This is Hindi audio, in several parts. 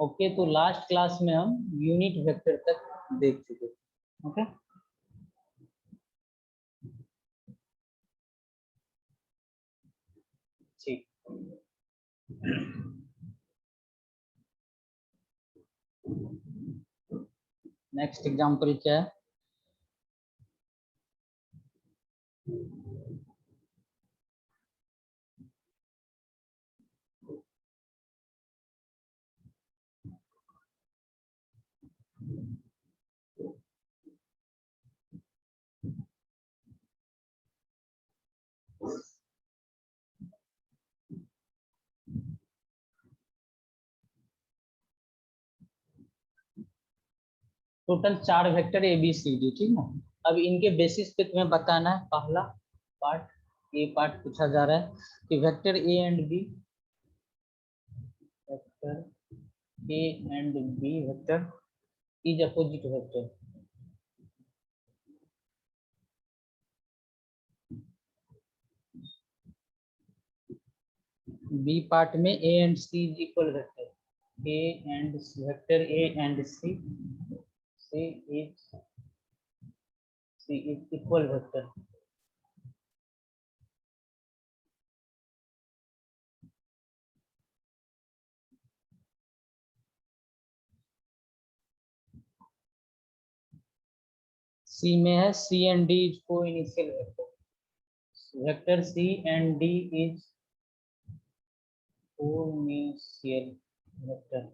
ओके, तो लास्ट क्लास में हम यूनिट वेक्टर तक देख चुके थे। ओके, ठीक। नेक्स्ट एग्जांपल क्या है? Total 4 vector A B C D, ठीक है। अब इनके बेसिस पे तुम्हें बताना है। पहला पार्ट, ये पार्ट पूछा जा रहा है कि vector A and B, vector A and B vector is opposite vector. B part में A and C is equal vector, A and vector A and C is equal vector. C में है C and D is coinitial vector, vector C and D is coinitial vector.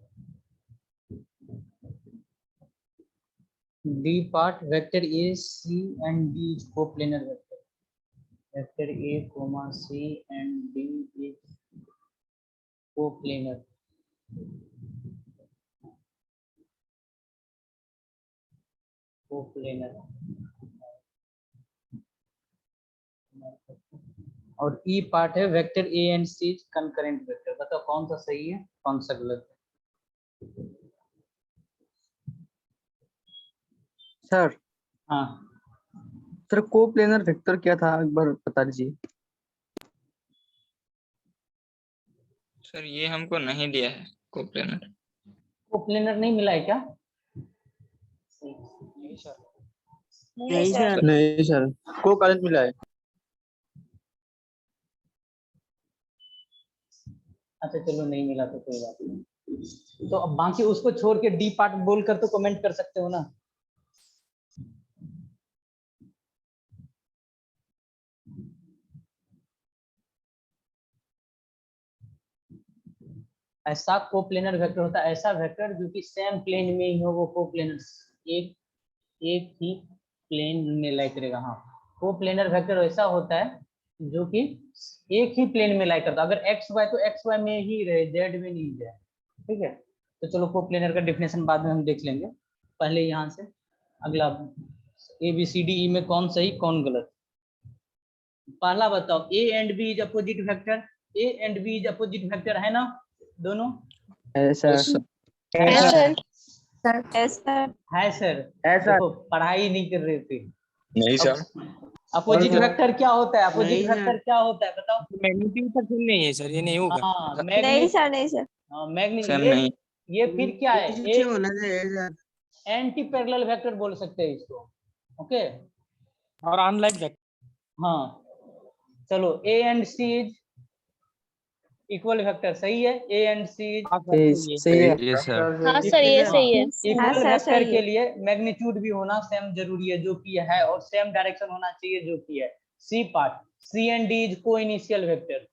D part vector A C and D is coplanar vector, vector A comma C and D is coplanar. Coplanar और ई पार्ट है vector A and C is concurrent vector. बताओ कौन सा सही है, कौन सा गलत है? सर हाँ सर कोप्लेनर वेक्टर क्या था, एक बार बता दीजिए। सर ये हमको नहीं दिया है कोप्लेनर। कोप्लेनर नहीं मिला है क्या? नहीं सर। नहीं सर। नहीं सर, को करंट मिला है। अच्छा चलो, नहीं मिला तो कोई बात नहीं। तो अब बाकी उसको छोड़ के डी पार्ट बोलकर तो कमेंट कर सकते हो ना। ऐसा कोप्लेनर वेक्टर होता है, ऐसा वेक्टर जो कि सेम प्लेन में ही हो, वो कोप्लेनर एक एक ही प्लेन में लाई करेगा। हाँ, कोप्लेनर वेक्टर ऐसा होता है जो कि एक ही प्लेन में लाई करता है। अगर एक्स वाई तो एक्स वाई में ही रहे, जेड में नहीं जाए। ठीक है, तो चलो कोप्लेनर का डिफिनेशन बाद में हम देख लेंगे। पहले यहाँ से अगला ए बी सी डी ई में कौन सही कौन गलत। पहला बताओ, A and B is opposite vector, A and B is opposite vector है ना दोनों? ऐसा है सर। है सर। देखो पढ़ाई नहीं कर रहे थे। नहीं सर। अपोजिट वेक्टर क्या होता है? अपोजिट नहीं वेक्टर क्या होता है बताओ? मैग्नीट्यूड का सेम नहीं है सर, ये नहीं होगा। हाँ नहीं मैग्नीट्यूड, सर, नहीं सर। सेम ये नहीं। ये फिर क्या है? पीछे होना चाहिए सर। एंटी पैरेलल वेक्टर बोल सकते हैं इसको। ओके, और अनलाइक वेक्टर। हाँ चलो, A and C is equal vector, सही है? ए एंड सी इज सही है। ये सर। हाँ सर, ये सही है। इक्वल सर, वेक्टर सही के है। लिए मैग्नीट्यूड भी होना सेम जरूरी है, जो कि है, और सेम डायरेक्शन होना चाहिए, जो कि है। C part, C and D is coinitial vector,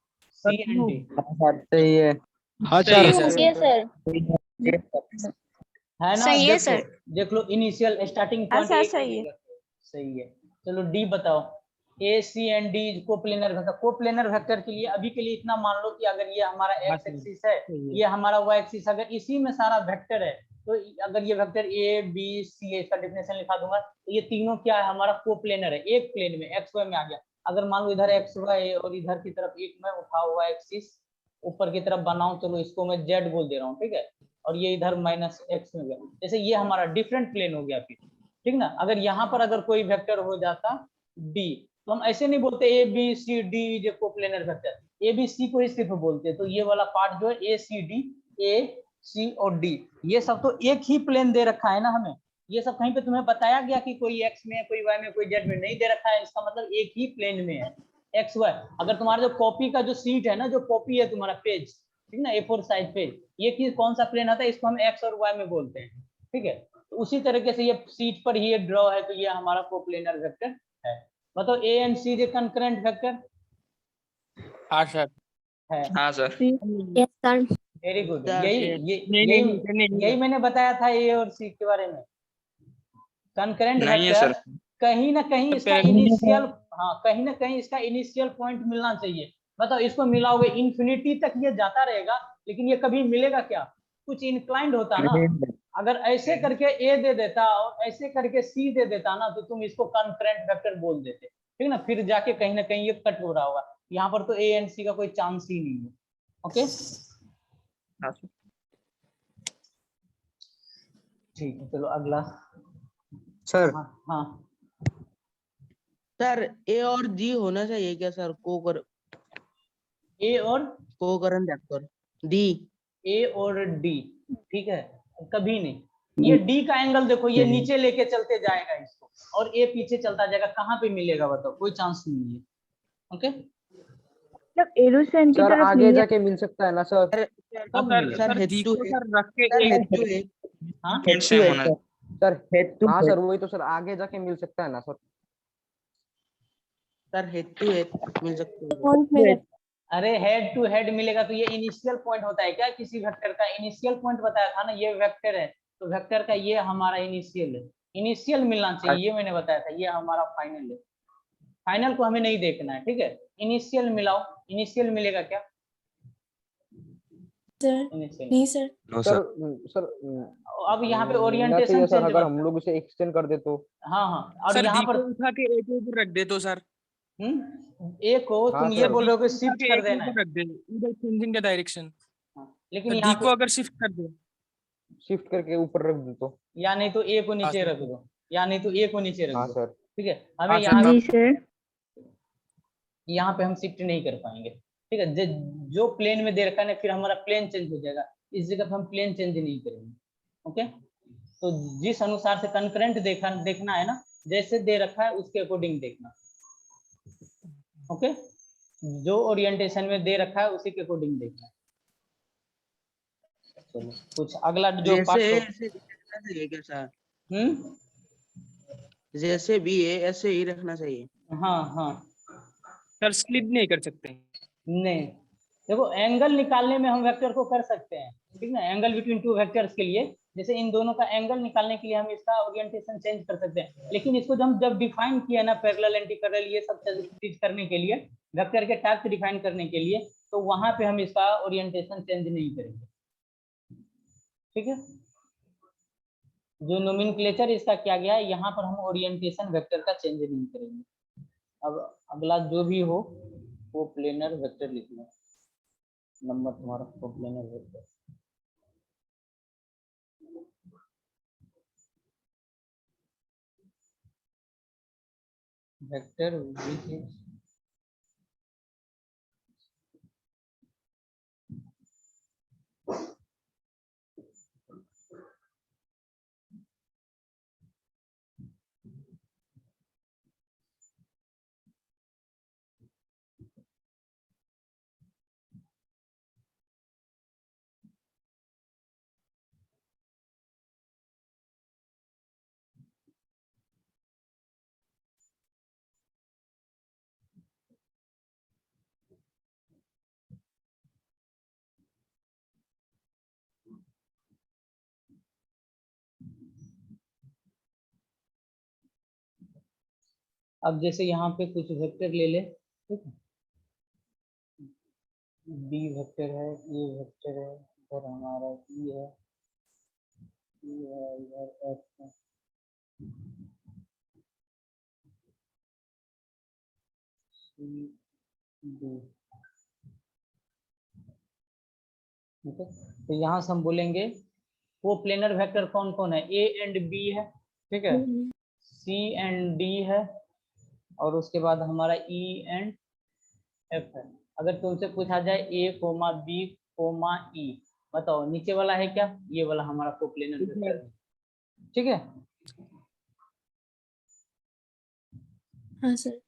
C and D. सही है। हाँ सही है सर। सर। है ना? सही है सर। देख लो इनिशियल स्टार्टिंग हाँ पॉइंट सर, सही है। सही है। चलो डी बताओ, A C and D is coplanar vector. Coplanar vector के लिए अभी के लिए इतना मान लो कि अगर ये हमारा एक्स एक्सिस है, ये हमारा वाई एक्सिस, अगर इसी में सारा वेक्टर है, तो अगर ये वेक्टर ए बी सी है, इसका डिफिनेशन लिखा दूंगा, तो ये तीनों क्या है? हमारा कोप्लेनर है, एक प्लेन में एक्स वाई में आ गया। अगर मान लो इधर एक्स वाई और इधर की तरफ एक मैं उठा हुआ एक्सिस ऊपर की तरफ बनाऊं, चलो इसको मैं जेड बोल दे रहा हूँ, ठीक है, और ये इधर माइनस एक्स में गया, जैसे ये हमारा डिफरेंट प्लेन हो गया फिर, ठीक ना। अगर यहाँ पर अगर कोई वेक्टर हो जाता डी, तो हम ऐसे नहीं बोलते A B C D is coplanar vector, A B C को ही सिर्फ बोलते। तो ये वाला पार्ट जो है ए सी डी, ए सी और डी, ये सब तो एक ही प्लेन दे रखा है ना हमें, ये सब कहीं पे तुम्हें बताया गया कि कोई एक्स में है, कोई वाई में, कोई जेड में नहीं दे रखा है, इसका मतलब एक ही प्लेन में है एक्स वाई। अगर तुम्हारा जो कॉपी का जो सीट है ना, जो कॉपी है तुम्हारा पेज, ठीक ना, A4 साइज पेज, ये कौन सा प्लेन आता है, इसको हम एक्स और वाई में बोलते हैं, ठीक है। तो उसी तरीके से ये सीट पर ही एक ड्रॉ है, तो ये हमारा कोप्लेनर वेक्टर है। बताओ A and C J concurrent vector हाँ सर। है। हाँ sir. Yes, sir. Very good, sir, यही नहीं, मैंने बताया था ए और सी के बारे में। कंकरेंट नहीं है वेक्टर सर। कहीं ना कहीं इसका पहले- इनिशियल, हाँ कहीं ना कहीं इसका इनिशियल पॉइंट मिलना चाहिए। बताओ इसको मिलाओगे इंफिनिटी तक ये जाता रहेगा, लेकिन ये कभी मिलेगा क्या, कुछ इंक्लाइंड होता ना। अगर ऐसे करके ए दे देता और ऐसे करके सी दे देता ना, तो तुम इसको कंकरेंट वेक्टर बोल देते, ठीक ना, फिर जाके कहीं ना कहीं ये कट हो रहा होगा। यहाँ पर तो ए एंड सी का कोई चांस ही नहीं है। ओके हाँ सर। ठीक है, चलो अगला। सर हाँ हाँ, सर ए और जी होना चाहिए क्या सर, ए और कोकरेंट वेक्टर डी। ए और डी, ठीक है, कभी नहीं। ये डी का एंगल देखो, ये नीचे लेके चलते जाएगा इसको, और ए पीछे चलता जाएगा, कहाँ पे मिलेगा बताओ, कोई चांस नहीं है। ओके, मतलब एरोसेंट की सर तरफ आगे नहीं है। जाके मिल सकता है ना सर? कब सर मिलेगा? सर जी को सर रख के सर एक हेड टू हेड, हाँ हेड से होना। सर हेड टू हाँ हेड, सर, वही तो सर, आगे जाके मिल सकता है ना sir? Sir head to head मिल सकते Point में हैं। अरे हेड टू हेड मिलेगा तो ये इनिशियल पॉइंट होता है क्या, किसी वेक्टर का इनिशियल पॉइंट बताया था ना, ये वेक्टर है तो वेक्टर का ये हमारा इनिशियल है, इनिशियल मिलना चाहिए, ये मैंने बताया था, ये हमारा फाइनल है। फाइनल को हमें नहीं देखना है, ठीक है, इनिशियल मिलाओ, इनिशियल मिलेगा क्या? सर इनिशियल नहीं सर। सर सर अब यहाँ पे मिलना ओरिएंटेशन चाहिए सर, चेंज अगर हम लोग इसे एक्सटेंड कर दे तो। हाँ हाँ, और सर यहाँ डी पर को उठा के ए के ऊपर रख दे तो सर। ए को हाँ तुम ये सर। बोल रहे हो कि उठा शिफ्ट के कर ए के देना है, ऊपर रख दे, इधर चेंजिंग का डायरेक्शन। हाँ, लेकिन डी यहाँ को पे अगर शिफ्ट कर दे, शिफ्ट करके ऊपर रख दे तो। या नहीं तो ए को नीचे सर। रख दो, या नहीं तो ए को नीचे रख हाँ दो, सर। ठीक है। हमें हाँ यहाँ सर। जी सर। यहाँ पे हम शिफ्ट नहीं कर पाएंगे, ठीक है। जो प्लेन में दे रखा है ना, फिर हमारा प्लेन चेंज हो जाएगा, इस जगह पे हम प्लेन चेंज नहीं करेंगे। ओके, तो जिस अनुसार से कंकरेंट देखना है ना, जैसे दे रखा है उसके अकॉर्डिंग देखना। ओके, जो ओरिएंटेशन में दे रखा है उसी के अकॉर्डिंग देखना। चलो कुछ अगला जो जैसे पार्ट ऐसे रखना चाहिए क्या सर? जैसे भी है ऐसे ही रखना चाहिए। हाँ हाँ, सर स्लिप नहीं कर सकते। नहीं देखो, एंगल निकालने में हम वेक्टर को कर सकते हैं, ठीक ना, एंगल बिटवीन टू वेक्टर्स के लिए, जैसे इन दोनों का एंगल निकालने के लिए हम इसका ओरिएंटेशन चेंज कर सकते हैं, लेकिन इसको जब डिफाइन किया ना, पैरेलल एंटी पैरेलल ये सब चीज करने के लिए, वेक्टर के टाइप डिफाइन करने के लिए, तो वहां पे हम इसका ओरिएंटेशन चेंज नहीं करेंगे, ठीक है। जो नोमेनक्लेचर इसका किया गया है, यहाँ पर हम ओरिएंटेशन वेक्टर का चेंज नहीं करेंगे। अब अगला जो भी हो वो प्लेनर वेक्टर लिखना, नंबर तुम्हारा coplanar vector. Vector which is अब जैसे यहाँ पे कुछ वेक्टर ले ले, ठीक है, बी वेक्टर है, ए वेक्टर है, इधर हमारा ई है, इधर एफ है, सी डी, ठीक है। तो यहाँ से हम बोलेंगे वो प्लेनर वेक्टर कौन कौन है, ए एंड बी है, ठीक है, सी एंड डी है, और उसके बाद हमारा ई एंड एफ है। अगर तुमसे पूछा जाए ए कोमा बी कोमा ई, बताओ नीचे वाला है क्या, ये वाला हमारा कोप्लेनर वेक्टर है, ठीक है। हाँ सर।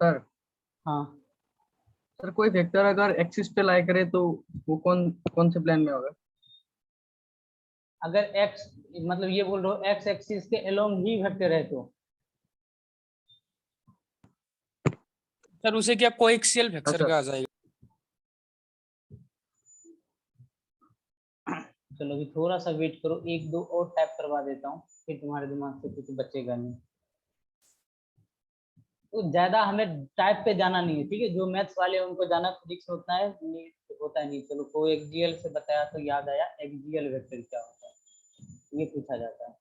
सर हाँ सर कोई वेक्टर अगर एक्सिस पे लाई करे तो वो कौन कौन से प्लेन में होगा? अगर एक्स मतलब ये बोल रहे हो एक्स एक्सिस के अलोंग ही वेक्टर है तो सर उसे क्या कोएक्सियल वेक्टर अच्छा। कहा जाएगा? चलो अभी थोड़ा सा वेट करो, एक दो और टाइप करवा देता हूँ, फिर तुम्हारे दिमाग से कुछ बचेगा नहीं। तो ज्यादा हमें टाइप पे जाना नहीं है, ठीक है। जो मैथ्स वाले हैं उनको जाना फिजिक्स में उतना है नहीं होता है नहीं। चलो को एक्सियल से बताया तो याद आया, एक्सियल वेक्टर क्या होता है ये पूछा जाता है,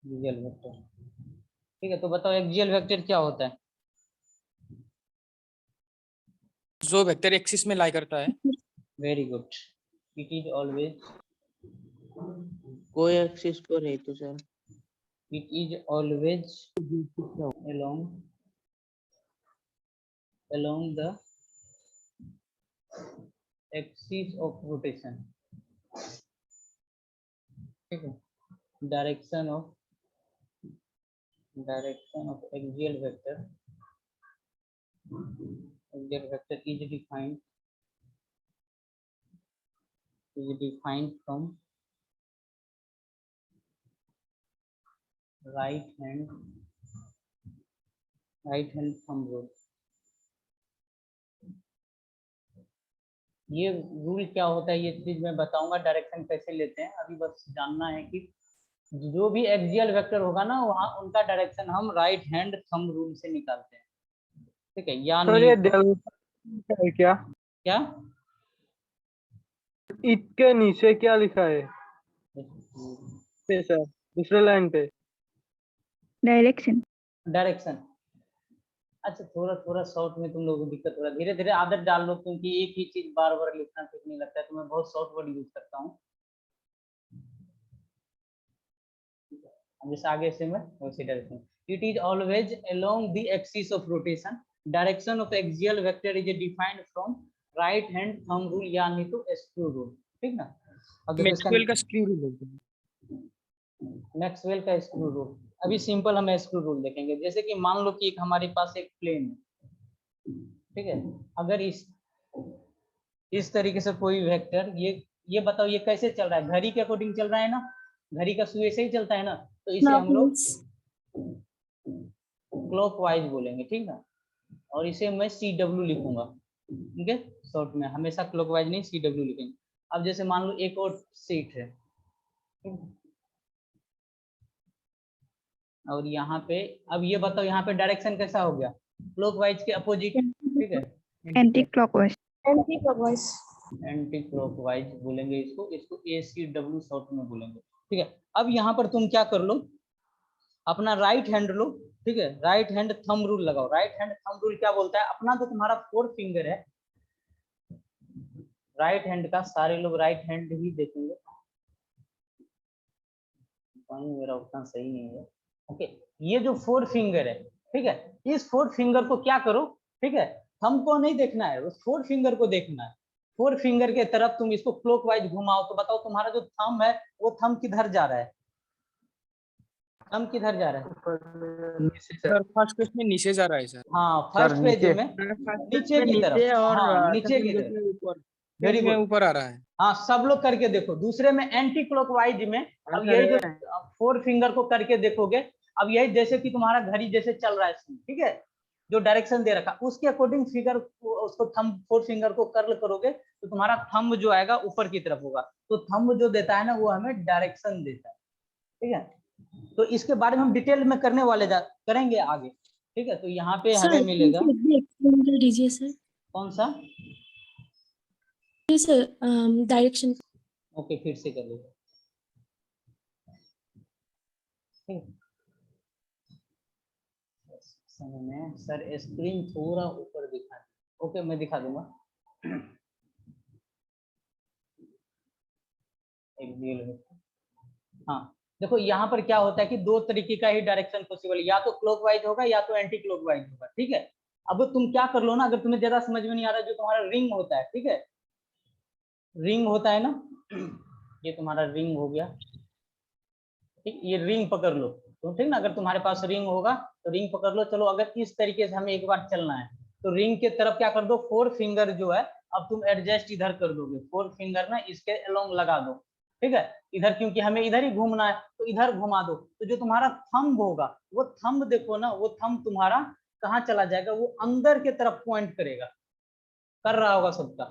एक्सियल वेक्टर, ठीक है। तो बताओ एक्सियल वेक्टर क्या होता है? जो वेक्टर एक्सिस में लाई करता है। Very good, it is always, कोई एक्सिस पर है तो sir it is always along the axis of rotation, ठीक है। direction of axial vector is defined from right hand thumb rule। ये रूल क्या होता है ये चीज मैं बताऊंगा, डायरेक्शन कैसे लेते हैं। अभी बस जानना है कि जो भी एक्सियल वेक्टर होगा ना वहाँ उनका डायरेक्शन हम राइट हैंड थंब रूल से निकालते हैं, ठीक है। या सर नहीं ये तो डेल्टा है क्या? क्या इसके नीचे क्या लिखा है पे सर, दूसरे लाइन पे? डायरेक्शन। डायरेक्शन। अच्छा थोड़ा थोड़ा शॉर्ट में तुम लोगों को दिक्कत हो रहा है, धीरे धीरे आदत डाल लो, क्योंकि एक ही चीज बार बार लिखना ठीक नहीं लगता है। तो मैं बहुत शॉर्ट वर्ड यूज करता हूँ, जैसे आगे से मैं वैसे direction. It is always along the axis of rotation, direction of axial vector is defined from right hand thumb rule या नहीं तो स्क्रू रूल, ठीक ना। अब देखो इसका मैक्सवेल का स्क्रू रूल बोलते हैं। मैक्सवेल का स्क्रू रूल, अभी सिंपल हम स्क्रू रूल देखेंगे। जैसे कि मान लो कि एक हमारे पास एक प्लेन है, ठीक है। अगर इस तरीके से कोई वेक्टर ये बताओ ये कैसे चल रहा है, घड़ी के अकॉर्डिंग चल रहा है ना, घड़ी का सुई से ही चलता है ना, तो इसे हम लोग क्लॉकवाइज बोलेंगे, ठीक ना। और इसे मैं CW लिखूंगा, ठीक है। शॉर्ट में हमेशा क्लॉकवाइज नहीं CW लिखेंगे। अब जैसे मान लो एक और सीट है, और यहाँ पे अब ये बताओ यहाँ पे डायरेक्शन कैसा हो गया, क्लॉकवाइज के अपोजिट, ठीक है। Anti clockwise. Anti clockwise. Anti clockwise बोलेंगे इसको, इसको ACW शॉर्ट में बोलेंगे, ठीक है। अब यहाँ पर तुम क्या कर लो, अपना राइट हैंड लो, ठीक है। राइट हैंड थंब रूल लगाओ। राइट हैंड थंब रूल क्या बोलता है, अपना तो तुम्हारा 4 फिंगर है राइट हैंड का, सारे लोग राइट हैंड ही देखेंगे, मेरा उतना सही नहीं है, ओके। ये जो 4 फिंगर है, ठीक है, इस 4 फिंगर को क्या करो, ठीक है, थंब को नहीं देखना है, उस 4 फिंगर को देखना है। 4 फिंगर के तरफ तुम इसको क्लॉकवाइज घुमाओ, तो बताओ तुम्हारा जो थंब है वो थंब किधर जा रहा है, थंब किधर जा रहा है? सर फर्स्ट पेज में नीचे जा रहा है सर। हाँ फर्स्ट पेज में नीचे की तरफ, हाँ नीचे की तरफ, ऊपर वेरी में गुड। ऊपर आ रहा है। हाँ सब लोग करके देखो। दूसरे में एंटी क्लॉकवाइज में अब यही जो 4 फिंगर को करके देखोगे, अब यही जैसे कि तुम्हारा घड़ी जैसे चल रहा है इसमें, ठीक है, जो डायरेक्शन दे रखा उसके अकॉर्डिंग फिगर उसको थंब 4 फिंगर को कर्ल करोगे तो तुम्हारा थंब जो आएगा ऊपर की तरफ होगा। तो थंब जो देता है ना वो हमें डायरेक्शन देता है, ठीक है। तो इसके बारे में हम डिटेल में करने वाले करेंगे आगे, ठीक है। तो यहाँ पे हमें मिलेगा दीजिए सर। कौन सा, सर डायरेक्शन। ओके फिर से कर लीजिए, समय में सर स्क्रीन थोड़ा ऊपर दिखा, ओके मैं दिखा दूंगा। हाँ देखो यहाँ पर क्या होता है कि 2 तरीके का ही डायरेक्शन पॉसिबल, या तो क्लॉकवाइज होगा या तो एंटी क्लॉकवाइज होगा, ठीक है। अब तुम क्या कर लो ना, अगर तुम्हें ज्यादा समझ में नहीं आ रहा, जो तुम्हारा रिंग होता है, ठीक है, रिंग होता है ना, ये तुम्हारा रिंग हो गया, ठीक, ये रिंग पकड़ लो तो ठीक ना, अगर तुम्हारे पास रिंग होगा तो रिंग पकड़ लो। चलो अगर इस तरीके से हमें एक बार चलना है तो रिंग के तरफ क्या कर दो, 4 फिंगर जो है अब तुम एडजस्ट इधर कर दोगे, 4 फिंगर ना इसके अलोंग लगा दो, ठीक है, इधर, क्योंकि हमें इधर ही घूमना है तो इधर घुमा दो। तो जो तुम्हारा थंब होगा वो थंब देखो ना, वो थंब तुम्हारा कहाँ चला जाएगा, वो अंदर के तरफ पॉइंट करेगा, कर रहा होगा सबका,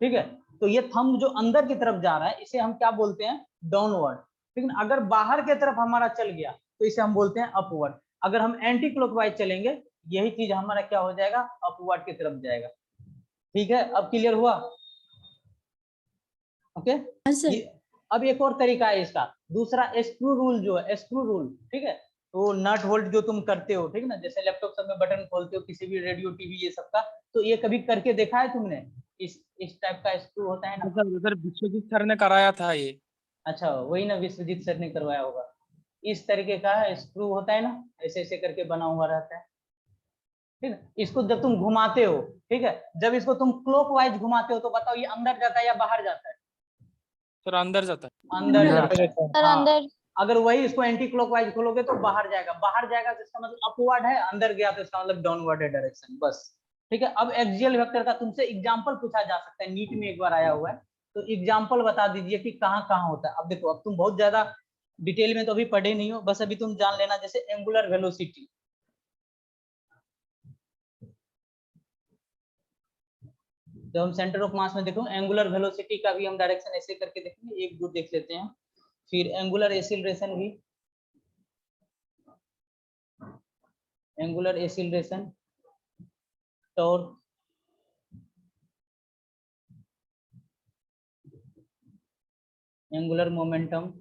ठीक है। तो ये थंब जो अंदर की तरफ जा रहा है इसे हम क्या बोलते हैं, डाउनवर्ड, ठीक है। अगर बाहर की तरफ हमारा चल गया तो इसे हम बोलते हैं अपवर्ड। अगर हम एंटी क्लॉकवाइज चलेंगे यही चीज हमारा क्या हो जाएगा, अपवर्ड की तरफ जाएगा, ठीक है। अब क्लियर हुआ, ओके। हाँ सर। अब एक और तरीका है इसका, दूसरा स्क्रू रूल जो है, स्क्रू रूल, ठीक है। तो नट होल्ड जो तुम करते हो, ठीक है ना, जैसे लैपटॉप सब में बटन खोलते हो, किसी भी रेडियो टीवी ये सब का, तो ये कभी करके देखा है तुमने, इस टाइप का स्क्रू होता है ना। सर विश्वजीत सर ने कराया था ये। अच्छा, वही ना, विश्वजीत सर ने करवाया होगा। इस तरीके का स्क्रू होता है ना, ऐसे ऐसे करके बना हुआ रहता है, ठीक है। इसको जब तुम घुमाते हो, ठीक है, जब इसको तुम क्लॉकवाइज घुमाते हो तो बताओ ये अंदर जाता है या बाहर जाता है, सर अंदर जाता है। अंदर जाता है। सर हाँ, अंदर। अगर वही इसको एंटी क्लॉकवाइज खोलोगे तो बाहर जाएगा, बाहर जाएगा तो इसका मतलब अपवर्ड है, अंदर गया तो इसका मतलब डाउनवर्ड है डायरेक्शन, बस, ठीक है। अब एक्सियल वेक्टर का तुमसे एग्जांपल पूछा जा सकता है, नीट में एक बार आया हुआ है, तो एग्जांपल बता दीजिए कि कहाँ कहाँ होता है। अब देखो, अब तुम बहुत ज्यादा डिटेल में तो अभी पढ़े नहीं हो, बस अभी तुम जान लेना, जैसे एंगुलर वेलोसिटी, जब हम सेंटर ऑफ मास में देखो एंगुलर वेलोसिटी का भी हम डायरेक्शन ऐसे करके देखेंगे, एक दो देख लेते हैं, फिर एंगुलर एक्सीलरेशन भी, angular acceleration, torque, angular momentum,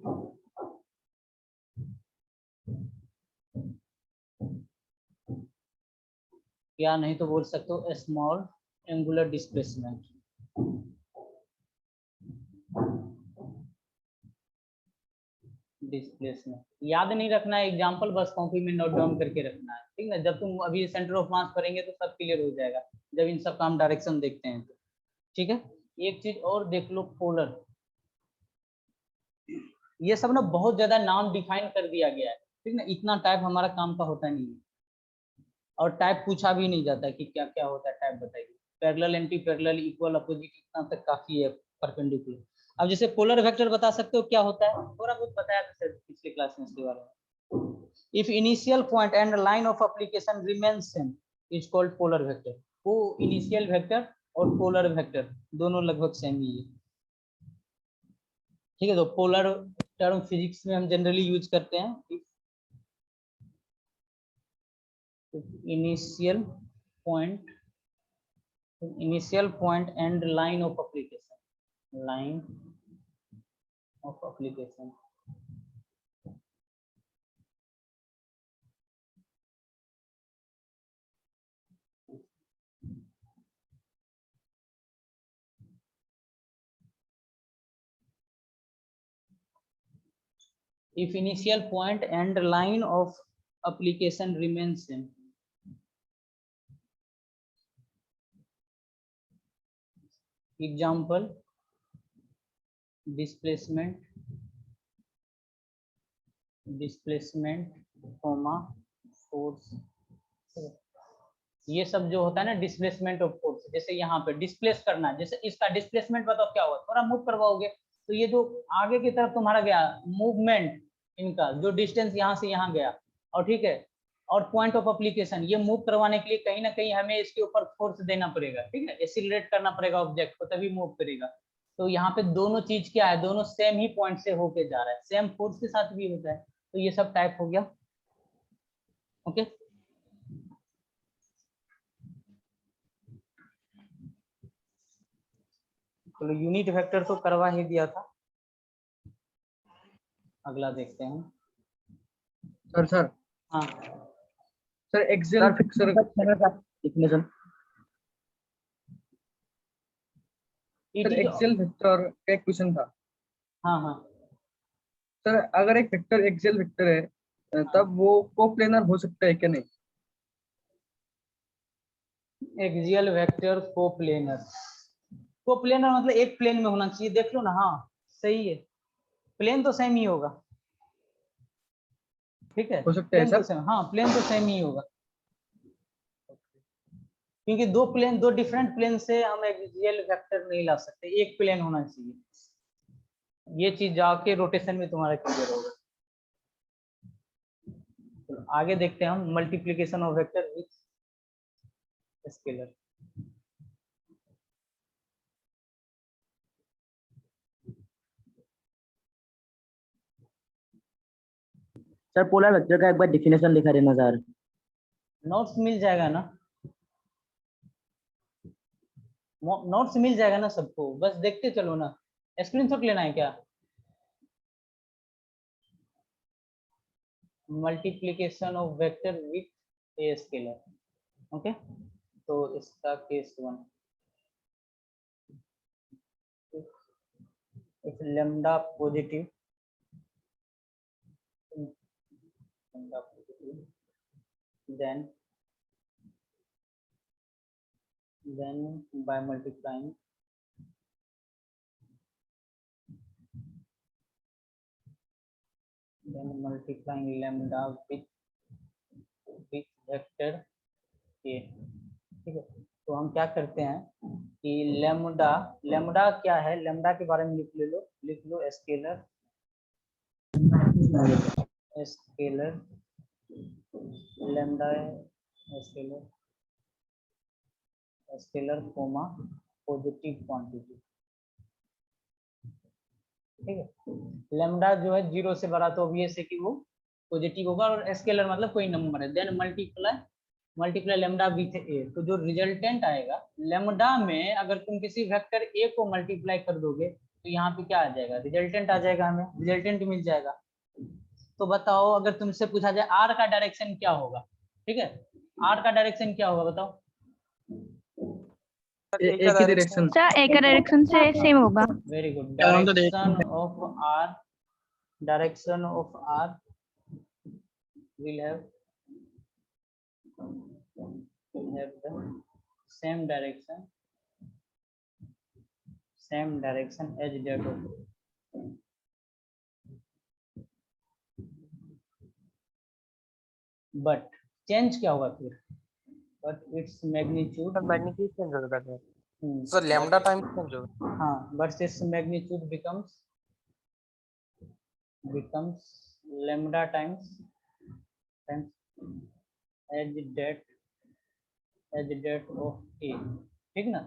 या नहीं तो बोल सकते हो स्मॉल एंगुलर डिस्प्लेसमेंट, याद नहीं रखना है एग्जांपल, बस कॉपी में नोट डाउन करके रखना है, ठीक है। जब तुम अभी सेंटर ऑफ मास करेंगे तो सब क्लियर हो जाएगा, जब इन सब का हम डायरेक्शन देखते हैं तो, ठीक है। एक चीज और देख लो, पोलर, ये सब ना बहुत ज्यादा नाम डिफाइन कर दिया गया है, ठीक ना, इतना टाइप हमारा काम का होता नहीं है, और टाइप पूछा भी नहीं जाता कि क्या क्या होता है, टाइप बताइए। Parallel, anti parallel, equal, opposite, इतना तक काफी है, परपेंडिकुलर। अब जैसे पोलर वेक्टर बता सकते हो क्या होता है, थोड़ा बहुत बताया था सर पिछले क्लास में इसके बारे में। If initial point and line of application remains same is called polar vector. वो इनिशियल वेक्टर और पोलर वेक्टर दोनों लगभग सेम ही है, ठीक है। तो पोलर टर्म फिजिक्स में हम जनरली यूज करते हैं, initial point and line of application, if initial point and line of application remains same, example displacement, force, ये सब जो होता है ना, डिस्प्लेसमेंट ऑफ फोर्स, जैसे यहाँ पे डिस्प्लेस करना है, जैसे इसका डिस्प्लेसमेंट बताओ क्या हुआ, थोड़ा मूव करवाओगे तो ये जो आगे की तरफ तुम्हारा गया मूवमेंट, इनका जो डिस्टेंस यहाँ से यहाँ गया, और ठीक है, और पॉइंट ऑफ एप्लीकेशन, ये मूव करवाने के लिए कहीं ना कहीं हमें इसके ऊपर फोर्स देना पड़ेगा, ठीक है, एक्सीलरेट करना पड़ेगा ऑब्जेक्ट को, तभी मूव करेगा। तो यहाँ पे दोनों चीज क्या है, दोनों सेम ही पॉइंट से होके जा रहा है, सेम फोर्स के साथ भी होता है, तो ये सब टाइप हो गया, ओके। चलो यूनिट वेक्टर तो करवा ही दिया था, अगला देखते हैं। सर हाँ sir axial fixer equation, sir axial vector का एक क्वेश्चन था। हाँ हाँ, सर अगर एक वेक्टर एक्सेल वेक्टर है तब वो कोप्लेनर हो सकता है क्या नहीं? एक्सियल वेक्टर कोप्लेनर, कोप्लेनर मतलब एक प्लेन में होना चाहिए, देख लो ना, हाँ सही है, प्लेन तो सेम ही होगा, ठीक है, हो सकता है प्लेन तो सर। सेम, हाँ प्लेन तो सेम ही होगा, क्योंकि दो प्लेन, दो डिफरेंट प्लेन से हम एक्सियल वेक्टर नहीं ला सकते, एक प्लेन होना चाहिए, ये चीज जाके रोटेशन में तुम्हारा क्लियर होगा। तो आगे देखते हैं हम multiplication of vector with scalar. Sir polar vector का एक बार डिफिनेशन दिखा देना सर। नोट्स मिल जाएगा ना, नोट्स मिल जाएगा ना सबको, बस देखते चलो ना, स्क्रीनशॉट लेना है क्या? Multiplication of vector with a scalar, okay. तो इसका case 1, if lambda positive, then by multiplying lambda with vector a, ठीक है। तो हम क्या करते हैं कि लेमडा क्या है, लेमडा के बारे में लिख लो scalar lambda scalar comma positive quantity, ठीक है। लेमडा जो है 0 से बड़ा तो ऑब्वियस है कि वो पॉजिटिव होगा, और स्केलर मतलब कोई नंबर है, देन मल्टीप्लाई लेमडा विथ ए, तो जो रिजल्टेंट आएगा लेमडा में, अगर तुम किसी वेक्टर ए को मल्टीप्लाई कर दोगे तो यहाँ पे क्या आ जाएगा, रिजल्टेंट आ जाएगा, हमें रिजल्टेंट मिल जाएगा। तो बताओ अगर तुमसे पूछा जाए आर का डायरेक्शन क्या होगा, ठीक है, आर का डायरेक्शन क्या होगा बताओ? एक ही डायरेक्शन। सर एक डायरेक्शन से सेम होगा। वेरी गुड, हम तो direction of R will have the same direction as that of, but change क्या होगा फिर, but its magnitude magnitude change होगा सर। सर लैम्डा टाइम्स चेंज होगा। हाँ, but its magnitude becomes lambda times as that of a, ठीक ना।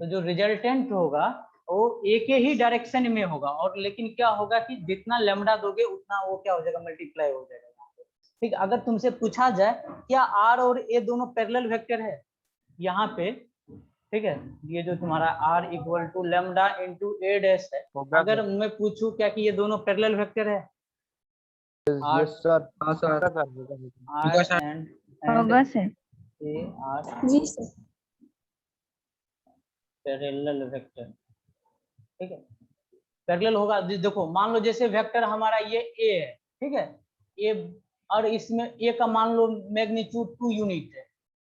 तो जो रिजल्टेंट होगा वो ए के ही डायरेक्शन में होगा, और लेकिन क्या होगा कि जितना लेमडा दोगे उतना वो क्या हो जाएगा, मल्टीप्लाई हो जाएगा यहाँ पे, ठीक। अगर तुमसे पूछा जाए क्या आर और ए दोनों पैरेलल वेक्टर है यहाँ पे, ठीक है, ये जो तुम्हारा R equal to lambda into A dash है, अगर मैं पूछूं क्या कि ये दोनों पैरेलल वेक्टर है, यस सर। हाँ सर। आर एंड होगा sir. A R G sir. Parallel vector, ठीक है, पैरेलल होगा। देखो मान लो जैसे वेक्टर हमारा ये ए है, ठीक है, ए, और इसमें ए का मान लो मैग्नीट्यूड 2 यूनिट है,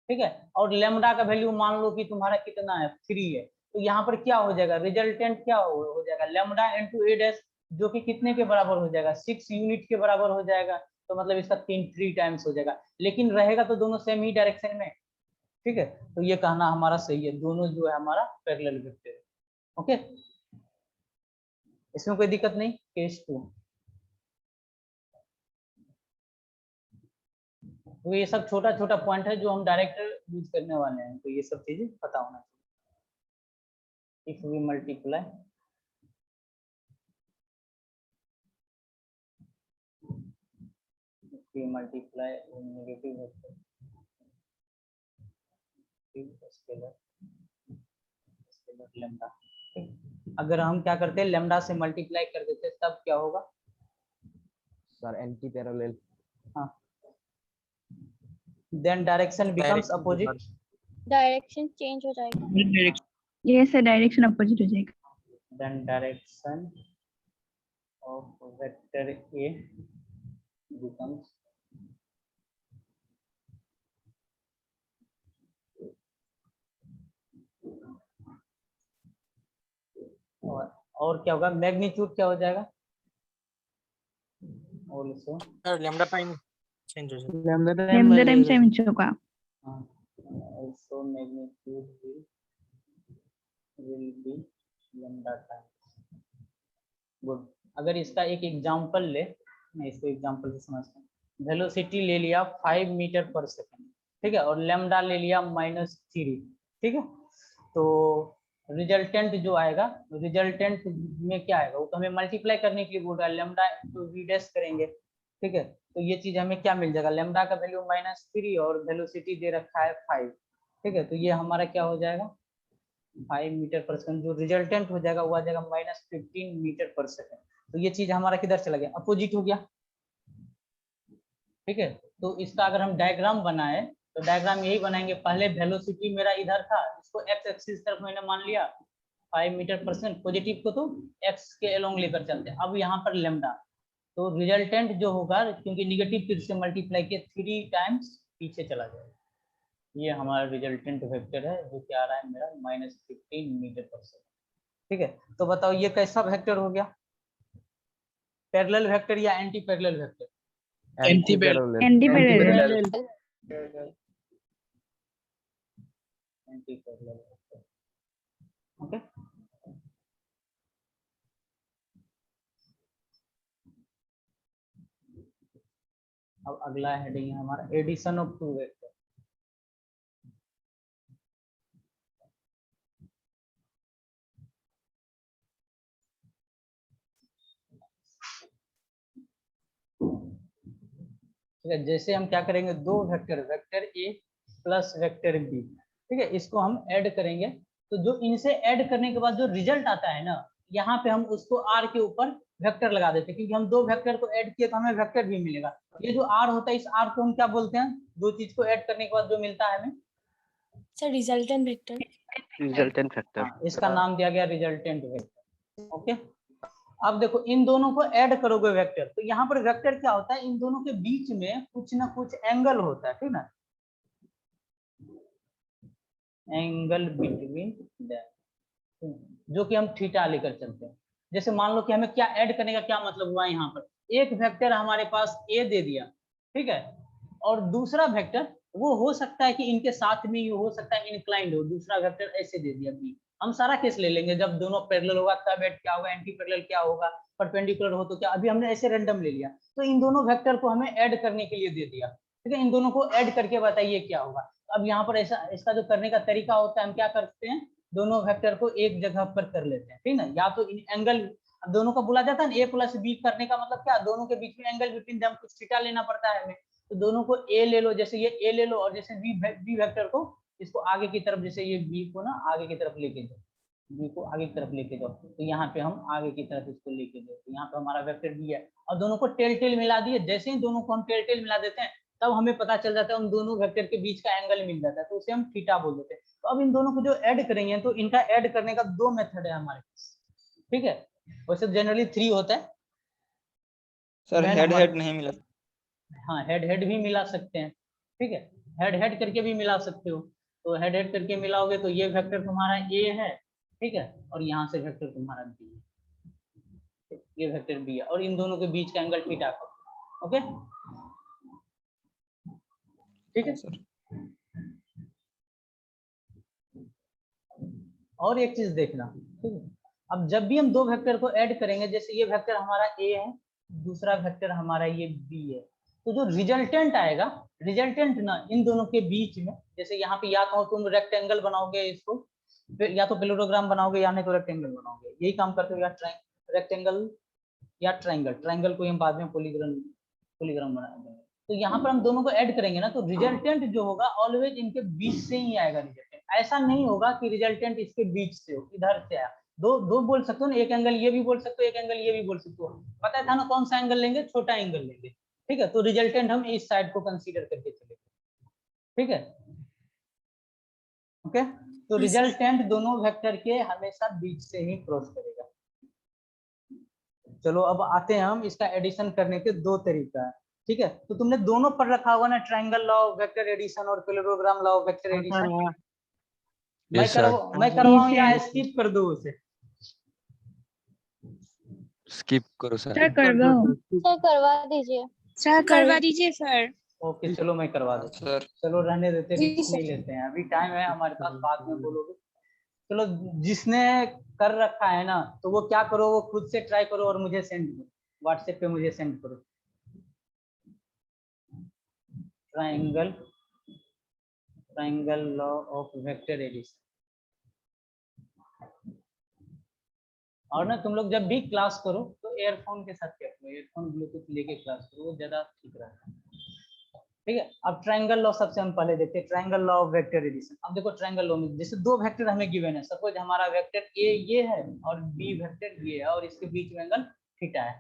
ठीक है, और लेमडा का वैल्यू मान लो कि तुम्हारा कितना है, 3 है, तो यहाँ पर क्या हो जाएगा, रिजल्टेंट क्या हो जाएगा, लेमडा इंटू ए डैश, जो कि कितने के बराबर हो जाएगा, 6 यूनिट के बराबर हो जाएगा, तो मतलब इसका 3 टाइम्स हो जाएगा, लेकिन रहेगा तो दोनों सेम ही डायरेक्शन में, ठीक है। तो ये कहना हमारा सही है, दोनों जो है हमारा पैरेलल वेक्टर है, ओके, इसमें कोई दिक्कत नहीं। केस 2, तो ये सब छोटा छोटा पॉइंट है जो हम डायरेक्ट यूज करने वाले हैं, तो ये सब चीजें पता होना चाहिए। If we multiply negative vector scalar lambda, अगर हम क्या करते हैं लेमडा से मल्टीप्लाई कर देते तब क्या होगा सर एंटी पैरेलल। हाँ, then direction becomes opposite, direction change हो जाएगा। ये सर डायरेक्शन अपोजिट हो जाएगा। Then direction of vector A becomes और क्या होगा, मैग्नीट्यूड क्या हो जाएगा, also sir lambda time change हो जाएगा। लैम्डा लेमदा टाइम चेंज होगा। Also magnitude will be lambda time. Good. अगर इसका एक एग्जांपल ले, मैं इसको एग्जांपल से समझता हूँ। वेलोसिटी ले लिया 5 मीटर पर सेकंड, ठीक है, और लैम्डा ले लिया -3, ठीक है। तो रिजल्टेंट जो आएगा, रिजल्टेंट में क्या आएगा, वो तो हमें मल्टीप्लाई करने के लिए बोल रहा है, लैम्डा तो वी डैश करेंगे, ठीक है। तो ये चीज हमें क्या मिल जाएगा, लैम्डा का वैल्यू -3 और वेलोसिटी दे रखा है 5, ठीक है। तो ये हमारा क्या हो जाएगा, 5 मीटर पर सेकंड। जो रिजल्टेंट हो जाएगा वो आ जाएगा -15 मीटर पर सेकंड। तो ये चीज हमारा किधर चला गया, अपोजिट हो गया, ठीक है। तो इसका अगर हम डायग्राम बनाए तो डायग्राम यही बनाएंगे, पहले वेलोसिटी मेरा इधर था, इसको एक्स एक्सिस तरफ मैंने मान लिया 5 मीटर पर सेकंड, पॉजिटिव को तो एक्स के अलोंग लेकर चलते हैं। अब यहाँ पर लैम्डा, तो रिजल्टेंट जो होगा, क्योंकि निगेटिव से मल्टीप्लाई किए 3 टाइम्स पीछे चला जाएगा। ये हमारा रिजल्टेंट वेक्टर है जो क्या आ रहा है मेरा -15 मीटर पर सेकंड, ठीक है। तो बताओ ये कैसा वेक्टर हो गया, पैरेलल वेक्टर या anti parallel vector? Anti parallel. Anti parallel vector, okay. अब अगला हेडिंग है हमारा एडिशन ऑफ 2 वेक्टर। ठीक है, जैसे हम क्या करेंगे, 2 vector, vector A plus vector B, ठीक है, इसको हम ऐड करेंगे। तो जो इनसे ऐड करने के बाद जो रिजल्ट आता है ना, यहाँ पे हम उसको आर के ऊपर वेक्टर लगा देते हैं, क्योंकि हम 2 वेक्टर को ऐड किए तो हमें वेक्टर भी मिलेगा। ये जो आर होता है, इस आर को हम क्या बोलते हैं, 2 चीज को ऐड करने के बाद जो मिलता है हमें, sir resultant vector. Resultant factor. इसका नाम दिया गया रिजल्टेंट वेक्टर, ओके। अब देखो इन दोनों को ऐड करोगे वेक्टर, तो यहाँ पर वेक्टर क्या होता है, इन दोनों के बीच में कुछ ना कुछ एंगल होता है, ठीक ना, एंगल बिटवीन दैट, जो कि हम थीटा लेकर चलते हैं। जैसे मान लो कि हमें क्या ऐड करने का क्या मतलब हुआ, यहाँ पर एक वेक्टर हमारे पास ए दे दिया, ठीक है, और दूसरा वेक्टर वो हो सकता है कि इनके साथ में ही हो सकता है इंक्लाइंड हो, दूसरा वेक्टर ऐसे दे दिया बी। हम सारा केस ले लेंगे, जब दोनों पैरेलल होगा तब ऐड क्या होगा, एंटी पैरेलल क्या होगा, परपेंडिकुलर हो तो क्या, अभी हमने ऐसे रैंडम ले लिया। तो इन दोनों वेक्टर को हमें ऐड करने के लिए दे दिया, ठीक है, इन दोनों को ऐड करके बताइए क्या होगा। अब यहाँ पर ऐसा इसका जो करने का तरीका होता है, हम क्या करते हैं, दोनों वेक्टर को एक जगह पर कर लेते हैं, ठीक ना, या तो एंगल दोनों का बोला जाता है ना, ए प्लस बी करने का मतलब क्या, दोनों के बीच में एंगल बिटवीन देम कुछ थीटा लेना पड़ता है हमें। तो दोनों को ए ले लो, जैसे ये ए ले लो, और जैसे बी वेक्टर को इसको आगे की तरफ, जैसे ये बी को ना आगे की तरफ लेके जाओ, बी को आगे की तरफ लेके जाओ, तो यहाँ पे हम आगे की तरफ इसको लेके जाओ, तो यहाँ पे हमारा वेक्टर बी है। और दोनों को टेल टेल मिला दिए, जैसे ही दोनों को हम टेल टेल मिला देते हैं तब हमें पता चल जाता है, उन दोनों वेक्टर के बीच का एंगल मिल जाता है, तो उसे हम थीटा बोल देते हैं। तो अब इन दोनों को जो ऐड करेंगे, तो इनका ऐड करने का 2 मेथड है हमारे पास, ठीक है। वैसे जनरली 3 होता है सर, हेड हेड नहीं मिला। हाँ, हेड हेड भी मिला सकते हैं, ठीक है, हेड हेड करके भी मिला सकते हो। तो हेड हेड करके मिलाओगे तो ये वेक्टर तुम्हारा ए है, ठीक है, और यहाँ से वेक्टर तुम्हारा बी है, ये वेक्टर बी है, और इन दोनों के बीच का एंगल थीटा का, ओके, ठीक है सर। और एक चीज देखना, ठीक है, अब जब भी हम 2 वेक्टर को ऐड करेंगे, जैसे ये वेक्टर हमारा ए है, दूसरा वेक्टर हमारा ये बी है, तो जो रिजल्टेंट आएगा, रिजल्टेंट ना इन दोनों के बीच में, जैसे यहाँ पे या तो तुम रेक्टेंगल बनाओगे इसको, या तो पैरेललोग्राम बनाओगे, या नहीं तो रेक्टेंगल बनाओगे, यही काम करते हो, या रेक्टेंगल या ट्रायंगल, ट्रायंगल को हम बाद में पॉलीग्राम बना देंगे। तो यहाँ पर हम दोनों को ऐड करेंगे ना, तो रिजल्टेंट जो होगा ऑलवेज इनके बीच से ही आएगा रिजल्टेंट। ऐसा नहीं होगा कि रिजल्टेंट इसके बीच से हो, इधर से आया। दो बोल सकते हो ना, एक एंगल ये भी बोल सकते हो, एक एंगल ये भी बोल सकते हो, पता था ना कौन सा एंगल लेंगे, छोटा एंगल लेंगे, ठीक है। तो रिजल्टेंट हम इस साइड को कंसीडर करके चलेंगे, ठीक है, ओके। तो रिजल्टेंट दोनों वेक्टर के हमेशा बीच से ही क्रॉस करेगा। चलो अब आते हैं हम इसका एडिशन करने के 2 तरीका है, ठीक है। तो तुमने दोनों पढ़ रखा होगा ना, triangle law of vector addition और parallelogram law of vector addition. मैं करवाऊं या स्किप कर दूं उसे? स्किप करो सर। सर करवाओ। सर करवा दीजिए। सर करवा दीजिए सर। ओके चलो मैं करवा देता हूँ। सर चलो रहने देते हैं, जी, रिस्क नहीं सर। लेते हैं, अभी टाइम है हमारे पास, बाद में बोलोगे। चलो जिसने कर रखा है ना, तो वो क्या करो, वो खुद से ट्राई करो और मुझे सेंड करो, व्हाट्सएप पे मुझे सेंड करो। Triangle law of vector addition. और ना तुम लोग जब भी क्लास करो तो एयरफोन के साथ क्या करो, एयरफोन ब्लूटूथ लेके क्लास करो, वो ज्यादा ठीक रहता है। ठीक है, अब ट्रायंगल लॉ सबसे हम पहले देखते हैं, triangle law of vector addition. अब देखो ट्रायंगल लॉ में जैसे दो वेक्टर हमें गिवन है, सपोज हमारा वेक्टर ए ये है और बी वेक्टर ये है और इसके बीच में एंगल थीटा है।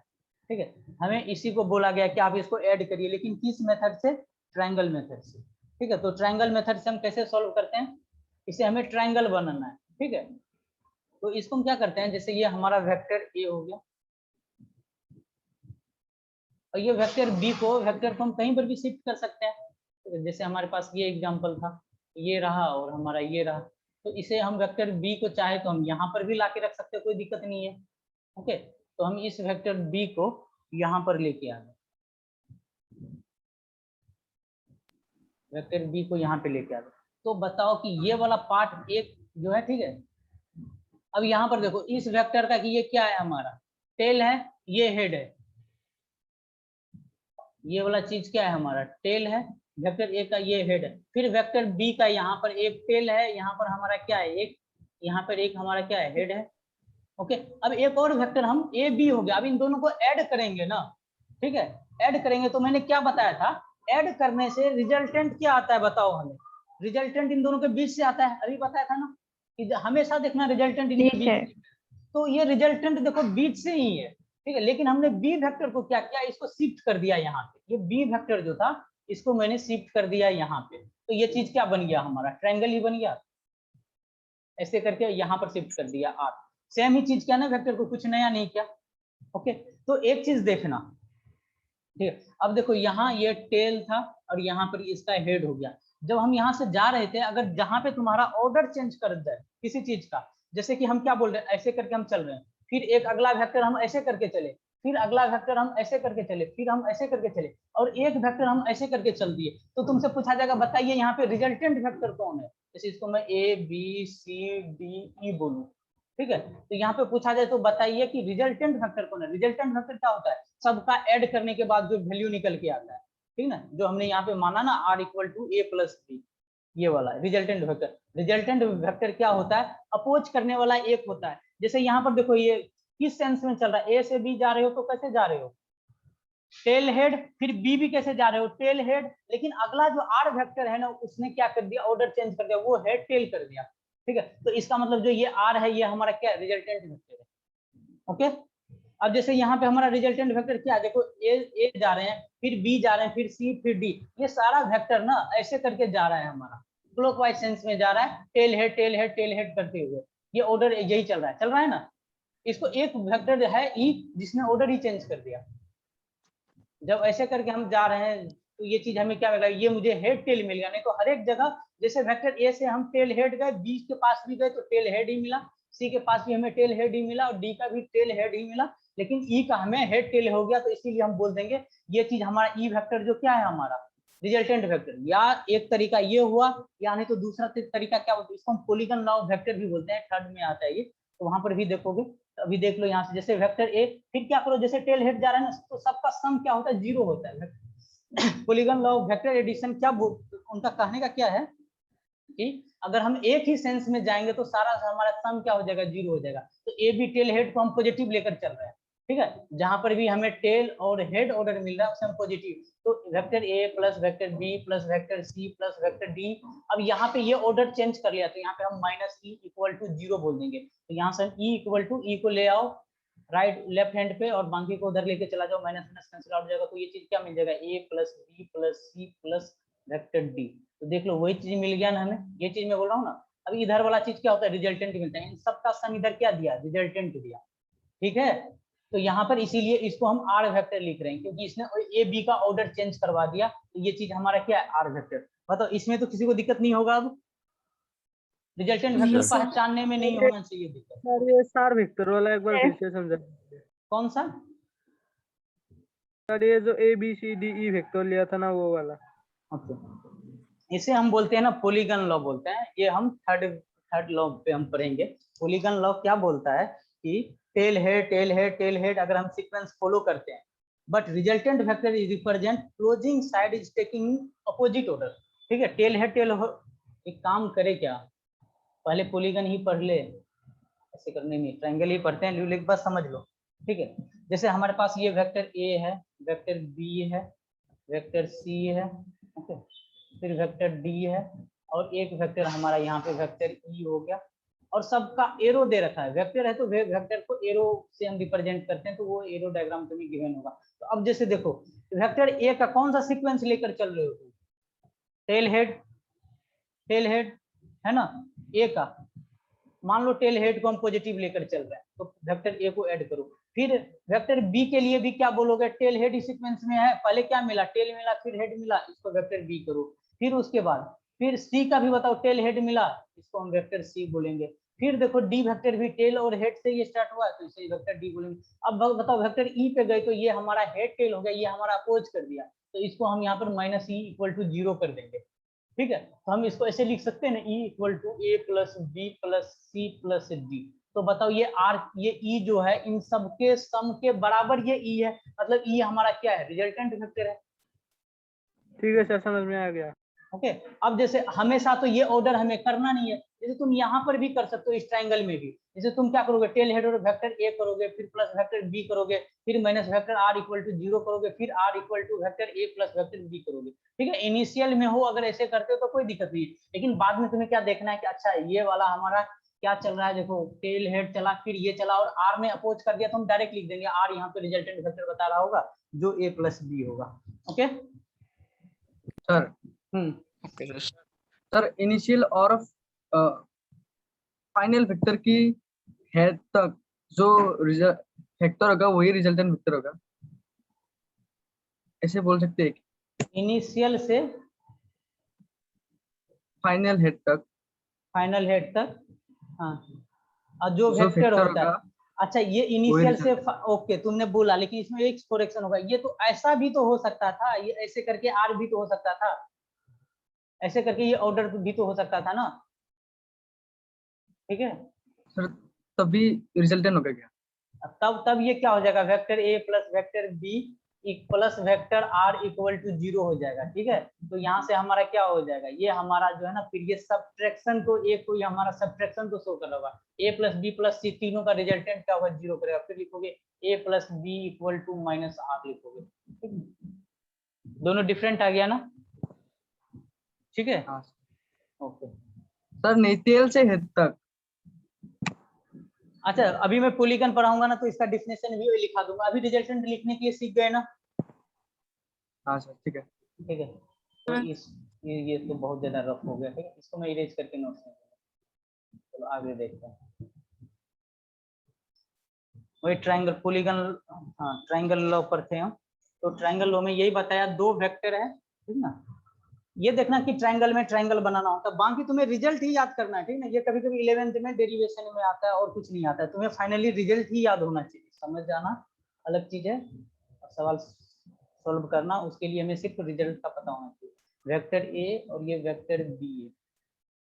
ठीक है, हमें इसी को बोला गया कि आप इसको ऐड करिए, लेकिन किस मेथड से? ट्रायंगल मेथड से। ठीक है, तो ट्रायंगल मेथड से हम कैसे सॉल्व करते हैं, इसे हमें ट्रायंगल बनाना है। ठीक है, तो इसको हम क्या करते हैं, जैसे ये हमारा वेक्टर ए हो गया और ये वेक्टर बी को हम कहीं पर भी शिफ्ट कर सकते हैं। तो जैसे हमारे पास ये एग्जांपल था, ये रहा और हमारा ये रहा, तो इसे हम वेक्टर बी को चाहे तो हम यहाँ पर भी लाके रख सकते हैं, कोई दिक्कत नहीं है। ओके, तो हम इस वेक्टर बी को यहाँ पर लेके आ गए, वेक्टर बी को यहाँ पे लेके आ गए। तो बताओ कि ये वाला पार्ट एक जो है, ठीक है, अब यहाँ पर देखो इस वेक्टर का कि ये क्या है, हमारा टेल है, ये हेड है, ये वाला चीज क्या है, हमारा टेल है, वेक्टर ए का ये हेड है, फिर वेक्टर बी का यहाँ पर एक टेल है, यहाँ पर हमारा क्या है, एक यहाँ पर एक हमारा क्या है, हेड है। ओके, अब एक और वेक्टर हम ए बी हो गया, अब इन दोनों को ऐड करेंगे ना। ठीक है, ऐड करेंगे तो मैंने क्या बताया था, ऐड करने से रिजल्टेंट क्या आता है, बताओ हमें। रिजल्टेंट इन दोनों के बीच से आता है, अभी बताया था ना कि हमेशा देखना रिजल्टेंट इनके ठीक बीच है। से। तो ये रिजल्टेंट देखो बीच से ही है। ठीक है, लेकिन हमने बी वेक्टर को क्या किया, इसको शिफ्ट कर दिया यहाँ पे, ये बी वेक्टर जो था इसको मैंने शिफ्ट कर दिया यहाँ पे, तो ये चीज क्या बन गया, हमारा ट्रायंगल ही बन गया। ऐसे करके यहाँ पर शिफ्ट कर दिया आर, सेम ही चीज क्या ना वेक्टर को, कुछ नया नहीं किया। ओके, तो एक चीज देखना, ठीक है, अब देखो यहाँ ये टेल था और यहाँ पर इसका हेड हो गया। जब हम यहाँ से जा रहे थे, अगर जहाँ पे तुम्हारा ऑर्डर चेंज कर दे किसी चीज का, जैसे कि हम क्या बोल रहे हैं, ऐसे करके हम चल रहे हैं, फिर एक अगला वेक्टर हम ऐसे करके चले, फिर अगला वेक्टर हम ऐसे करके चले, फिर हम ऐसे करके चले, और एक वेक्टर हम ऐसे करके चल दिए, तो तुमसे पूछा जाएगा बताइए यहाँ पे रिजल्टेंट वेक्टर कौन है। जैसे इसको मैं ए बी सी डी ई बोलूं, ठीक है, तो यहाँ पे पूछा जाए तो बताइए कि रिजल्टेंट वेक्टर कौन है। रिजल्टेंट वेक्टर क्या होता है, सबका ऐड करने के बाद जो वैल्यू निकल के आता है, ठीक ना, जो हमने यहाँ पे माना ना r equal to A plus B, ये वाला रिजल्टेंट वेक्टर। रिजल्टेंट वेक्टर क्या होता है, अपोज करने वाला एक होता है। जैसे यहाँ पर देखो ये किस सेंस में चल रहा है, ए से बी जा रहे हो तो कैसे जा रहे हो, टेल हेड, फिर बी भी कैसे जा रहे हो, टेल हेड, लेकिन अगला जो आर वेक्टर है ना उसने क्या कर दिया, ऑर्डर चेंज कर दिया, वो हेड टेल कर दिया। ठीक है, तो इसका मतलब जो ये आर है ये हमारा क्या है, रिजल्टेंट वेक्टर है। ओके, अब जैसे यहाँ पे हमारा रिजल्टेंट वेक्टर क्या है, देखो ए जा रहे हैं, फिर बी जा रहे हैं, फिर सी, फिर डी, ये सारा वेक्टर ना ऐसे करके जा रहा है, हमारा क्लॉकवाइज सेंस में जा रहा है, tail head tail head tail head करते हुए, ये ऑर्डर यही चल रहा है ना। इसको एक वेक्टर है ई जिसने ऑर्डर ही चेंज कर दिया। जब ऐसे करके हम जा रहे हैं तो ये चीज हमें क्या मिला, ये मुझे हेड टेल मिल गया। नहीं तो हर एक जगह जैसे वेक्टर ए से हम टेल हेड गए, बी के पास भी गए तो टेल हेड ही मिला, सी के पास भी हमें टेल हेड ही मिला और डी का भी टेल हेड ही मिला, लेकिन ई का हमें हेड टेल हो गया, तो इसीलिए हम बोल देंगे ये चीज हमारा ई वेक्टर जो क्या है हमारा रिजल्टेंट वेक्टर। या एक तरीका ये हुआ, या नहीं तो दूसरा तरीका क्या बोलते हैं, इसको हम पॉलीगॉन लॉ ऑफ वेक्टर भी बोलते हैं, थर्ड में आता है ये, तो वहां पर भी देखोगे। तो अभी देख लो यहाँ से, जैसे वेक्टर ए, फिर क्या करो, जैसे टेल हेड जा रहा है ना तो सबका सम क्या होता है, जीरो होता है। Polygon law of vector addition क्या उनका कहने का क्या है कि अगर हम एक ही सेंस में जाएंगे तो सारा हमारा सम क्या हो जाएगा, जीरो हो जाएगा। तो ए बी टेल हेड को हम पॉजिटिव लेकर चल रहे हैं, ठीक है, जहां पर भी हमें टेल और हेड ऑर्डर मिल रहा है उसे हम पॉजिटिव, तो vector A plus vector B plus vector C plus vector D. अब यहाँ पे ये ऑर्डर चेंज कर लिया तो यहाँ पे हम minus E equal to zero बोल देंगे। तो यहाँ से ई इक्वल टू ई को ले आओ राइट लेफ्ट हैंड पे और बाकी को उधर लेके चला जाओ, माइनस माइनस कैंसिल आउट हो जाएगा। तो ये चीज क्या मिल जाएगा, A plus B plus C plus vector D. तो देख लो वही चीज मिल गया ना हमें, ये चीज मैं बोल रहा हूँ ना। अभी इधर वाला चीज क्या होता है, रिजल्टेंट मिलता है, इन सबका सम इधर क्या दिया, रिजल्टेंट दिया, ठीक है। तो यहाँ पर इसीलिए इसको हम आर वेक्टर लिख रहे हैं क्योंकि इसने ए बी का ऑर्डर चेंज करवा दिया, तो ये चीज हमारा क्या है, आर वेक्टर। बताओ इसमें तो किसी को दिक्कत नहीं होगा। अब रिजल्टेंट वेक्टर पहचानने में नहीं होना चाहिए दिक्कत। सर ये स्टार वेक्टर वाला एक बार फिर से समझा। कौन सा? सर ये जो ABCDE वेक्टर लिया था ना वो वाला। ओके, इसे हम बोलते हैं ना पॉलीगन लॉ बोलते हैं। ये हम थर्ड लॉ पे हम पढ़ेंगे। पॉलीगन लॉ क्या बोलता है कि टेल हेड अगर हम सीक्वेंस फॉलो करते हैं but resultant vector is represent closing side is taking opposite order. ठीक है, टेल हेड एक काम करे क्या, पहले पॉलीगन ही पढ़ ले, ऐसे करने में ट्रायंगल ही पढ़ते हैं, लेकिन बस समझ लो। ठीक है, जैसे हमारे पास ये वेक्टर ए है, वेक्टर बी है, वेक्टर सी है, ओके, फिर वेक्टर डी है, और एक वेक्टर हमारा यहाँ पे वेक्टर ई हो गया, और सबका एरो दे रखा है। वेक्टर है तो वेक्टर को एरो से हम रिप्रेजेंट करते हैं, तो वो एरो डायग्राम तुम्हें गिवन होगा। तो अब जैसे देखो, वेक्टर ए का कौन सा सीक्वेंस लेकर चल रहे हो तुम? टेल हेड है ना ए का, मान लो टेल हेड को हम पॉजिटिव लेकर चल रहे हैं, तो वेक्टर ए को ऐड करो। फिर वेक्टर बी के लिए भी क्या बोलोगे? टेल हेड इस सीक्वेंस में है, पहले क्या मिला? टेल मिला, फिर हेड मिला, इसको वेक्टर बी करो। फिर उसके बाद फिर सी का भी बताओ, टेल हेड मिला, इसको हम वेक्टर सी बोलेंगे। फिर देखो डी वेक्टर भी टेल और हेड से ये स्टार्ट हुआ, तो इसे वेक्टर डी बोलेंगे। अब बताओ वेक्टर ई पे गए, तो ये हमारा हेड टेल हो गया, ये हमारा अपोज कर दिया, तो इसको हम यहाँ पर माइनस ई इक्वल टू 0 कर देंगे। ठीक है, तो हम इसको ऐसे लिख सकते हैं ना, E equal to A plus B plus C plus D. तो बताओ ये आर, ये ई जो है इन सब के सम के बराबर ये ई है, मतलब ई हमारा क्या है? रिजल्टेंट वेक्टर है। ठीक है सर, समझ में आ गया। ओके, अब जैसे हमेशा तो ये ऑर्डर हमें करना नहीं है, जैसे तुम यहाँ पर भी कर सकते हो, इस ट्रायंगल में भी। जैसे तुम क्या करोगे? टेल हेड और वेक्टर ए करोगे, फिर प्लस वेक्टर बी करोगे, फिर minus vector R equal to 0 करोगे, फिर R equal to vector A plus vector B करोगे। ठीक है, इनिशियल में हो अगर ऐसे करते हो तो कोई दिक्कत नहीं है, लेकिन बाद में तुम्हें क्या देखना है कि अच्छा ये वाला हमारा क्या चल रहा है। देखो टेल हेड चला, फिर ये चला, और आर ने अपोज कर दिया, तो हम डायरेक्ट लिख देंगे आर यहाँ पे रिजल्टेंट वेक्टर बता रहा होगा, जो ए प्लस बी होगा। Okay sir okay sir, initial और फाइनल वेक्टर की हेड तक जो वेक्टर होगा वही रिजल्टेंट वेक्टर होगा, ऐसे बोल सकते हैं? इनिशियल से फाइनल हेड तक हाँ, और जो वेक्टर होता है, अच्छा ये इनिशियल से ओके तुमने बोला, लेकिन इसमें एक करेक्शन होगा, ये तो ऐसा भी तो हो सकता था, ये ऐसे करके आर भी तो हो सकता था, ऐसे करके ये ऑर्डर भी तो हो सकता था ना। ठीक है सर, तभी रिजल्टेंट होगा क्या? तब ये क्या हो जाएगा? Vector A plus vector B plus vector R equal to 0 हो जाएगा। ठीक है, तो यहाँ से हमारा क्या हो जाएगा? ये हमारा जो है ना, फिर ये सब्ट्रैक्शन को ए को, ये हमारा सब्ट्रैक्शन को शो कर रहा होगा। A plus B plus C तीनों का रिजल्टेंट क्या होगा? 0 करेगा। फिर लिखोगे A plus B equal to minus R लिखोगे। ठीक है, दोनों डिफरेंट आ गया ना? ठीक है, ओके सर, नहीं टेल से हेड तक। अच्छा, अभी मैं पॉलीगन पढ़ाऊंगा ना, तो इसका डेफिनेशन भी लिखा दूंगा। अभी रिजल्टेंट लिखने के लिए सीख गए ना? हाँ सर, ठीक है। ठीक है, तो ये तो बहुत ज्यादा रफ हो गया। ठीक है, इसको मैं इरेज करके नोट्स में, चलो आगे देखते हैं। वही ट्रायंगल पॉलीगन, हाँ ट्रायंगल लॉ पर थे हम। तो ट्रायंगल लॉ में यही बताया, दो वेक्टर है, ठीक ना। ये देखना कि ट्रायंगल में ट्रायंगल बनाना होता है, बाकी तुम्हें रिजल्ट ही याद करना है। ठीक ना, ये कभी कभी 11th में डेरिवेशन में आता है और कुछ नहीं आता है, तुम्हें फाइनली रिजल्ट ही याद होना चाहिए। समझ जाना अलग चीज है, और सवाल सॉल्व करना उसके लिए हमें सिर्फ रिजल्ट का पता होना चाहिए। वेक्टर ए और ये वेक्टर बी है,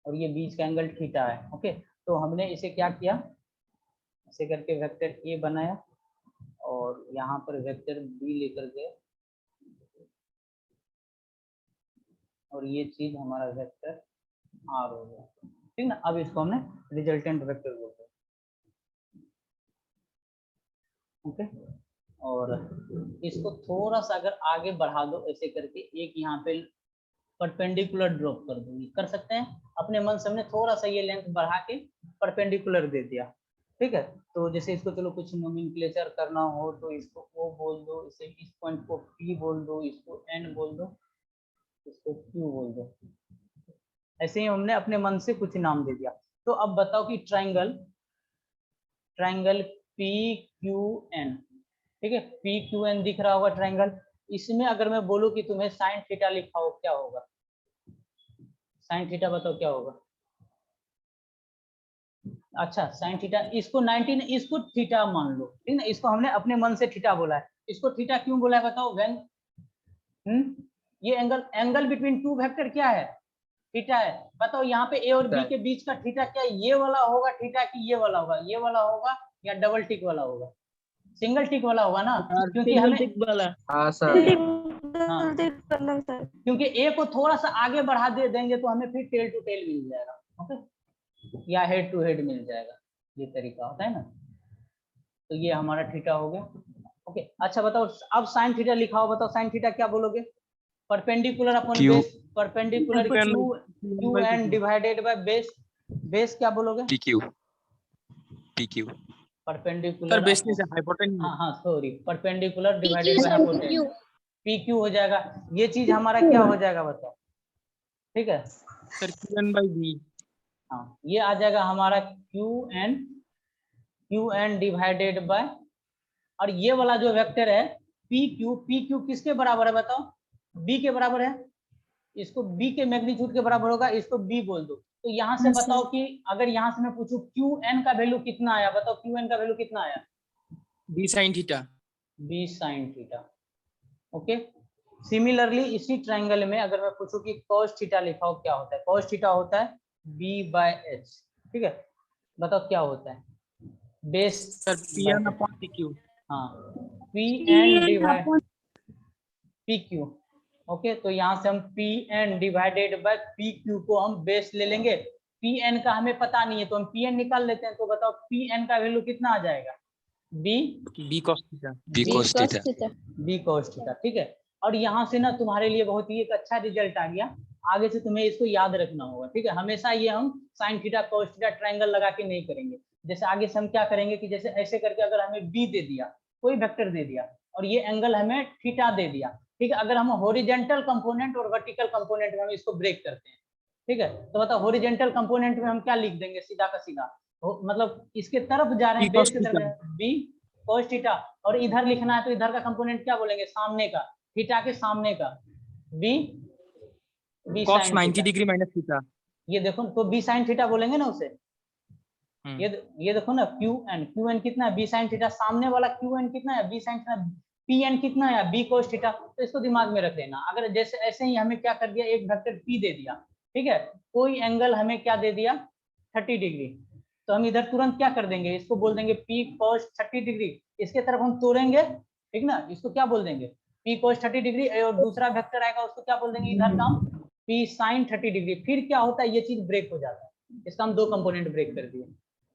और ये बीच का एंगल थीटा है। ओके, तो हमने इसे क्या किया, ऐसे करके वेक्टर ए बनाया, और यहाँ पर वेक्टर बी लेकर गए, और ये चीज हमारा वेक्टर आर हो गया। ठीक ना, अब इसको हमने रिजल्टेंट वेक्टर बोलते हैं। ओके, और इसको थोड़ा सा अगर आगे बढ़ा दो ऐसे करके, एक यहाँ पे परपेंडिकुलर ड्रॉप कर दो, कर सकते हैं अपने मन से। हमने थोड़ा सा ये लेंथ बढ़ा के परपेंडिकुलर दे दिया। ठीक है, तो जैसे इसको चलो कुछ नोमेनक्लेचर करना हो तो इसको ओ बोल दो, इसे इस पॉइंट को पी बोल दो, इसको एन बोल दो, इसको क्यू बोल दो। ऐसे ही हमने अपने मन से कुछ नाम दे दिया। तो अब बताओ कि ट्रायंगल पी क्यू एन, ठीक है, पी क्यू एन दिख रहा होगा ट्रायंगल। इसमें अगर मैं बोलूं कि तुम्हें साइन थीटा लिखा हो, क्या होगा? साइन थीटा बताओ क्या होगा? अच्छा साइन थीटा, इसको 90, इसको थीटा मान लो, ठीक ना, इसको हमने अपने मन से थीटा बोला है, इसको थीटा क्यों बोला है बताओ? व्हेन ये एंगल बिटवीन टू वेक्टर क्या है? थीटा है। बताओ यहाँ पे ए और बी के बीच का थीटा क्या, ये वाला होगा थीटा कि ये वाला होगा? ये वाला होगा या डबल टिक वाला होगा? सिंगल टिक वाला होगा ना, क्योंकि हमें हाँ सर। हाँ, क्योंकि ए को थोड़ा सा आगे बढ़ा देंगे तो हमें फिर टेल टू टेल मिल जाएगा, ओके, या हेड टू हेड मिल जाएगा, ये तरीका होता है ना। तो ये हमारा थीटा हो गया, ओके। अच्छा बताओ अब साइन थीटा लिखा हो, बताओ साइन थीटा क्या बोलोगे? Perpendicular upon base, perpendicular Q N divided by base, base क्या बोलोगे? PQ परपेंडिकुलर सर बेस नहीं सर, हाइपोटेन्यूज। हाँ sorry, perpendicular divided PQ by sir, hypotenuse, PQ हो जाएगा। ये चीज हमारा क्या हो जाएगा बताओ? ठीक है सर QN/B। हाँ, ये आ जाएगा हमारा क्यू एन डिवाइडेड बाय, और ये वाला जो वेक्टर है PQ किसके बराबर है बताओ? B के बराबर है, इसको B के मैग्नीट्यूड के बराबर होगा, इसको B बोल दो। तो यहाँ से बताओ कि अगर यहाँ से मैं पूछूं QN का वैल्यू कितना आया, बताओ QN का वैल्यू कितना आया? B sin theta. B sin theta, okay. Similarly इसी ट्रायंगल में अगर मैं पूछूं कि cos थीटा लिखाओ क्या होता है? cos थीटा होता है B/H, ठीक है। बताओ क्या होता है? Base sir PN/PQ। हाँ, PN डिवाइड PQ, ओके। तो यहाँ से हम PN डिवाइडेड बाय PQ को हम बेस ले लेंगे। PN का हमें पता नहीं है तो हम PN निकाल लेते हैं। तो बताओ PN का वैल्यू कितना आ जाएगा? B cos theta. B cos theta. B cos theta, ठीक है। और यहाँ से ना तुम्हारे लिए बहुत ही एक अच्छा रिजल्ट आ गया, आगे से तुम्हें इसको याद रखना होगा, ठीक है। हमेशा ये हम sine theta cos theta triangle लगा के नहीं करेंगे। जैसे आगे से हम क्या करेंगे कि जैसे ऐसे करके अगर हमें B दे दिया, कोई वेक्टर दे दिया और ये एंगल हमें थीटा दे दिया, ठीक है। अगर हम हॉरिजॉन्टल कंपोनेंट और वर्टिकल कंपोनेंट में हम इसको ब्रेक करते हैं, ठीक है। तो बताओ हॉरिजॉन्टल कंपोनेंट में हम क्या लिख देंगे? सीधा का सीधा, मतलब इसके तरफ जा रहे हैं, बेस की तरफ B cos थीटा, और इधर लिखना है तो इधर का कंपोनेंट क्या बोलेंगे? सामने का, थीटा के सामने का B cos sin 90 theta. Degree minus theta. ये देखो तो B sin थीटा बोलेंगे ना उसे। ये देखो ना QN कितना है? B sin थीटा, सामने वाला QN कितना है? B sin theta. PN कितना है? B cos theta. तो इसको दिमाग में रख लेना। अगर जैसे ऐसे ही हमें क्या कर दिया, एक वेक्टर P दे दिया, ठीक है, कोई एंगल हमें क्या दे दिया? 30 डिग्री, तो हम इधर तुरंत क्या कर देंगे? इसको बोल देंगे P cos 30 डिग्री। इसके तरफ हम तोड़ेंगे, ठीक ना, इसको क्या बोल देंगे? P cos 30 डिग्री, और दूसरा वेक्टर आएगा उसको क्या बोल देंगे इधर का? P sin 30 degree. फिर क्या होता है? ये चीज ब्रेक हो जाता है, इसका हम दो कंपोनेंट ब्रेक कर दिए,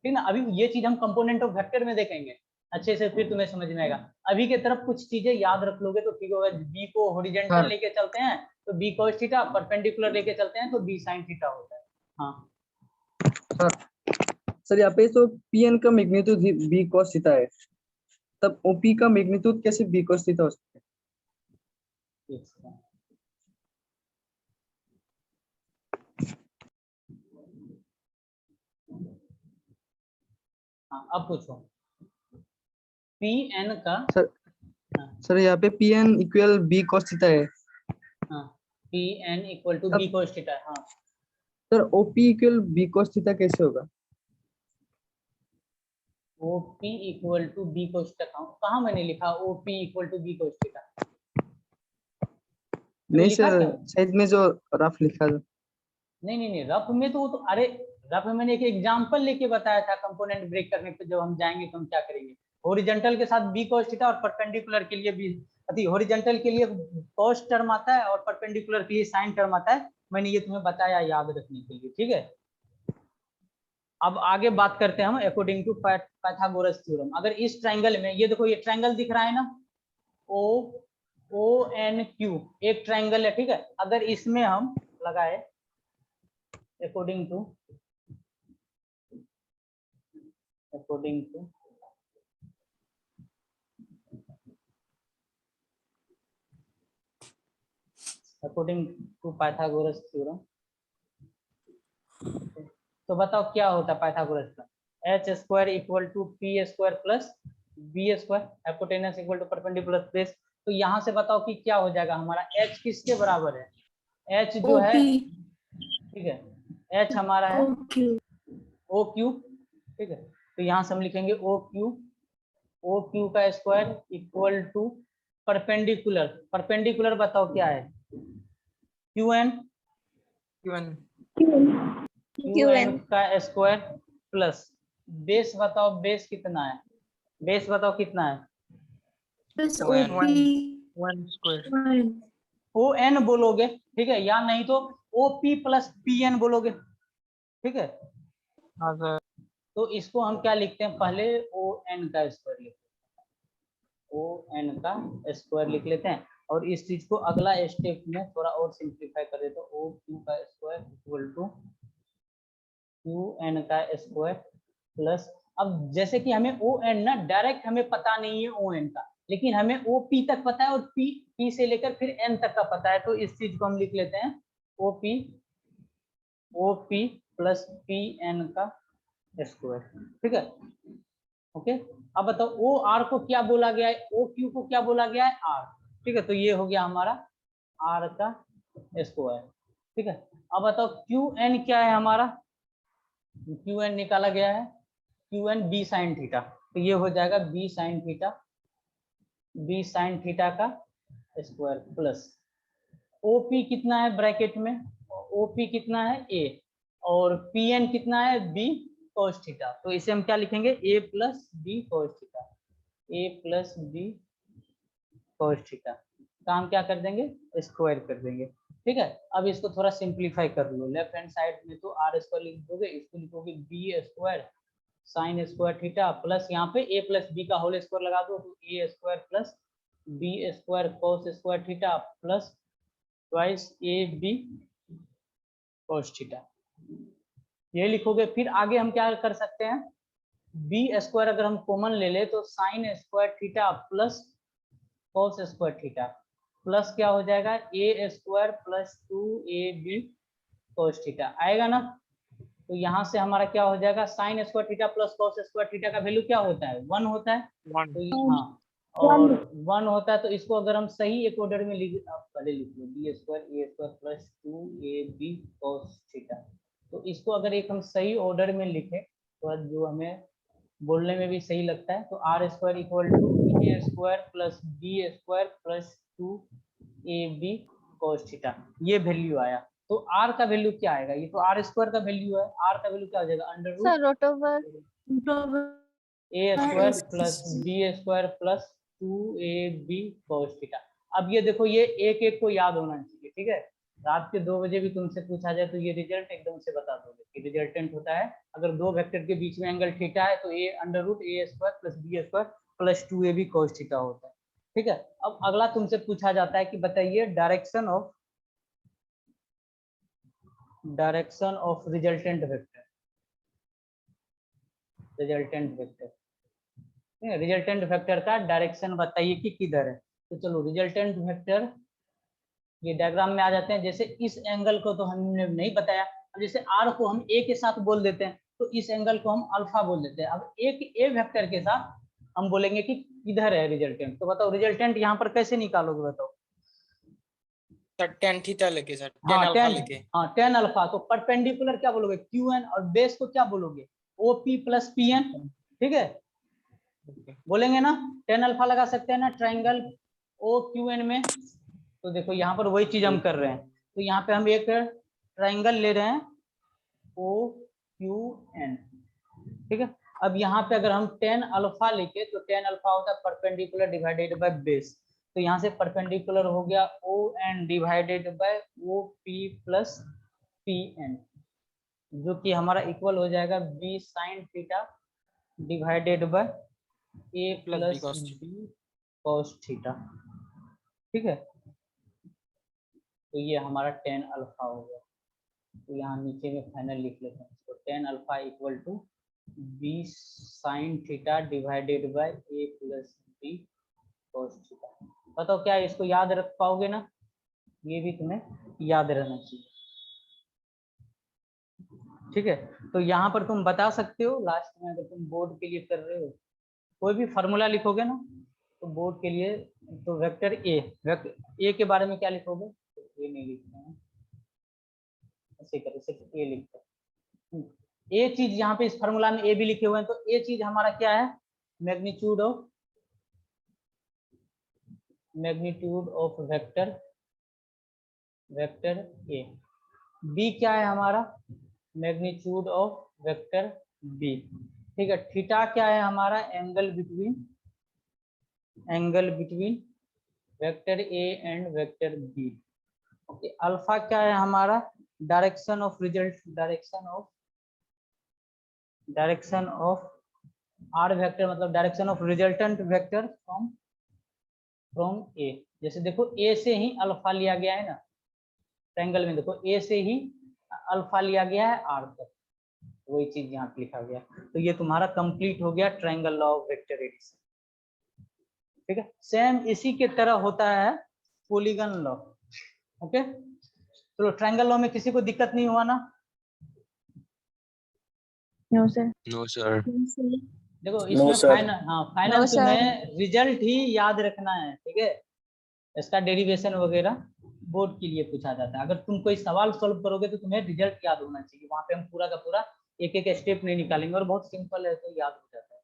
ठीक ना। अभी ये चीज हम कंपोनेंट ऑफ वेक्टर में देखेंगे अच्छे से, फिर तुम्हें समझ में आएगा। अभी के तरफ कुछ चीजें याद रख लोगे तो ठीक होगा। B को हॉरिजॉन्टल लेके चलते हैं तो B cos थीटा, परपेंडिकुलर लेके चलते हैं तो B sin थीटा होता है। हाँ सर यहाँ पे तो PN का मैग्नीट्यूड B cos थीटा है, तब OP का मैग्नीट्यूड कैसे B cos थीटा हो सकता है? हाँ अब पूछो। PN का सर यहाँ पे PN equal B cos theta है। हाँ, PN equal to B cos theta है। हाँ sir OP equal B cos theta कैसे होगा? OP equal to B cos theta कहाँ मैंने लिखा? OP equal to B cos theta नहीं सर, साइड में जो रफ लिखा है। नहीं रफ में तो अरे रफ में मैंने एक एग्जांपल लेके बताया था कंपोनेंट ब्रेक करने पे। जब हम जाएंगे तो हम क्या करेंगे? हॉरिजॉन्टल के साथ B cos थीटा और परपेंडिकुलर के लिए भी, हॉरिजॉन्टल के लिए cos टर्म आता है और परपेंडिकुलर के लिए sin टर्म आता है। मैंने ये तुम्हें बताया याद रखने के लिए, ठीक है। अब आगे बात करते हैं हम अकॉर्डिंग टू पाइथागोरस थ्योरम। अगर इस ट्रायंगल में, ये देखो ये ट्रायंगल दिख रहा है ना, ONQ एक ट्रायंगल है, ठीक है। अगर इसमें हम लगाए अकॉर्डिंग टू पाइथागोरस थ्योरम, तो बताओ क्या होता है पाइथागोरस का? h square equal to p square plus b square, hypotenuse equal to perpendicular base. तो यहाँ से बताओ कि क्या हो जाएगा हमारा? h किसके बराबर है? h जो है, ठीक है, h हमारा है OQ, ठीक है, तो यहाँ से हम लिखेंगे ओ क्यू का square equal to perpendicular, perpendicular बताओ क्या है, क्यू एन का स्क्वायर प्लस बेस बताओ, बेस कितना है, बेस बताओ कितना है, ओ एन बोलोगे, ठीक है, या नहीं तो O P plus P N बोलोगे, ठीक है। हाँ सर। तो इसको हम क्या लिखते हैं, पहले ओ एन का स्क्वायर लिखते हैं, ओ एन का स्क्वायर लिख लेते हैं, और इस चीज को अगला स्टेप में थोड़ा और सिंप्लीफाई कर देते हैं, ओ क्यू का square equal to Q N का स्क्वायर प्लस, अब जैसे कि हमें ओ एन ना डायरेक्ट हमें पता नहीं है ओ एन का, लेकिन हमें ओ पी तक पता है और पी से लेकर फिर एन तक का पता है, तो इस चीज को हम लिख लेते हैं O P plus P N का स्क्वायर, ठीक है, ओके। अब बताओ ओ आर को क्या बोला गया है, ओ क्यू को क्या बोला गया है, आर, ठीक है, तो ये हो गया हमारा आर का स्क्वायर, ठीक है। अब बताओ क्यू एन क्या है हमारा, क्यू एन निकाला गया है, Q N B sine theta, तो ये हो जाएगा बी साइन थीटा का स्क्वायर प्लस ओपी कितना है ब्रैकेट में, ओपी कितना है ए, और पी एन कितना है बी cos थीटा, तो इसे हम क्या लिखेंगे a plus B cos theta, a plus B cos theta का हम क्या कर देंगे, स्क्वायर कर देंगे, ठीक है। अब इसको थोड़ा सिंप्लीफाई कर लो, लेफ्ट हैंड साइड में तो आर स्क्वायर लिख दोगे, इसको लिखोगे B square sine square theta plus यहाँ पे a प्लस बी का होल स्क्वायर लगा दो, तो a square plus B square cos square theta plus twice A B cos theta, ये लिखोगे। फिर आगे हम क्या कर सकते हैं, बी स्क्वायर अगर हम कॉमन ले ले तो sine square theta plus cos square theta plus क्या हो जाएगा A square plus 2ab cos theta आएगा ना, तो यहाँ से हमारा क्या हो जाएगा, sine square theta plus cos square theta का वैल्यू क्या होता है, 1 होता है, तो हाँ और 1 होता है, तो इसको अगर हम सही एक ऑर्डर में लिख, आप पहले लिख लो B square A square plus 2ab cos theta, तो इसको अगर एक हम सही ऑर्डर में लिखें तो जो हमें बोलने में भी सही लगता है, तो R square equal to A square plus B square plus 2ab cos theta, ये वैल्यू आया। तो आर का वैल्यू क्या आएगा, ये तो आर स्क्वायर का वैल्यू है, आर का वैल्यू क्या हो जाएगा, under root sir root over A square plus B square plus 2ab cos theta. अब ये देखो, ये एक एक को याद होना चाहिए, ठीक है, रात के 2 बजे भी तुमसे पूछा जाए तो ये रिजल्ट एकदम से बता दोगे कि रिजल्टेंट होता है, अगर दो वेक्टर के बीच में एंगल थीटा है तो A under root A square plus B square plus 2ab cos theta होता है, ठीक है। अब अगला तुमसे पूछा जाता है कि बताइए direction of resultant vector, resultant vector का डायरेक्शन बताइए कि किधर है। तो चलो रिजल्टेंट वेक्टर ये डायग्राम में आ जाते हैं, जैसे इस एंगल को तो हमने नहीं बताया, अब जैसे आर को हम ए के साथ बोल देते हैं तो इस एंगल को हम अल्फा बोल देते हैं, अब एक ए वेक्टर के साथ हम बोलेंगे कि किधर है रिजल्टेंट, तो बताओ रिजल्टेंट यहाँ पर कैसे निकालोगे, बताओ। टेन थीटा लेके सर, हाँ अल्फा लेके। टेन अल्फा, तो परपेंडिकुलर क्या बोलोगे क्यू एन, और बेस को क्या बोलोगे O P plus P N, ठीक है, बोलेंगे ना, टेन अल्फा लगा सकते हैं ना ट्राइंगल ओ क्यू एन में, तो देखो यहाँ पर वही चीज हम कर रहे हैं, तो यहाँ पे हम एक ट्राइंगल ले रहे हैं ओ क्यू एन, ठीक है। अब यहाँ पे अगर हम टेन अल्फा लेके, तो टेन अल्फा होता है परपेंडिकुलर डिवाइडेड बाय बेस, तो यहाँ से परपेंडिकुलर हो गया O N divided by O P plus P N, जो कि हमारा इक्वल हो जाएगा B sine theta divided by A plus B cos theta, ठीक है। तो ये हमारा टेन अल्फा हो गया, तो यहाँ नीचे में फाइनल लिख लेते हैं, तो tan alpha equal to B sine theta divided by A plus B cos theta. बताओ क्या इसको याद रख पाओगे ना, ये भी तुम्हें याद रहना चाहिए, ठीक है। तो यहाँ पर तुम बता सकते हो लास्ट में, अगर तुम बोर्ड के लिए कर रहे हो कोई भी फार्मूला लिखोगे ना, तो बोर्ड के लिए तो वेक्टर ए के बारे में क्या लिखोगे, तो ए नहीं लिखते हैं, ऐसे करें सिर्फ ए लिखते हैं, ए चीज यहाँ पे इस फार्मूला में ए भी लिखे हुए हैं, तो ए चीज हमारा क्या है, magnitude of vector A. B क्या है हमारा, मैग्नीट्यूड ऑफ वेक्टर बी। ठीक है, थीटा क्या है हमारा, angle between vector A and vector B. Okay, alpha क्या है हमारा, डायरेक्शन ऑफ आर वेक्टर, मतलब direction of resultant vector from A. जैसे देखो ए से ही अल्फा लिया गया है ना, ट्रायंगल में देखो ए से ही अल्फा लिया गया है आर तक, वही चीज यहाँ पे लिखा गया। तो ये तुम्हारा कंप्लीट हो गया triangle law of vector addition. ठीक है, सेम इसी के तरह होता है पॉलीगन लॉ। ओके, चलो ट्रायंगल लॉ में किसी को दिक्कत नहीं हुआ ना? No sir. No sir. देखो इसमें फाइनल तुम्हें रिजल्ट ही याद रखना है। ठीक है, इसका डेरिवेशन वगैरह बोर्ड के लिए पूछा जाता है। अगर तुम कोई सवाल सॉल्व करोगे तो तुम्हें रिजल्ट याद होना चाहिए। वहां पे हम पूरा का पूरा एक एक स्टेप नहीं निकालेंगे, और बहुत सिंपल है तो याद हो जाता है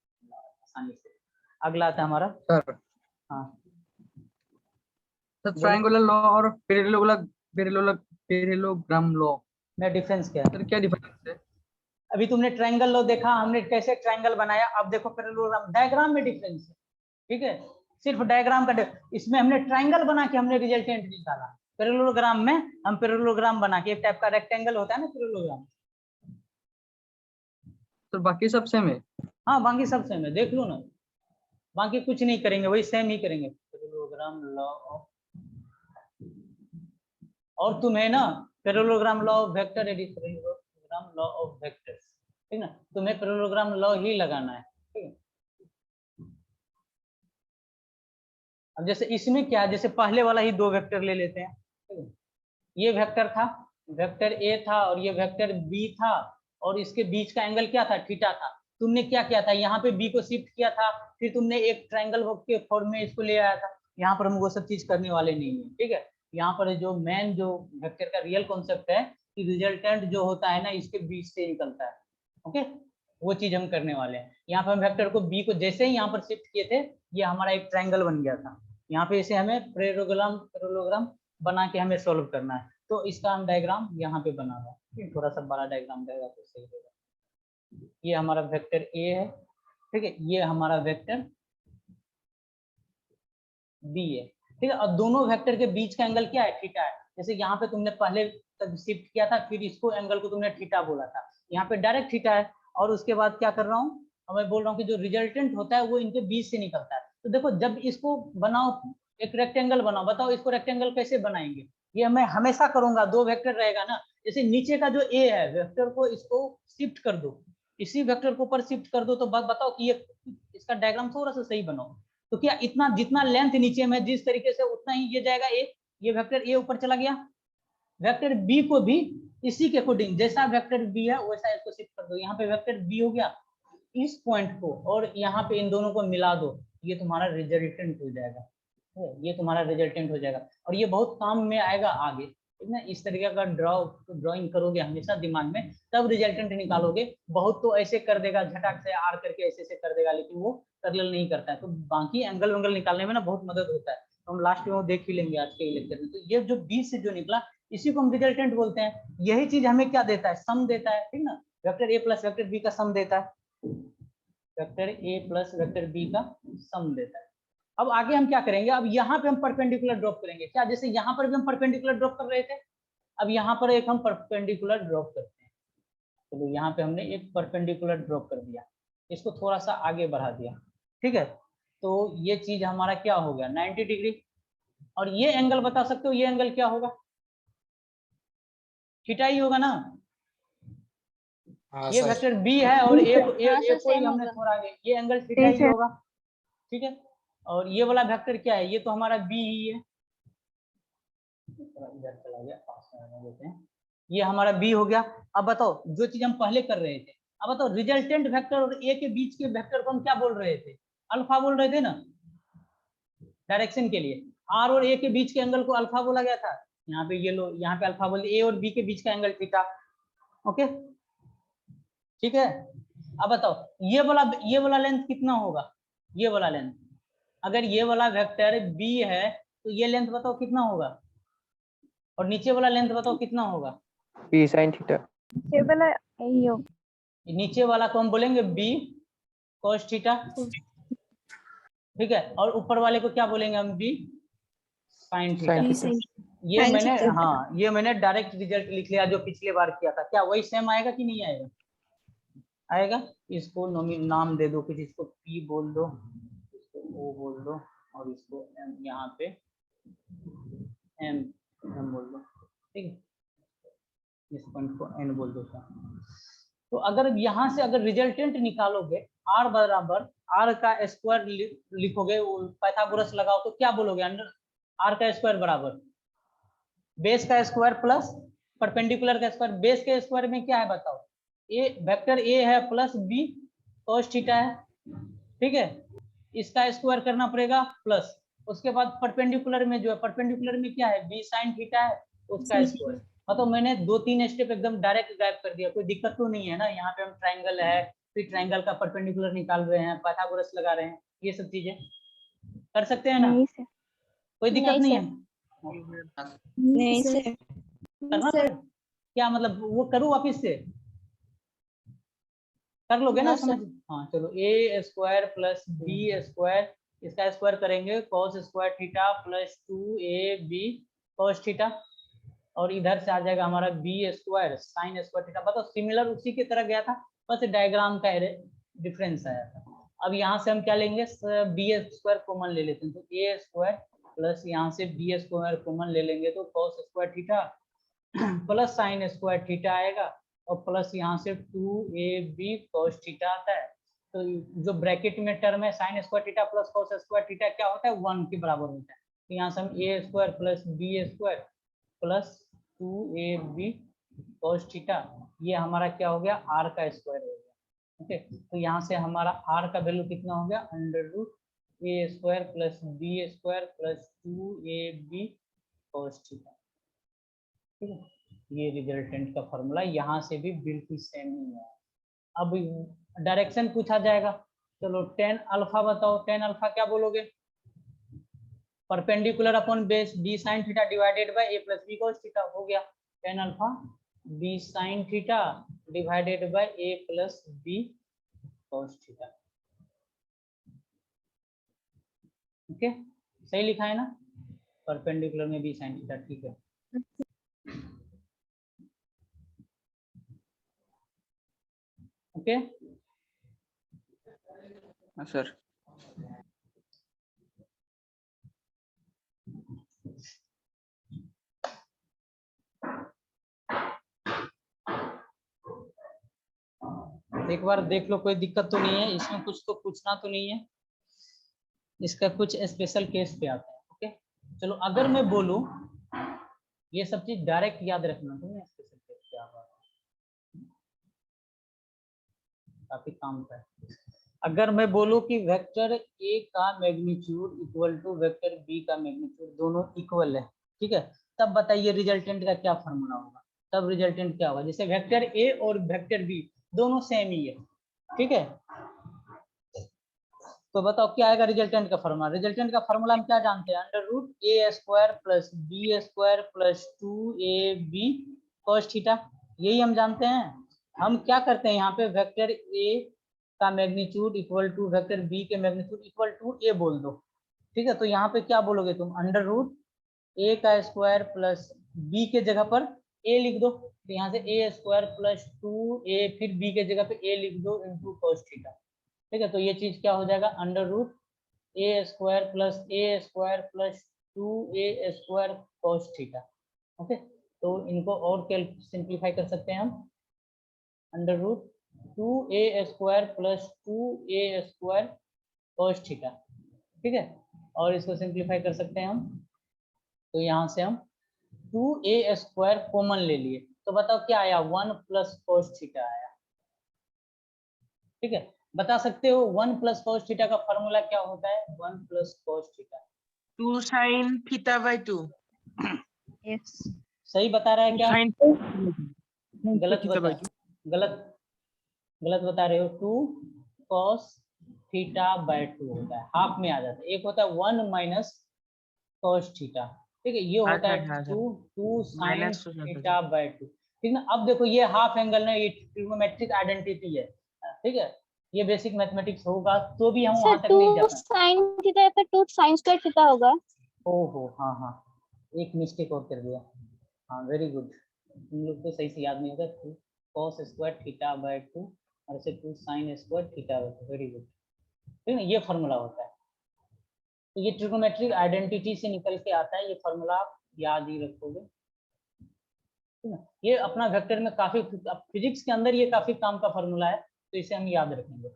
आसानी से। अगला आता है हमारा सर, हाँ ट्रायंगुलर लॉ और पैरेललोग्राम लॉ में डिफरेंस क्या है? सर, क्या डिफरेंस है? अभी तुमने ट्रायंगल लॉ देखा, हमने कैसे ट्रायंगल बनाया। अब देखो पैरेललोग्राम, डायग्राम में डिफरेंस है। ठीक है, सिर्फ डायग्राम का इसमें हमने ट्रायंगल बना के हमने रिजल्टेंट निकाला। पैरेललोग्राम में हम पैरेललोग्राम बना के, एक टाइप का रेक्टेंगल होता है ना पैरेललोग्राम। तो बाकी सब सेम है? हाँ, बाकी सब सेम है, देख लो ना, बाकी कुछ नहीं करेंगे, वही सेम ही करेंगे। पैरेललोग्राम लॉ ऑफ, और तुम्हें ना parallelogram law of vector addition, parallelogram law of vectors, ठीक ना, तुम्हें पैरेललोग्राम लॉ ही लगाना है। ठीक है, अब जैसे इसमें क्या है, जैसे पहले वाला ही दो वेक्टर ले लेते हैं। ठीक है, ये वेक्टर था, वेक्टर ए था, और ये वेक्टर बी था, और इसके बीच का एंगल क्या था, थीटा था। तुमने क्या किया था, यहाँ पे बी को शिफ्ट किया था, फिर तुमने एक ट्रायंगल के फॉर्म में इसको ले आया था। यहाँ पर हम वो सब चीज करने वाले नहीं है। ठीक है, यहाँ पर जो मेन जो वेक्टर का रियल कॉन्सेप्ट है कि रिजल्टेंट जो होता है ना इसके बीच से निकलता है। ओके, वो चीज हम करने वाले हैं। यहाँ पर हम वेक्टर को बी को जैसे ही यहाँ पर शिफ्ट किए थे, ये हमारा एक ट्रायंगल बन गया था। यहाँ पे इसे हमें पैरेललोग्राम बना के हमें सोल्व करना है। तो इसका हम डायग्राम यहाँ पे बना रहा है, थोड़ा सा बड़ा डायग्राम रहेगा तो सही रहेगा। ये हमारा वेक्टर ए है। ठीक है, ये हमारा वेक्टर बी है। ठीक है, और दोनों वेक्टर के बीच का एंगल क्या है, थीटा है। जैसे यहाँ पे तुमने पहले तक शिफ्ट किया था, फिर इसको एंगल को तुमने थीटा बोला था, यहाँ पे डायरेक्ट थीटा है। और उसके बाद क्या कर रहा हूँ, मैं बोल रहा हूँ कि जो रिजल्टेंट होता है वो इनके बीच से निकलता है। तो देखो, जब इसको बनाओ, एक रेक्टेंगल बनाओ, बताओ इसको रेक्टेंगल कैसे बनाएंगे? ये मैं हमेशा करूंगा, दो वेक्टर रहेगा ना। जैसे नीचे का जो ए है वेक्टर को, इसको शिफ्ट कर दो, इसी वेक्टर को ऊपर शिफ्ट कर दो, तो बताओ कि ये इसका डायग्राम थोड़ा सा सही बनाओ। तो क्या इतना जितना लेंथ नीचे में जिस तरीके से, उतना ही ये जाएगा ए। ये वेक्टर ए ऊपर चला गया, वेक्टर बी को भी इसी के अकॉर्डिंग, जैसा वेक्टर बी है वैसा इसको शिफ्ट कर दो। यहाँ पे वेक्टर बी हो गया, इस पॉइंट को और यहाँ पे इन दोनों को मिला दो, ये तुम्हारा रिजल्टेंट हो जाएगा। ये तुम्हारा रिजल्टेंट हो जाएगा, और ये बहुत काम में आएगा आगे। ठीक ना, इस तरीके का ड्राइंग करोगे हमेशा दिमाग में, तब रिजल्टेंट निकालोगे। बहुत तो ऐसे कर देगा, झटाक से आर करके ऐसे कर देगा, लेकिन वो पैरेलल नहीं करता है। तो बाकी एंगल वंगल निकालने में ना बहुत मदद होता है। तो हम लास्ट में वो देख ही लेंगे आज के लेक्चर में। तो ये जो बीच से जो निकला, इसी को हम रिजल्टेंट बोलते हैं। यही चीज हमें क्या देता है, सम देता है। ठीक ना, vector A plus vector B का सम देता है, vector A plus vector B का सम देता है। अब आगे हम क्या करेंगे, अब यहाँ पे हम परपेंडिकुलर ड्रॉप करेंगे। क्या, जैसे यहाँ पर भी हम परपेंडिकुलर ड्रॉप कर रहे थे, अब यहाँ पर एक हम परपेंडिकुलर ड्रॉप करते हैं। तो यहाँ पे हमने एक परपेंडिकुलर ड्रॉप कर दिया, इसको थोड़ा सा आगे बढ़ा दिया। ठीक है, तो ये चीज हमारा क्या हो गया, 90 डिग्री। और ये एंगल बता सकते हो, ये एंगल क्या होगा, थीटा ही होगा ना। ये वेक्टर बी है और ए को ही हमने थोड़ा आगे, ये एंगल थीटा ही होगा। ठीक है, और ये वाला वेक्टर क्या है, ये तो हमारा बी ही है। इधर चला गया, पास में देते हैं, ये हमारा बी हो गया। अब बताओ, जो चीज हम पहले कर रहे थे, अब बताओ रिजल्टेंट वेक्टर और ए के बीच के वेक्टर को हम क्या बोल रहे थे, अल्फा बोल रहे थे ना, डायरेक्शन के लिए। आर और ए के बीच के एंगल को अल्फा बोला गया था। यहाँ पे ये लो, यहाँ पे अल्फा बोल, ए और बी के बीच का एंगल थीटा। ओके, ठीक है, अब बताओ ये वाला लेंथ कितना होगा, ये वाला लेंथ, अगर ये वाला वेक्टर b है तो ये लेंथ बताओ कितना होगा, और नीचे वाला लेंथ बताओ कितना होगा, b sin थीटा। ये वाला यही हो नीचे वाला को हम बोलेंगे b cos थीटा, ठीक है, और ऊपर वाले को क्या बोलेंगे हम b sin थीटा। ये मैंने ये मैंने डायरेक्ट रिजल्ट लिख लिया जो पिछले बार किया था, क्या वही सेम आएगा कि नहीं आएगा, आएगा। इसको नाम दे दो कुछ, इसको p बोल दो, इसको o बोल दो, और इसको m यहाँ पे m बोल दो, ठीक है, इस पॉइंट को n बोल दो। तो अगर यहाँ से अगर रिजल्टेंट निकालोगे r बराबर r का स्क्वायर लिखोगे, पाइथागोरस लगाओ तो क्या बोलोगे, अंडर r का स्क्वायर बराबर बेस का स्क्वायर प्लस परपेंडिकुलर का स्क्वायर। बेस के स्क्वायर में क्या है बताओ, ए वेक्टर a है प्लस b cos थीटा है, ठीक है, इसका स्क्वायर करना पड़ेगा प्लस, उसके बाद परपेंडिकुलर में जो है, परपेंडिकुलर में क्या है b sin थीटा है, उसका स्क्वायर। मतलब मैंने 2-3 स्टेप एकदम डायरेक्ट गायब कर दिया, कोई दिक्कत तो नहीं है ना। यहाँ पे हम ट्राइंगल है, फिर ट्राइंगल का परपेंडिकुलर निकाल रहे हैं, पाइथागोरस लगा रहे हैं, ये सब चीजें कर सकते हैं ना, कोई दिक्कत नहीं है। नहीं सर, करना पड़ेगा क्या, मतलब वो करूँ वापिस से, कर लोगे ना समझ। हाँ चलो, a square plus b square, इसका स्क्वायर करेंगे cos square theta plus 2ab cos theta, और इधर से आ जाएगा हमारा b square sin square theta. बताओ सिमिलर उसी की तरह गया था, बस डायग्राम का डिफरेंस आया था। अब यहाँ से हम क्या लेंगे, b स्क्वायर कॉमन ले लेते हैं, तो a स्क्वायर प्लस यहाँ से b स्क्वायर कॉमन ले लेंगे तो cos square theta plus sin square theta आएगा, और प्लस यहाँ से 2ab cos थीटा आता है। तो जो ब्रैकेट में टर्म है sin square theta plus cos square theta क्या होता है, 1 के बराबर होता है। तो यहाँ से हम a square plus b square plus 2ab cos theta, ये हमारा क्या हो गया, r का स्क्वायर हो गया। ओके, तो यहाँ से हमारा r का वैल्यू कितना हो गया, under root a square plus b square plus 2ab cos theta, ठीक है। ये रिजल्टेंट का फॉर्मूला यहाँ से भी बिल्कुल सेम ही है। अब डायरेक्शन पूछा जाएगा, चलो tan अल्फा बताओ, tan अल्फा क्या बोलोगे, perpendicular upon base b sin theta divided bye a plus b cos theta हो गया, tan alpha b sin theta divided bye a plus b cos theta. Okay, सही लिखा है ना, परपेंडिकुलर में b sin थीटा, ठीक है। ओके, हाँ सर। एक बार देख लो, कोई दिक्कत तो नहीं है इसमें, कुछ तो पूछना तो नहीं है, इसका कुछ स्पेशल केस पे आता है। ओके, चलो अगर मैं बोलूं, ये सब चीज डायरेक्ट याद रखना, तुम्हें स्पेशल केस क्या बात है, काफी काम का है। अगर मैं बोलूं कि वेक्टर a का magnitude equal to vector b का मैग्नीट्यूड दोनों इक्वल है, ठीक है, तब बताइए रिजल्टेंट का क्या फॉर्मूला होगा, तब रिजल्टेंट क्या होगा। जैसे वेक्टर a और वेक्टर b दोनों सेम ही है, ठीक है, तो बताओ क्या आएगा रिजल्टेंट का फॉर्मूला। रिजल्टेंट का फॉर्मूला हम क्या जानते हैं, under root a square plus b square plus 2ab cos theta, यही हम जानते हैं। हम क्या करते हैं यहाँ पे, वेक्टर a का magnitude equal to vector b के मैग्नीट्यूड इक्वल टू a बोल दो, ठीक है। तो यहाँ पे क्या बोलोगे तुम, अंडर रूट a का स्क्वायर प्लस b के जगह पर a लिख दो, तो यहाँ से a स्क्वायर प्लस 2a फिर b के जगह पे a लिख दो इंटू cos थीटा, ठीक है। तो ये चीज क्या हो जाएगा, under root a square plus 2a square cos theta. Okay, तो इनको और सिंप्लीफाई कर सकते हैं हम, under root 2a square plus 2a square cos theta, ठीक है, और इसको सिंप्लीफाई कर सकते हैं हम। तो यहाँ से हम 2a स्क्वायर कॉमन ले लिए, तो बताओ क्या आया, 1 प्लस cos थीटा आया, ठीक है। बता सकते हो 1 प्लस cos थीटा का फॉर्मूला क्या होता है, 1 plus cos theta 2 sin theta by 2। Yes सही बता रहा है क्या, sin गलत बता, गलत गलत बता रहे हो, 2 cos थीटा बाय 2 होता है, हाफ में आ जाता है। एक होता है 1 माइनस cos थीटा, ठीक है, ये होता है अच्छा, 2 sin minus two theta by 2, ठीक ना। अब देखो ये हाफ एंगल ना, ये ट्रिग्नोमेट्रिक आइडेंटिटी है, ठीक है, ये बेसिक मैथमेटिक्स होगा तो भी हम वहां सर तक नहीं जा 2 पाएंगे। sin थीटा या फिर 2 sin स्क्वायर थीटा होगा। ओहो, हाँ हाँ, एक मिस्टेक और कर दिया, हाँ वेरी गुड, तुम लोग को सही से याद नहीं होगा। 2 cos स्क्वायर थीटा बाय 2 और ऐसे 2 sin square theta by 2, very good, ठीक है, ये फॉर्मूला होता है। तो ये ट्रिग्नोमेट्रिक आइडेंटिटी से निकल के आता है, ये फॉर्मूला आप याद ही रखोगे, ठीक है। ये अपना वेक्टर में काफी, फिजिक्स के अंदर ये काफी काम का फॉर्मूला है, तो इसे हम याद रखेंगे,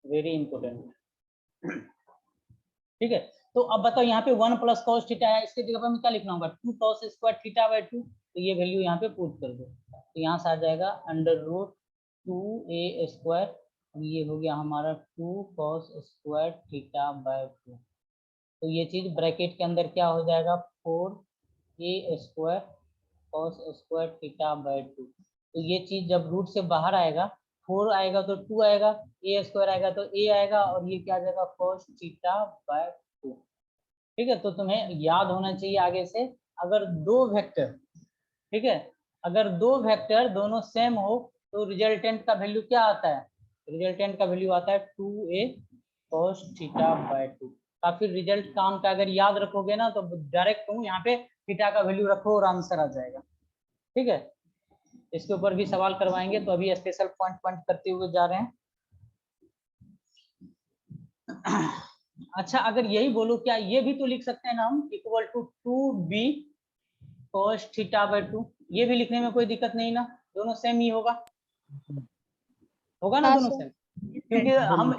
वेरी इंपॉर्टेंट, ठीक है। तो अब बताओ यहाँ पे 1 प्लस cos थीटा है, इसके जगह पर मैं क्या लिखना होगा, 2 cos स्क्वायर थीटा बाय 2, तो ये वैल्यू यहाँ पे पुट कर दो, तो यहाँ से आ जाएगा अंडर रूट 2a स्क्वायर, ये हो गया हमारा 2 cos स्क्वायर थीटा बाय 2, तो ये चीज ब्रैकेट के अंदर क्या हो जाएगा, 4a square cos square theta by 2, तो ये चीज जब रूट से बाहर आएगा, 4 आएगा तो 2 आएगा, a स्क्वायर आएगा तो a आएगा, और ये क्या आ जाएगा cos थीटा बाय 2, ठीक है। तो तुम्हें याद होना चाहिए आगे से, अगर दो वेक्टर, ठीक है, अगर दो वेक्टर दोनों सेम हो तो रिजल्टेंट का वैल्यू क्या आता है, रिजल्टेंट का वैल्यू आता है 2a cos थीटा बाय 2। काफी रिजल्ट काम का अगर याद रखोगे ना तो डायरेक्ट तुम यहाँ पे थीटा का वैल्यू रखो और आंसर आ जाएगा, ठीक है। इसके ऊपर भी सवाल करवाएंगे, तो अभी स्पेशल पॉइंट करते हुए जा रहे हैं। अच्छा, अगर यही बोलो, क्या ये भी तो लिख सकते हैं ना हम, equal to 2b cos theta by 2, ये भी लिखने में कोई दिक्कत नहीं ना, दोनों सेम ही होगा, होगा ना दोनों सेम, क्योंकि हम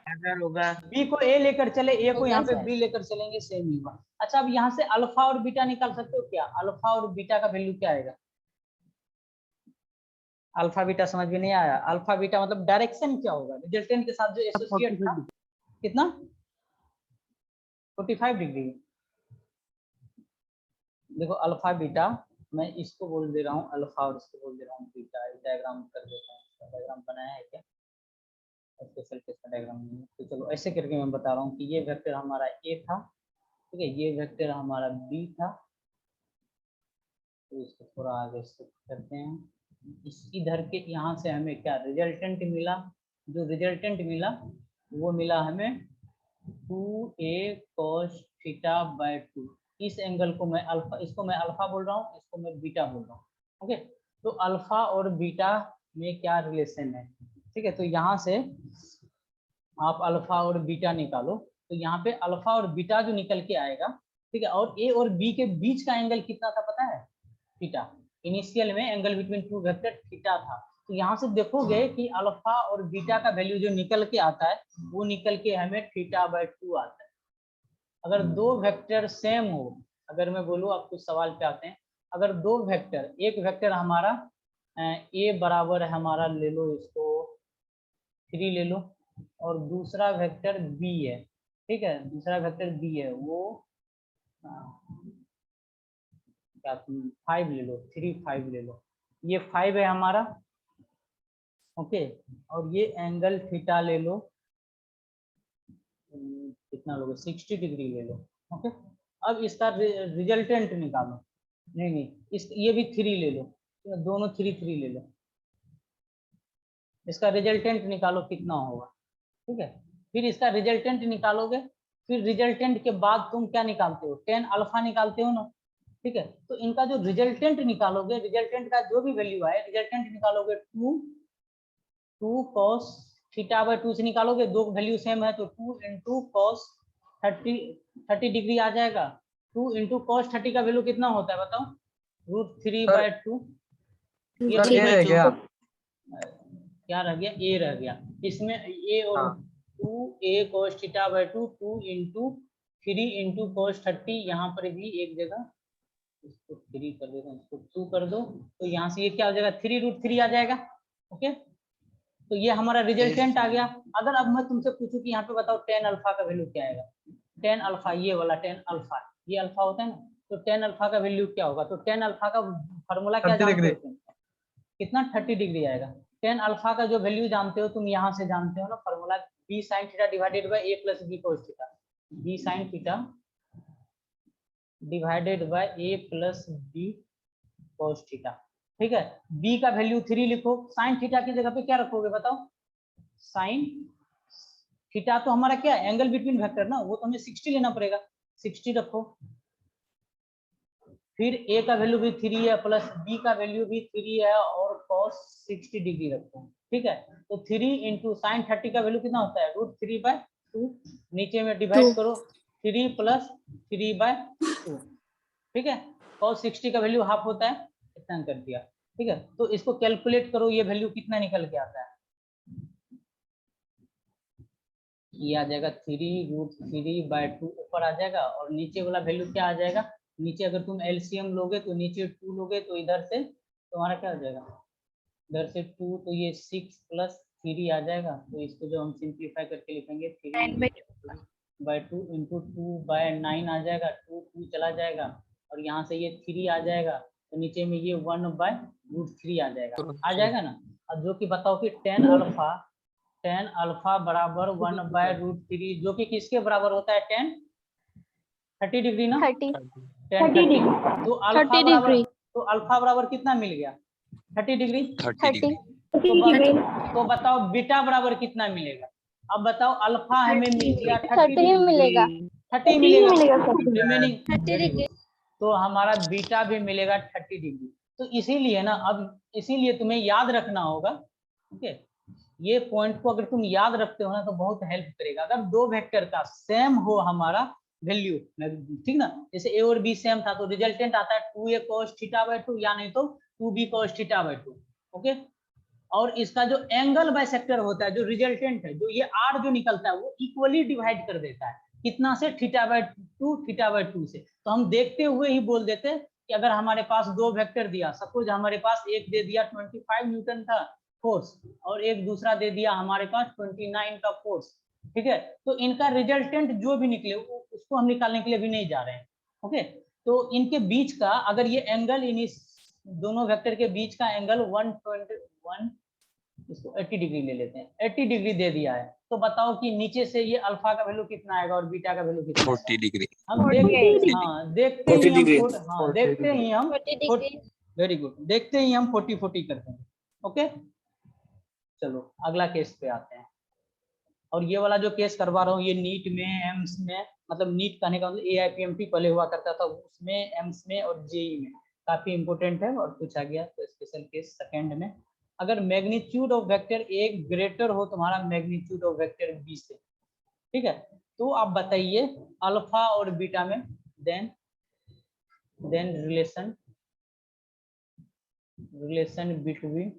अगर होगा b को a लेकर चले, a को होगा यहाँ पे सर। b लेकर चलेंगे, सेम ही होगा। अच्छा, अब यहाँ से अल्फा और बीटा निकाल सकते हो क्या, अल्फा और बीटा का वैल्यू क्या आएगा, अल्फा बीटा समझ में नहीं आया, अल्फा बीटा मतलब डायरेक्शन क्या होगा, रिजल्टेंट के साथ जो एसोसिएट था, कितना 45 डिग्री। देखो अल्फा बीटा, मैं इसको बोल दे रहा हूँ अल्फा और इसको बोल दे रहा हूँ बीटा, डायग्राम कर देता हूँ, इसका डायग्राम बनाया है क्या, स्पेशल केस का डायग्राम नहीं है, तो चलो ऐसे करके मैं बता रहा हूँ कि ये वेक्टर हमारा ए था, ठीक है, ये वेक्टर हमारा बी था, तो इसको थोड़ा आगे शिफ्ट करते हैं, इस इधर के यहाँ से हमें क्या रिजल्टेंट मिला, जो रिजल्टेंट मिला वो मिला हमें 2a cos थीटा बाय 2, इस एंगल को मैं अल्फा, इसको मैं अल्फा बोल रहा हूँ, इसको मैं बीटा बोल रहा हूँ, ओके। तो अल्फा और बीटा में क्या रिलेशन है, ठीक है, तो यहाँ से आप अल्फा और बीटा निकालो, तो यहाँ पे अल्फा और बीटा जो निकल के आएगा, ठीक है, और ए और बी के बीच का एंगल कितना था पता है, थीटा, इनिशियल में angle between two vector theta था, तो यहाँ से देखोगे कि अल्फा और बीटा का वैल्यू जो निकल के आता है वो निकल के हमें थीटा बाय 2 आता है। अगर दो वेक्टर सेम हो, अगर मैं बोलूँ, आप कुछ सवाल पे आते हैं, अगर दो वेक्टर, एक वेक्टर हमारा ए बराबर है हमारा, ले लो इसको 3 ले लो, और दूसरा वेक्टर बी है, ठीक है, दूसरा वेक्टर बी है, वो क्या 5 ले लो, 3 5 ले लो, ये 5 है हमारा, ओके, और ये एंगल थीटा ले लो, कितना लोगे 60 डिग्री ले लो, ओके। अब इसका रिजल्टेंट निकालो, नहीं इस ये भी 3 ले लो, दोनों 3 ले लो, इसका रिजल्टेंट निकालो कितना होगा, ठीक है। फिर इसका रिजल्टेंट निकालोगे, फिर रिजल्टेंट के बाद तुम क्या निकालते हो, tan अल्फा निकालते हो ना, ठीक है। तो इनका जो रिजल्टेंट निकालोगे, रिजल्टेंट का जो भी वैल्यू आए, रिजल्टेंट निकालोगे 2 cos थीटा बाय 2 से निकालोगे, दो वैल्यू सेम है तो 2 इंटू cos 30 डिग्री आ जाएगा, 2 इंटू cos 30 का वैल्यू कितना होता है बताओ, √3 बाय 2, ये सर ये रह गया, क्या रह गया, ए रह गया, इसमें ए और 2a cos theta by 2, 2 into 3 into cos 30, यहाँ पर भी एक जगह इसको 3 कर देता हूँ, इसको 2 कर दो, तो यहाँ से ये क्या हो जाएगा 3√3 आ जाएगा, ओके। तो ये हमारा रिजल्टेंट आ गया। अगर अब मैं तुमसे पूछूं कि यहाँ पे बताओ tan अल्फा का वैल्यू क्या आएगा, tan अल्फा, ये वाला tan अल्फा, ये अल्फा होता है ना, तो tan अल्फा का वैल्यू क्या होगा, तो tan अल्फा का फॉर्मूला क्या जानते हो, कितना 30 डिग्री आएगा, टेन अल्फा का जो वैल्यू जानते हो तुम यहाँ से जानते हो ना formula, B sine theta divided by A plus B cos theta, B sine theta divided by A plus B cos theta. ठीक है, बी का वैल्यू 3 लिखो, साइन थीटा की जगह पे क्या रखोगे बताओ, साइन थीटा तो हमारा क्या एंगल बिटवीन वेक्टर ना, वो तो हमें 60 लेना पड़ेगा, 60 रखो। फिर ए का वैल्यू भी 3 है प्लस बी का वैल्यू भी 3 है और cos 60 डिग्री रखो। ठीक है, तो 3 इंटू साइन 30 का वैल्यू कितना होता है √3/2, नीचे में डिवाइड करो 3 प्लस 3/2। ठीक है, cos 60 का वैल्यू हाफ होता है, इतना कर दिया। ठीक है, तो इसको कैलकुलेट करो, ये वैल्यू कितना निकल के आता है, ये आ जाएगा 3√3/2 ऊपर आ जाएगा, और नीचे वाला वैल्यू क्या आ जाएगा, नीचे अगर तुम एलसीएम लोगे तो नीचे 2 लोगे तो इधर से तुम्हारा क्या आ जाएगा, इधर से 2 तो ये 6 प्लस 3 आ जाएगा। तो इसको जो हम सिंप्लीफाई करके लिखेंगे 3/2 इंटू 2/9 आ जाएगा, 2 चला जाएगा और यहाँ से ये 3 आ जाएगा, तो नीचे में ये 1/√3 आ जाएगा ना। अब जो कि बताओ कि टेन अल्फा बराबर 1/√3 जो कि किसके बराबर होता है, 30 डिग्री ना, 30 10 डिग्री, तो अल्फा 30 बराबर, डिग्री, तो अल्फा बराबर कितना मिल गया, 30 डिग्री। 30 तो बताओ बीटा बराबर कितना मिलेगा, अब बताओ अल्फा हमें मिल गया 30 ही मिलेगा, 30 मिलेगा, रिमेनिंग 30 डिग्री। तो हमारा बीटा भी मिलेगा 30 डिग्री। तो इसीलिए ना, अब इसीलिए तुम्हें याद रखना होगा, ठीक है, ये पॉइंट को अगर तुम याद रखते हो ना तो बहुत हेल्प करेगा। अगर दो वेक्टर का सेम हो हमारा वैल्यू, ठीक ना, जैसे ए और बी सेम था तो रिजल्टेंट आता है 2a cos θ/2 या नहीं तो 2b cos θ/2। ओके, और इसका जो एंगल बाइसेक्टर होता है, जो रिजल्टेंट है, जो ये आर जो निकलता है वो इक्वली डिवाइड कर देता है, कितना से, θ/2 से। तो हम देखते हुए ही बोल देते कि अगर हमारे पास दो वेक्टर दिया, सपोज हमारे पास एक दे दिया 25 न्यूटन था फोर्स और एक दूसरा दे दिया हमारे पास 29 का फोर्स, ठीक है, तो इनका रिजल्टेंट जो भी निकले उसको हम निकालने के लिए भी नहीं जा रहे हैं। ओके, तो इनके बीच का अगर ये एंगल, इन दोनों वेक्टर के बीच का एंगल 121, इसको 80 डिग्री ले लेते हैं, 80 डिग्री दे दिया है, तो बताओ कि नीचे से ये अल्फा का वैल्यू कितना आएगा और बीटा का वैल्यू कितना आएगा? 40 डिग्री। हम देखते ही हम 40 डिग्री। वेरी गुड, देखते ही हम 40 करते हैं। ओके, चलो अगला केस पे आते हैं। और ये वाला जो केस करवा रहा हूँ ये नीट में, एम्स में, मतलब नीट कहने का मतलब AIPMT पहले हुआ करता था, उसमें, एम्स में और जेई में काफी इंपोर्टेंट है और पूछा गया। तो स्पेशल केस सेकंड में, अगर magnitude of vector A greater हो तुम्हारा मैग्नीट्यूड ऑफ वेक्टर बी से, ठीक है, तो आप बताइए अल्फा और बीटा में then relation between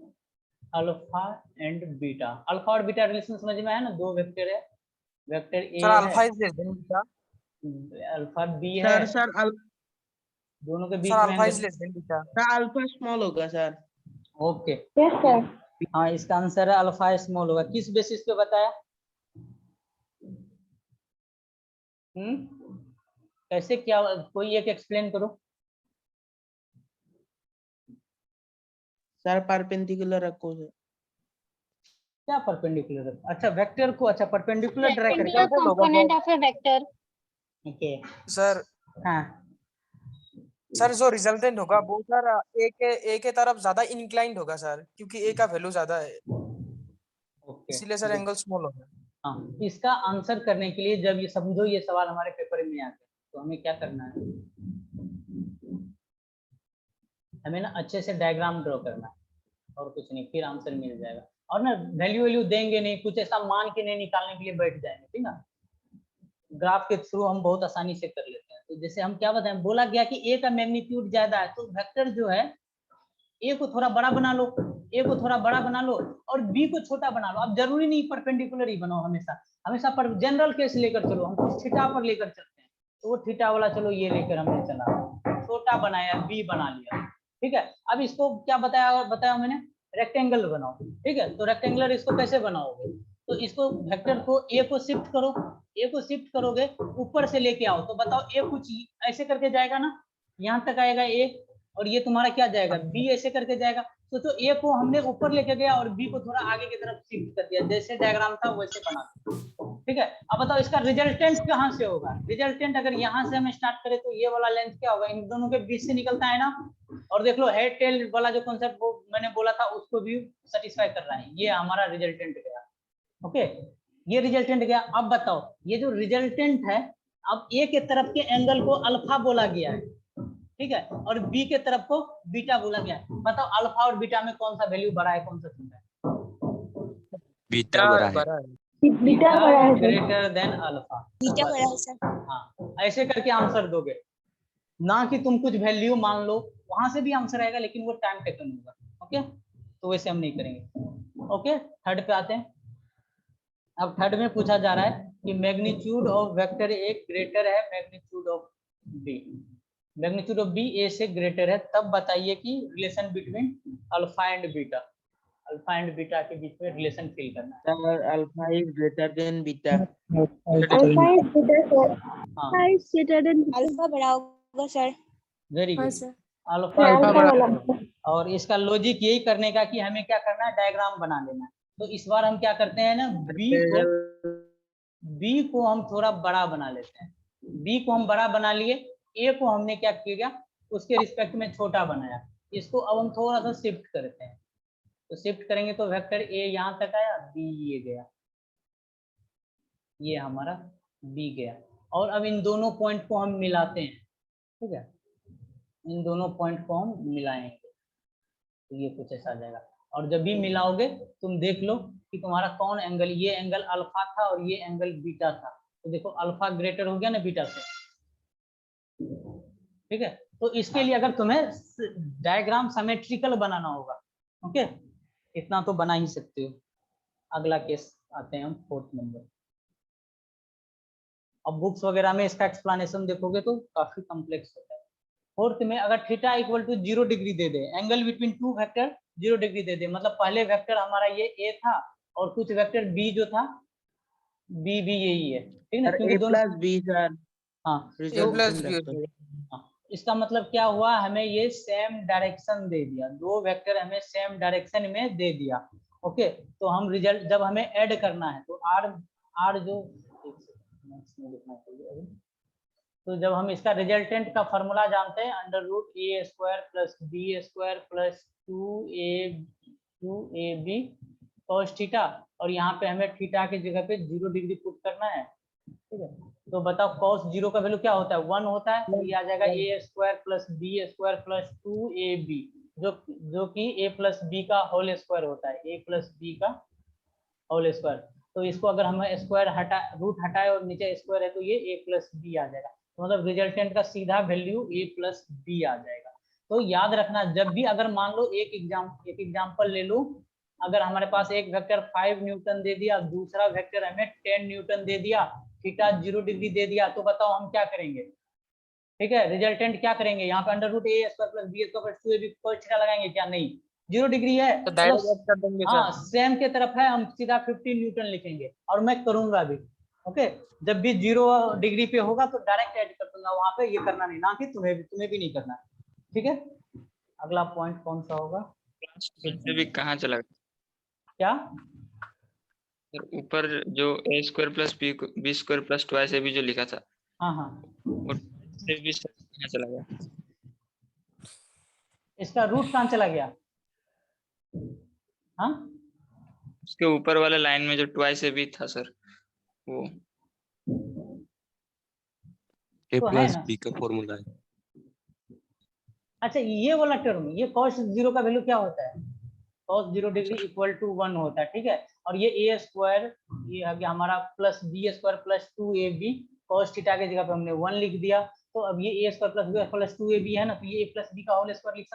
alpha and beta. Alpha और बीटा रिलेशन समझ में आया ना, दो वेक्टर है, vector A sir alpha is less than beta, alpha B है, सर दोनों के बीच सर में alpha is less than beta, sir alpha small होगा सर। Okay, yes sir. हाँ इसका आंसर है अल्फा स्मॉल होगा। किस बेसिस पे बताया, कैसे, क्या, कोई एक एक्सप्लेन करो। सर परपेंडिकुलर रखो सर। क्या परपेंडिकुलर, अच्छा वेक्टर को, अच्छा परपेंडिकुलर ड्रा Rectangular करके, component of a vector. Okay, sir हाँ सर जो रिजल्टेंट होगा वो सर ए के तरफ ज्यादा इंक्लाइंड होगा सर, क्योंकि ए का वैल्यू ज्यादा है, ओके, इसीलिए सर एंगल स्मॉल होगा। हाँ, इसका आंसर करने के लिए जब ये समझो ये सवाल हमारे पेपर में आते हैं तो हमें क्या करना है, हमें ना अच्छे से डायग्राम ड्रॉ करना है और कुछ नहीं, फिर आंसर मिल जाएगा। और ना वैल्यू देंगे नहीं, कुछ ऐसा मान के नहीं निकालने के लिए बैठ जाएंगे, ठीक ना, ग्राफ के थ्रू हम बहुत आसानी से कर लेते हैं। तो जैसे हम क्या बताएं, बोला गया कि ए का मैग्नीट्यूड ज्यादा है तो वेक्टर जो है ए को थोड़ा बड़ा बना लो, ए को थोड़ा बड़ा बना लो और बी को छोटा बना लो। अब जरूरी नहीं परपेंडिकुलर ही बनाओ, हमेशा पर जनरल केस लेकर चलो, हम कुछ थीटा पर लेकर चलते हैं, तो वो थीटा वाला चलो ये लेकर हमने चला, छोटा बनाया, बी बना लिया, ठीक है। अब इसको क्या बताया मैंने, रेक्टेंगल बनाओ, ठीक है। तो रेक्टेंगुलर इसको कैसे बनाओगे, तो इसको वेक्टर को ए को शिफ्ट करो, ए को शिफ्ट करोगे ऊपर से लेके आओ, तो बताओ ए कुछ ऐसे करके जाएगा ना, यहाँ तक आएगा ए, और ये तुम्हारा क्या जाएगा बी, ऐसे करके जाएगा। तो ए को हमने ऊपर लेके गया और बी को थोड़ा आगे की तरफ शिफ्ट कर दिया, जैसे डायग्राम था वैसे बना। ठीक है, अब बताओ इसका रिजल्टेंट कहाँ से होगा? रिजल्टेंट अगर यहाँ से हम स्टार्ट करें तो ये वाला लेंथ क्या होगा? इन दोनों के बीच से निकलता है ना। और देख लो हेड टेल वाला जो कॉन्सेप्ट वो मैंने बोला था उसको भी सेटिस्फाई कर रहा है। ये हमारा रिजल्टेंट गया। ओके, ये रिजल्टेंट गया। अब बताओ ये जो रिजल्टेंट है, अब ए के तरफ के एंगल को अल्फा बोला गया है, ठीक है, और बी के तरफ को बीटा बोला गया है। बताओ अल्फा और बीटा में कौन सा वैल्यू बड़ा है, कौन सा छोटा है? बीटा बड़ा है। बीटा बड़ा है sir. Greater than alpha. Beta बड़ा है सर। हाँ, ऐसे करके आंसर दोगे, ना कि तुम कुछ वैल्यू मान लो, वहां से भी आंसर आएगा लेकिन वो टाइम टेकन होगा। ओके, तो वैसे हम नहीं करेंगे। ओके, थर्ड पे आते हैं। अब थर्ड में पूछा जा रहा है कि magnitude of vector A greater है magnitude of B. Magnitude of B A से ग्रेटर है, तब बताइए कि relation between alpha and beta, alpha and beta के बीच में रिलेशन फिल करना है। Sir, alpha is greater than beta. Alpha is greater sir. हाँ, alpha is greater than alpha बड़ा होगा सर। वेरी हाँ गुड। सर। अल्फा अल्फा बड़ा है। और इसका लॉजिक यही करने का कि हमें क्या करना है, डायग्राम बना लेना है। तो इस बार हम क्या करते हैं ना, बी को हम थोड़ा बड़ा बना लेते हैं। बी को हम बड़ा बना लिए, ए को हमने क्या किया, उसके रिस्पेक्ट में छोटा बनाया। इसको अब हम थोड़ा सा शिफ्ट करते हैं। तो शिफ्ट करेंगे तो वेक्टर ए यहाँ तक आया, बी ये गया, ये हमारा बी गया। और अब इन दोनों पॉइंट को हम मिलाते हैं। ठीक है, इन दोनों पॉइंट को हम मिलाएंगे तो ये कुछ ऐसा आ जाएगा। और जब भी मिलाओगे तुम देख लो कि तुम्हारा कौन एंगल, ये एंगल अल्फा था और ये एंगल बीटा था। तो देखो अल्फा ग्रेटर हो गया ना बीटा से। ठीक है, तो इसके लिए अगर तुम्हें डायग्राम सिमेट्रिकल बनाना होगा, ओके, इतना तो बना ही सकते हो। अगला केस आते हैं हम, फोर्थ नंबर। अब बुक्स वगैरह में इसका एक्सप्लेनेशन देखोगे तो काफी कॉम्प्लेक्स होता है। फोर्थ में अगर थीटा इक्वल टू 0 डिग्री दे दे, angle between two vector 0 degree दे दे, मतलब पहले वेक्टर हमारा ये ए था और कुछ वेक्टर बी जो था, बी भी यही है, ठीक है, क्योंकि A दोनों, plus B sir. हाँ, ए प्लस बी हाँ, इसका मतलब क्या हुआ, हमें ये सेम डायरेक्शन दे दिया, दो वेक्टर हमें सेम डायरेक्शन में दे दिया। ओके, तो हम रिजल्ट जब हमें ऐड करना है तो आर जो लिखना चाहिए अभी, तो जब हम इसका रिजल्टेंट का फॉर्मूला जानते हैं, under root A square plus B square plus 2ab cos theta, और यहाँ पे हमें थीटा की जगह पे 0 डिग्री पुट करना है। ठीक है, तो बताओ cos 0 का वैल्यू क्या होता है, 1 होता है। तो ये आ जाएगा A square plus B square plus 2ab, जो कि a प्लस बी का होल स्क्वायर होता है, a प्लस बी का होल स्क्वायर। तो इसको अगर हम स्क्वायर हटा, रूट हटाए और नीचे स्क्वायर है तो ये a प्लस बी आ जाएगा। तो मतलब रिजल्टेंट का सीधा वैल्यू a प्लस बी आ जाएगा। तो याद रखना, जब भी अगर मान लो एक एग्जांपल ले लो, अगर हमारे पास एक वेक्टर 5 न्यूटन दे दिया, दूसरा वेक्टर हमें 10 न्यूटन दे दिया, थीटा 0 डिग्री दे दिया, तो बताओ हम क्या करेंगे। ठीक है, रिजल्टेंट क्या करेंगे, यहाँ पे under root A square plus B square plus 2ab cos theta लगाएंगे क्या, नहीं, 0 डिग्री है तो डायरेक्ट ऐड कर देंगे हाँ, सर। सेम के तरफ है, हम सीधा 15 न्यूटन लिखेंगे और मैं करूंगा भी। ओके, जब भी 0 डिग्री पे होगा तो डायरेक्ट ऐड कर दूंगा, वहां पे ये करना नहीं, ना कि तुम्हें भी नहीं करना। ठीक है, अगला पॉइंट कौन सा होगा, से भी कहाँ चला गया क्या, सर? ऊपर जो A square plus B square plus 2ab जो लिखा था, हाँ हाँ, वो से भी कहाँ चला गया? इसका रूट कहाँ चला गया, हाँ, उसके ऊपर वाले लाइन में जो 2ab था सर, वो ए तो है प्लस ना। बी का फॉर्मूला है। अच्छा, ये वाला टर्म, ये cos 0 का वैल्यू क्या होता है, cos 0 डिग्री इक्वल टू 1 होता है। ठीक है, और ये ए स्क्वायर, ये आ गया हमारा plus B square plus 2ab cos theta की जगह पे हमने 1 लिख दिया। तो अब ये A square plus B plus 2ab है ना, तो ये a प्लस बी का होल स्क्वायर लिख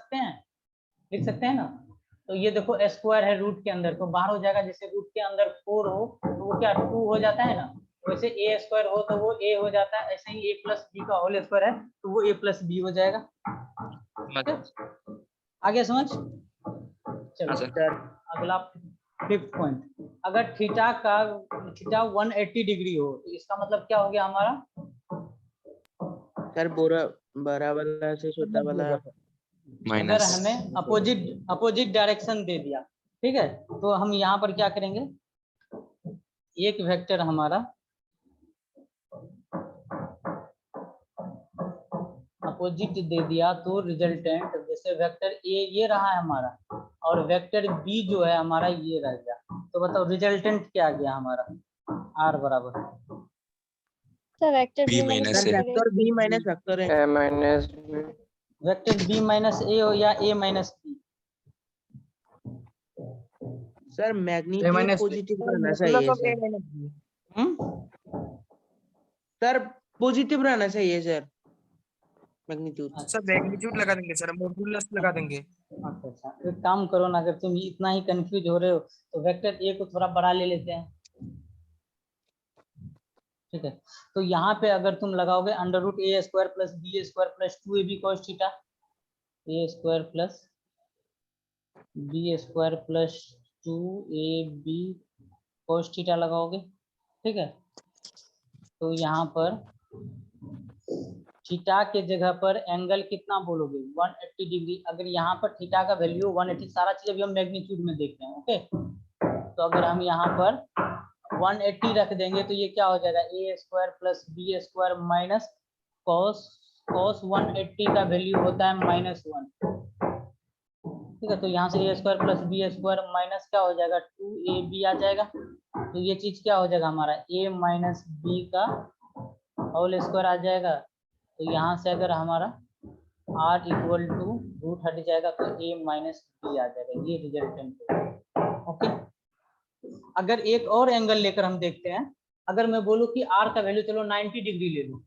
सकते हैं ना। तो ये देखो स्क्वायर है रूट के अंदर, तो बाहर हो जाएगा, जैसे रूट के अंदर 4 हो तो वो क्या 2 हो जाता है ना, वैसे ए स्क्वायर हो तो वो a हो जाता है, ऐसे ही a प्लस बी का होल स्क्वायर है तो वो a प्लस बी हो जाएगा। आगे समझ, चलो सर। अगला फिफ्थ पॉइंट, अगर थीटा 180 डिग्री हो तो इसका मतलब क्या हो गया हमारा, सर बड़ा वाला से छोटा वाला अगर माइनस हमें अपोजिट डायरेक्शन दे दिया, ठीक है, तो हम यहाँ पर क्या करेंगे, एक वेक्टर हमारा अपोजिट दे दिया तो रिजल्टेंट, जैसे वेक्टर ए ये रहा है हमारा और वेक्टर बी जो है हमारा ये रह गया, तो बताओ रिजल्टेंट क्या आ गया हमारा, आर बराबर sir vector B B minus minus sir A vector B minus vector है A minus vector B minus A हो या A minus B, sir magnitude minus B. Positive रहना चाहिए सर सर पॉजिटिव रहना चाहिए सर मैग्नीट्यूड सर मैग्नीट्यूड लगा देंगे सर, मॉड्यूलस लगा देंगे। अच्छा एक काम करो ना, अगर तुम इतना ही कंफ्यूज हो रहे हो तो वेक्टर ए को थोड़ा बड़ा ले लेते हैं, ठीक है, तो यहाँ पे अगर तुम लगाओगे under root A square plus B square plus 2ab cos theta, A square plus B square plus 2ab cos theta लगाओगे, ठीक है, तो यहाँ पर थीटा के जगह पर एंगल कितना बोलोगे 180 डिग्री, अगर यहाँ पर थीटा का वैल्यू 180, सारा चीज अभी हम मैग्नीट्यूड में देख रहे हैं, ओके, तो अगर हम यहाँ पर 180 रख देंगे तो ये क्या हो जाएगा, A square plus B square minus cos 180 का वैल्यू होता है -1, ठीक है, तो यहाँ से A square plus B square minus क्या हो जाएगा 2ab आ जाएगा, तो ये चीज क्या हो जाएगा हमारा a माइनस बी का होल स्क्वायर आ जाएगा, तो यहाँ से अगर हमारा r इक्वल टू रूट हट जाएगा तो a माइनस बी आ जाएगा, ये रिजल्टेंट होगा, ओके। अगर एक और एंगल लेकर हम देखते हैं, अगर मैं बोलूँ कि r का वैल्यू चलो 90 डिग्री ले लूँ,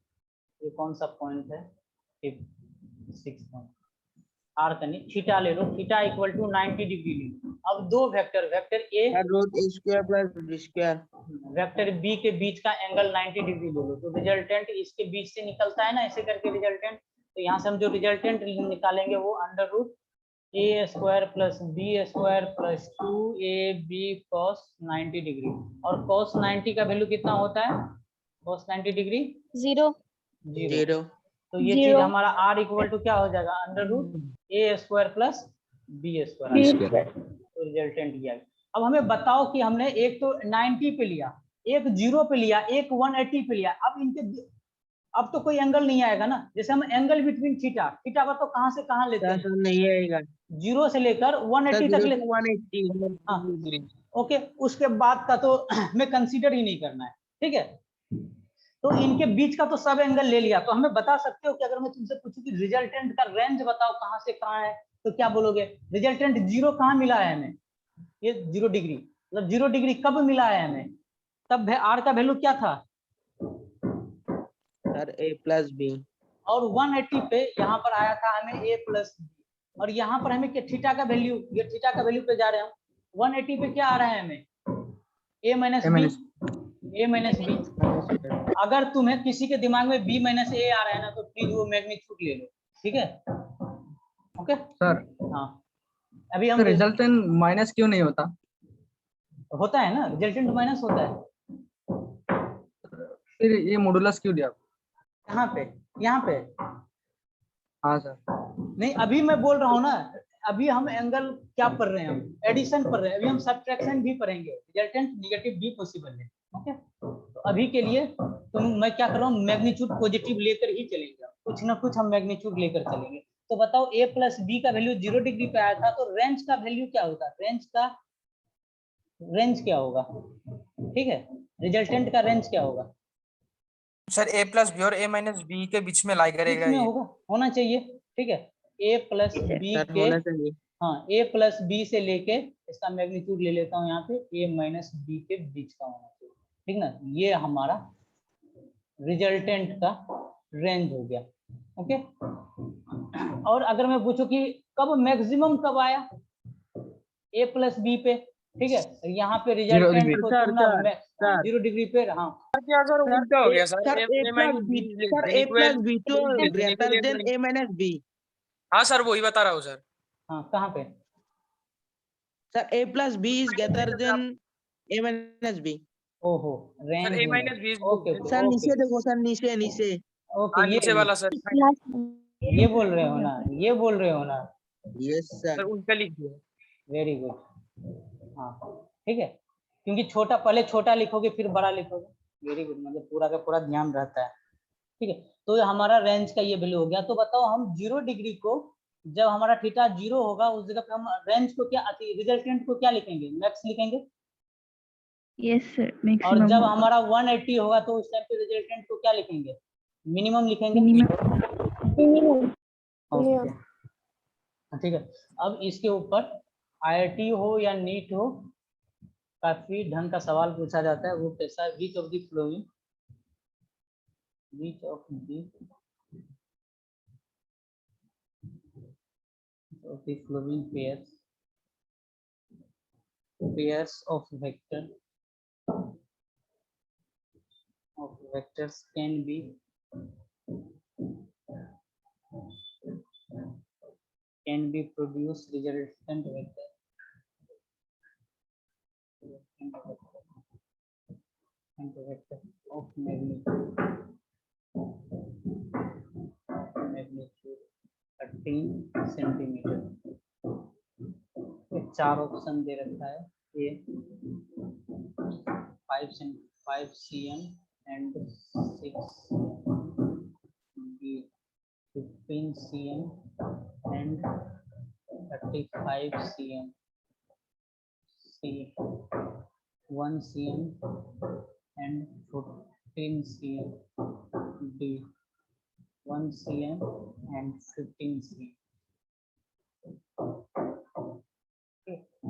ये कौन सा पॉइंट है 6 पॉइंट, r का नहीं थीटा ले लो, थीटा इक्वल टू 90 डिग्री ले लो, अब दो vector a root A square plus B square vector b के बीच का एंगल 90 डिग्री ले लो, तो रिजल्टेंट इसके बीच से निकलता है ना, ऐसे करके रिजल्टेंट, तो यहाँ से हम जो रिजल्टेंट निकालेंगे वो under root A square plus B square plus 2ab cos 90 degree, और cos 90 का वैल्यू कितना होता है, cos 90 डिग्री 0 जीरो तो ये चीज हमारा r इक्वल टू क्या हो जाएगा under root A square plus B square, तो रिजल्टेंट ये आ गया। अब हमें बताओ कि हमने एक तो 90 पे लिया, एक 0 पे लिया, एक 180 पे लिया, अब इनके अब तो कोई एंगल नहीं आएगा ना, जैसे हम एंगल बिटवीन थीटा बताओ कहाँ से कहाँ लेते हैं, नहीं आएगा 0 से लेकर 180 तक लेते हैं, हाँ ओके, उसके बाद का तो हमें कंसीडर ही नहीं करना है, ठीक है, तो इनके बीच का तो सब एंगल ले लिया, तो हमें बता सकते हो कि अगर मैं तुमसे पूछूं कि रिजल्टेंट का रेंज बताओ कहाँ से कहाँ है, तो क्या बोलोगे, रिजल्टेंट 0 कहाँ मिला है हमें, ये 0 डिग्री, मतलब 0 डिग्री कब मिला है हमें, तब आर का वैल्यू क्या था सर ए प्लस बी, और 180 पे यहाँ पर आया था हमें a प्लस बी, और यहाँ पर हमें क्या थीटा का वैल्यू, ये थीटा का वैल्यू पे जा रहे हैं हम, 180 पे क्या आ रहा है हमें a माइनस बी, अगर तुम्हें किसी के दिमाग में b माइनस a आ रहा है ना तो प्लीज वो मैग्नीट्यूड ले लो, ठीक है, ओके सर हाँ, अभी हम रिजल्टेंट माइनस क्यों नहीं होता, होता है ना, रिजल्टेंट माइनस होता है, फिर ये मॉडुलस क्यों दिया, कहाँ पे, यहाँ पे, हाँ सर, नहीं अभी मैं बोल रहा हूँ ना, अभी हम एंगल क्या पढ़ रहे हैं, हम एडिशन पढ़ रहे हैं, अभी हम सब्ट्रैक्शन भी पढ़ेंगे, रिजल्टेंट नेगेटिव भी पॉसिबल है, ओके, तो अभी के लिए मैं क्या कर रहा हूँ, मैग्नीट्यूड पॉजिटिव लेकर ही चलेंगे, कुछ ना कुछ हम मैग्नीट्यूड लेकर चलेंगे, तो बताओ a प्लस बी का वैल्यू 0 डिग्री पे आया था, तो रेंज का वैल्यू क्या होगा, रेंज क्या होगा, ठीक है, रिजल्टेंट का रेंज क्या होगा सर a प्लस बी और a माइनस बी के बीच में लाई करेगा, में ये होगा, होना चाहिए, ठीक है, a प्लस बी सर के होना चाहिए, हाँ a प्लस बी से लेके इसका मैग्नीट्यूड ले लेता हूँ यहाँ पे a माइनस बी के बीच का होना चाहिए, ठीक ना, ये हमारा रिजल्टेंट का रेंज हो गया, ओके। और अगर मैं पूछूं कि कब मैक्सिमम कब आया a प्लस बी पे, ठीक है, यहाँ पे रिजल्टेंट को तुम ना 0 डिग्री पे, हाँ क्या सर उल्टा हो गया sir, sir A plus B तो greater than A minus B, हाँ सर वही बता रहा हूँ सर, हाँ कहाँ पे, sir A plus B is greater than A minus B, ओहो range sir a minus B, okay sir नीचे देखो सर, नीचे ओके, नीचे वाला सर, ये बोल रहे हो ना, ये बोल रहे हो ना, Yes, sir. सर उल्टा लिख दिया। Very good. हाँ ठीक है, क्योंकि छोटा पहले छोटा लिखोगे फिर बड़ा लिखोगे। वेरी गुड, मतलब पूरा का पूरा ध्यान रहता है। ठीक है, तो हमारा रेंज का ये वैल्यू हो गया। तो बताओ हम 0 डिग्री को जब हमारा थीटा 0 होगा उस जगह पे हम रेंज को क्या, रिजल्टेंट को क्या लिखेंगे, मैक्स लिखेंगे। Yes, sir. और Maximum. जब हमारा 180 होगा तो उस टाइम पे रिजल्टेंट को क्या लिखेंगे, मिनिमम लिखेंगे। Minimum. ओके ठीक है। अब इसके ऊपर IIT हो या नीट हो, काफी ढंग का सवाल पूछा जाता है। वो कैसा है, विच of the flowing pairs of vectors can be produced resultant vector of magnitude 13 centimetre. चार ऑप्शन दे रखा है, A 5 cm and 6 B 15 cm and 35 cm, C 1 cm and 14 cm, D 1 cm एंड 15 cm।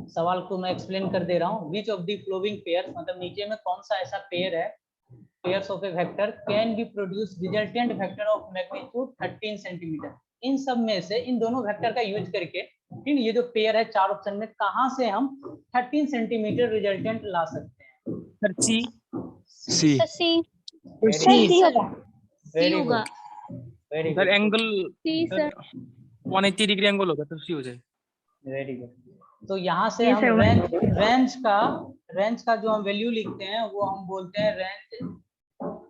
सवाल को मैं एक्सप्लेन कर दे रहा हूँ। Which of the following pairs, मतलब नीचे में कौन सा ऐसा पेयर है, pairs of A vector can be produce resultant vector of magnitude 13 centimetre. इन सब में से इन दोनों वेक्टर का यूज करके, ठीक, ये जो पेयर है चार ऑप्शन में, कहां से हम 13 सेंटीमीटर रिजल्टेंट ला सकते हैं। Sir C C very good, very sir good, angle C sir 180 degree angle होगा तो सी हो जाए। Very good. तो यहाँ से Yes, हम sir. रेंज का जो हम वैल्यू लिखते हैं वो हम बोलते हैं रेंज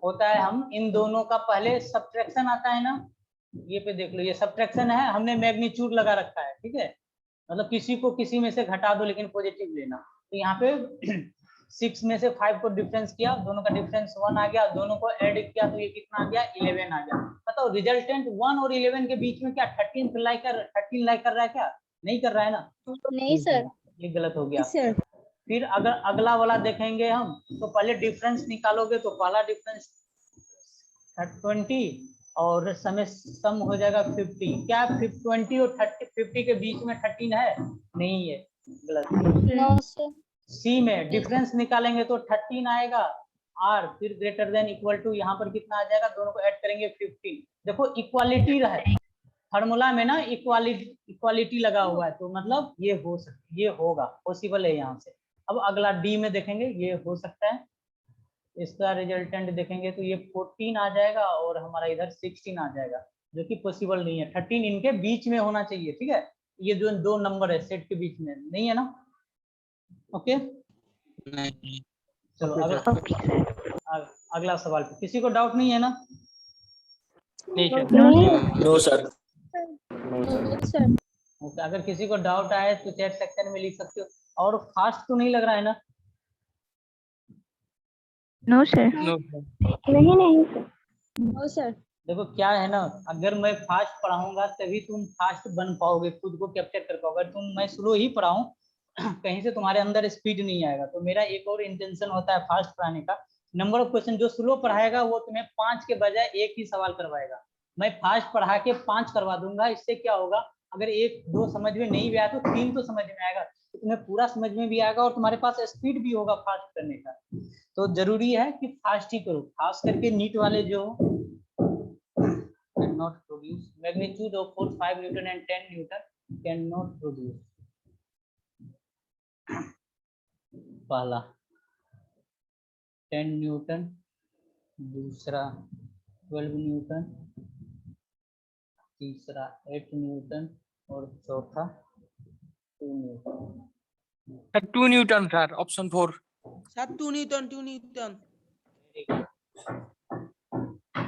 होता है, हम इन दोनों का पहले सब्ट्रैक्शन आता है ना, ये पे देख लो, ये सब्ट्रैक्शन है, हमने मैग्नीट्यूड लगा रखा है। ठीक है, मतलब किसी को किसी में से घटा दो लेकिन पॉजिटिव लेना। तो यहाँ पे 6 में से 5 को डिफरेंस किया, दोनों का डिफरेंस 1 आ गया, दोनों को ऐड किया तो ये कितना आ गया, 11 आ गया। बताओ रिजल्टेंट 1 और 11 के बीच में क्या 13 लाई कर रहा है क्या, नहीं कर रहा है ना, नहीं सर। ये गलत हो गया। फिर अगर अगला वाला देखेंगे हम, तो पहले डिफरेंस निकालोगे तो पहला डिफरेंस 20 और सम हो जाएगा 50। क्या 20 और 50 के बीच में 13 है, नहीं है, गलत। No sir. सी में डिफरेंस निकालेंगे तो 13 आएगा, आर फिर ग्रेटर देन इक्वल टू, यहाँ पर कितना आ जाएगा, दोनों को ऐड करेंगे 15। देखो इक्वालिटी रहे फार्मूला में ना, इक्वालिटी लगा हुआ है, तो मतलब ये हो सकता, ये होगा, पॉसिबल है यहाँ से। अब अगला डी में देखेंगे, ये हो सकता है, इसका रिजल्टेंट देखेंगे तो ये 14 आ जाएगा और हमारा इधर 16 आ जाएगा, जो कि पॉसिबल नहीं है। 13 इनके बीच में होना चाहिए। ठीक है, ये जो दो नंबर है सेट के बीच में नहीं है ना। ओके, चलो अगला सवाल पे किसी को डाउट नहीं है ना। नहीं सर। No sir. ओके, अगर किसी को डाउट आए तो चैट सेक्शन में लिख सकते हो। और फास्ट तो नहीं लग रहा है ना। No, sir. No sir. No sir. देखो क्या है ना, अगर मैं फास्ट पढ़ाऊंगा तभी तुम फास्ट बन पाओगे, खुद को कैप्चर कर पाओगे। अगर तुम मैं स्लो ही पढ़ाऊं कहीं से तुम्हारे अंदर स्पीड नहीं आएगा। तो मेरा एक और इंटेंशन होता है फास्ट पढ़ाने का। नंबर ऑफ क्वेश्चन जो स्लो पढ़ाएगा वो तुम्हें 5 के बजाय 1 ही सवाल करवाएगा। मैं फास्ट पढ़ा के 5 करवा दूंगा। इससे क्या होगा, अगर 1 2 समझ में नहीं भी आया तो 3 तो समझ में आएगा, तो तुम्हें पूरा समझ में भी आएगा और तुम्हारे पास स्पीड भी होगा फास्ट करने का। तो जरूरी है कि फास्ट ही करो, खास करके नीट वाले जो cannot produce magnitude of force 5 Newton and 10 Newton cannot produce। पहला 10 न्यूटन, दूसरा 12 न्यूटन, तीसरा 8 न्यूटन और चौथा 2 Newton. 2 Newton sir, option 4। Sir, 2 Newton, 2 Newton.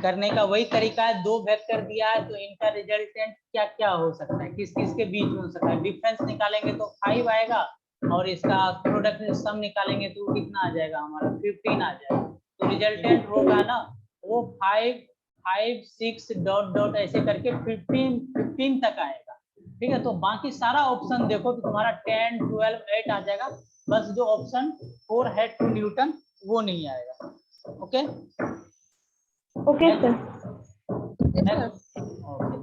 करने का वही तरीका है, दो वेक्टर दिया है तो इनका रिजल्टेंट क्या क्या हो सकता है, किस किस के बीच में हो सकता है। डिफरेंस निकालेंगे तो 5 आएगा और इसका प्रोडक्ट सम निकालेंगे तो कितना आ जाएगा हमारा 15 आ जाएगा। तो रिजल्टेंट होगा ना वो 5 5 6 डॉट डॉट ऐसे करके 15 तक आएगा। ठीक है, तो बाकी सारा ऑप्शन देखो तो तुम्हारा 10 12 8 आ जाएगा, बस जो ऑप्शन 4 है 2 न्यूटन वो नहीं आएगा। Okay okay sir. ओके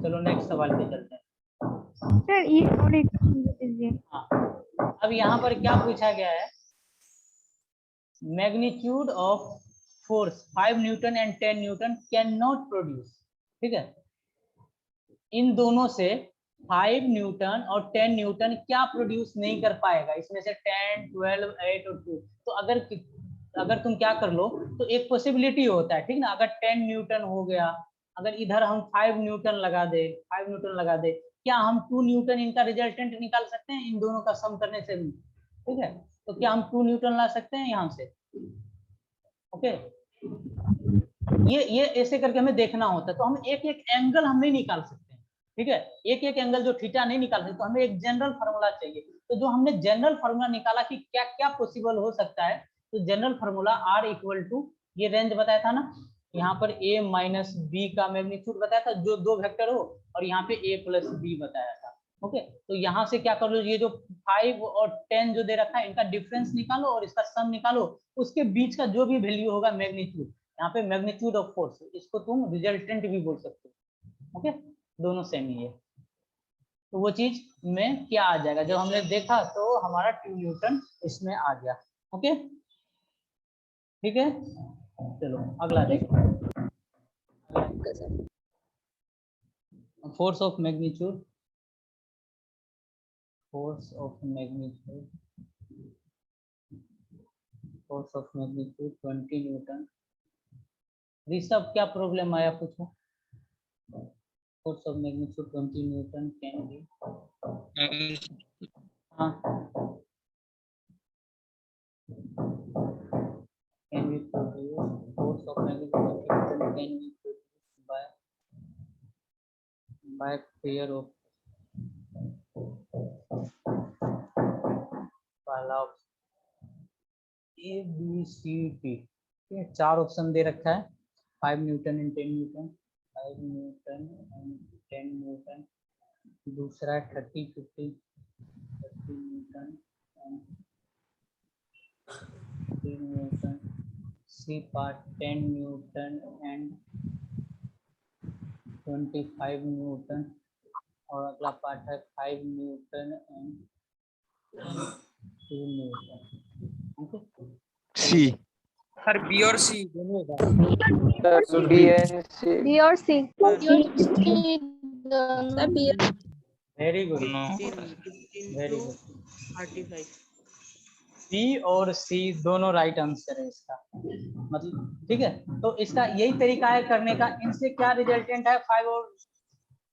चलो नेक्स्ट सवाल पे चलते हैं। सर ये और एक दीजिए। हाँ, अब यहाँ पर क्या पूछा गया है, magnitude of force 5 newton and 10 Newton can not produce. ठीक है, इन दोनों से 5 न्यूटन और 10 न्यूटन क्या प्रोड्यूस नहीं कर पाएगा, इसमें से 10 12 8 और 2। तो अगर तुम क्या कर लो तो एक पॉसिबिलिटी होता है, ठीक ना, अगर 10 न्यूटन हो गया, अगर इधर हम 5 न्यूटन लगा दे, 5 न्यूटन लगा दे, क्या हम 2 न्यूटन इनका रिजल्टेंट निकाल सकते हैं इन दोनों का सम करने से भी। ठीक है, तो क्या हम 2 न्यूटन ला सकते हैं यहाँ से। ओके, ये ऐसे करके हमें देखना होता है, तो हम एक एक एंगल हम नहीं निकाल सकते। ठीक है, एक एक एंगल जो थीटा नहीं निकाल सकते, तो हमें एक जनरल फार्मूला चाहिए। तो जो हमने जनरल फार्मूला निकाला कि क्या क्या पॉसिबल हो सकता है, तो general formula R equal to ये रेंज बताया था ना, यहाँ पर A माइनस बी का मैग्नीट्यूड बताया था जो दो वेक्टर हो, और यहाँ पे A प्लस बी बताया था। ओके, तो यहाँ से क्या कर लो, ये जो 5 और 10 जो दे रखा है इनका डिफरेंस निकालो और इसका सम निकालो, उसके बीच का जो भी वैल्यू होगा मैग्नीट्यूड, यहाँ पे मैग्नीट्यूड ऑफ फोर्स, इसको तुम रिजल्टेंट भी बोल सकते हो। ओके, दोनों सेम ही है। तो वो चीज में क्या आ जाएगा, जब हमने देखा तो हमारा 2 न्यूटन इसमें आ गया। ओके ठीक है, चलो अगला देखो, force of magnitude, force of magnitude, force of magnitude 20 Newton. Rishabh क्या प्रॉब्लम आया पूछो। Force of magnitude 20 Newton can be, हाँ can be produced, force of magnitude 20 Newton can be produced by pair of पहला A B C T। ये चार ऑप्शन दे रखा है, 5 newton and 10 newton, 5 newton and 10 newton, दूसरा 30 50 30 newton and 10 newton, C part 10 newton and 25 newton, और अगला पार्ट है 5 newton and 2 newton. C. Sir B और सी दोनों होगा। बी और C very good, very good, B और सी दोनों राइट आंसर है इसका, मतलब ठीक है। तो इसका यही तरीका है करने का, इनसे क्या रिजल्टेंट है 5 और,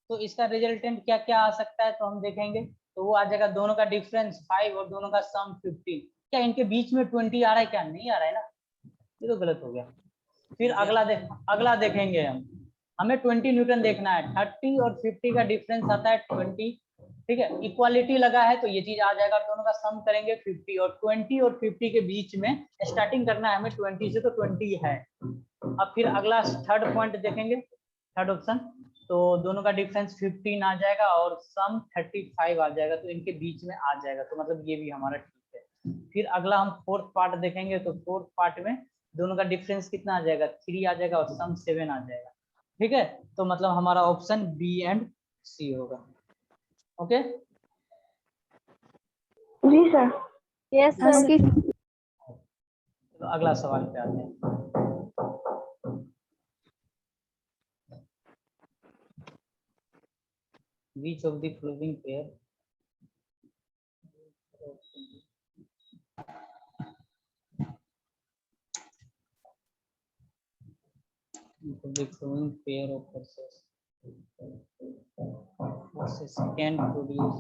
तो इसका रिजल्टेंट क्या क्या आ सकता है तो हम देखेंगे। तो वो आ जाएगा दोनों का डिफरेंस 5 और दोनों का सम 15। क्या इनके बीच में 20 आ रहा है, क्या नहीं आ रहा है ना, ये तो गलत हो गया। फिर अगला देखेंगे हमें 20 न्यूटन देखना है, 30 और 50 का डिफरेंस आता है 20। ठीक है, इक्वालिटी लगा है तो ये चीज आ जाएगा, दोनों का सम करेंगे 50, और 20 और 50 के बीच में स्टार्टिंग करना है हमें 20 से, तो 20 है। अब फिर अगला थर्ड पॉइंट देखेंगे, थर्ड ऑप्शन, तो दोनों का डिफरेंस 15 आ जाएगा और सम 35 आ जाएगा, तो इनके बीच में आ जाएगा, तो मतलब ये भी हमारा ठीक है। फिर अगला हम फोर्थ पार्ट देखेंगे, तो फोर्थ पार्ट में दोनों का डिफरेंस कितना आ जाएगा 3 आ जाएगा और सम 7 आ जाएगा। ठीक है, तो मतलब हमारा ऑप्शन बी एंड सी होगा। ओके जी सर। Yes sir. तो अगला सवाल पे आते हैं। Which of the following pair the following pair of forces can produce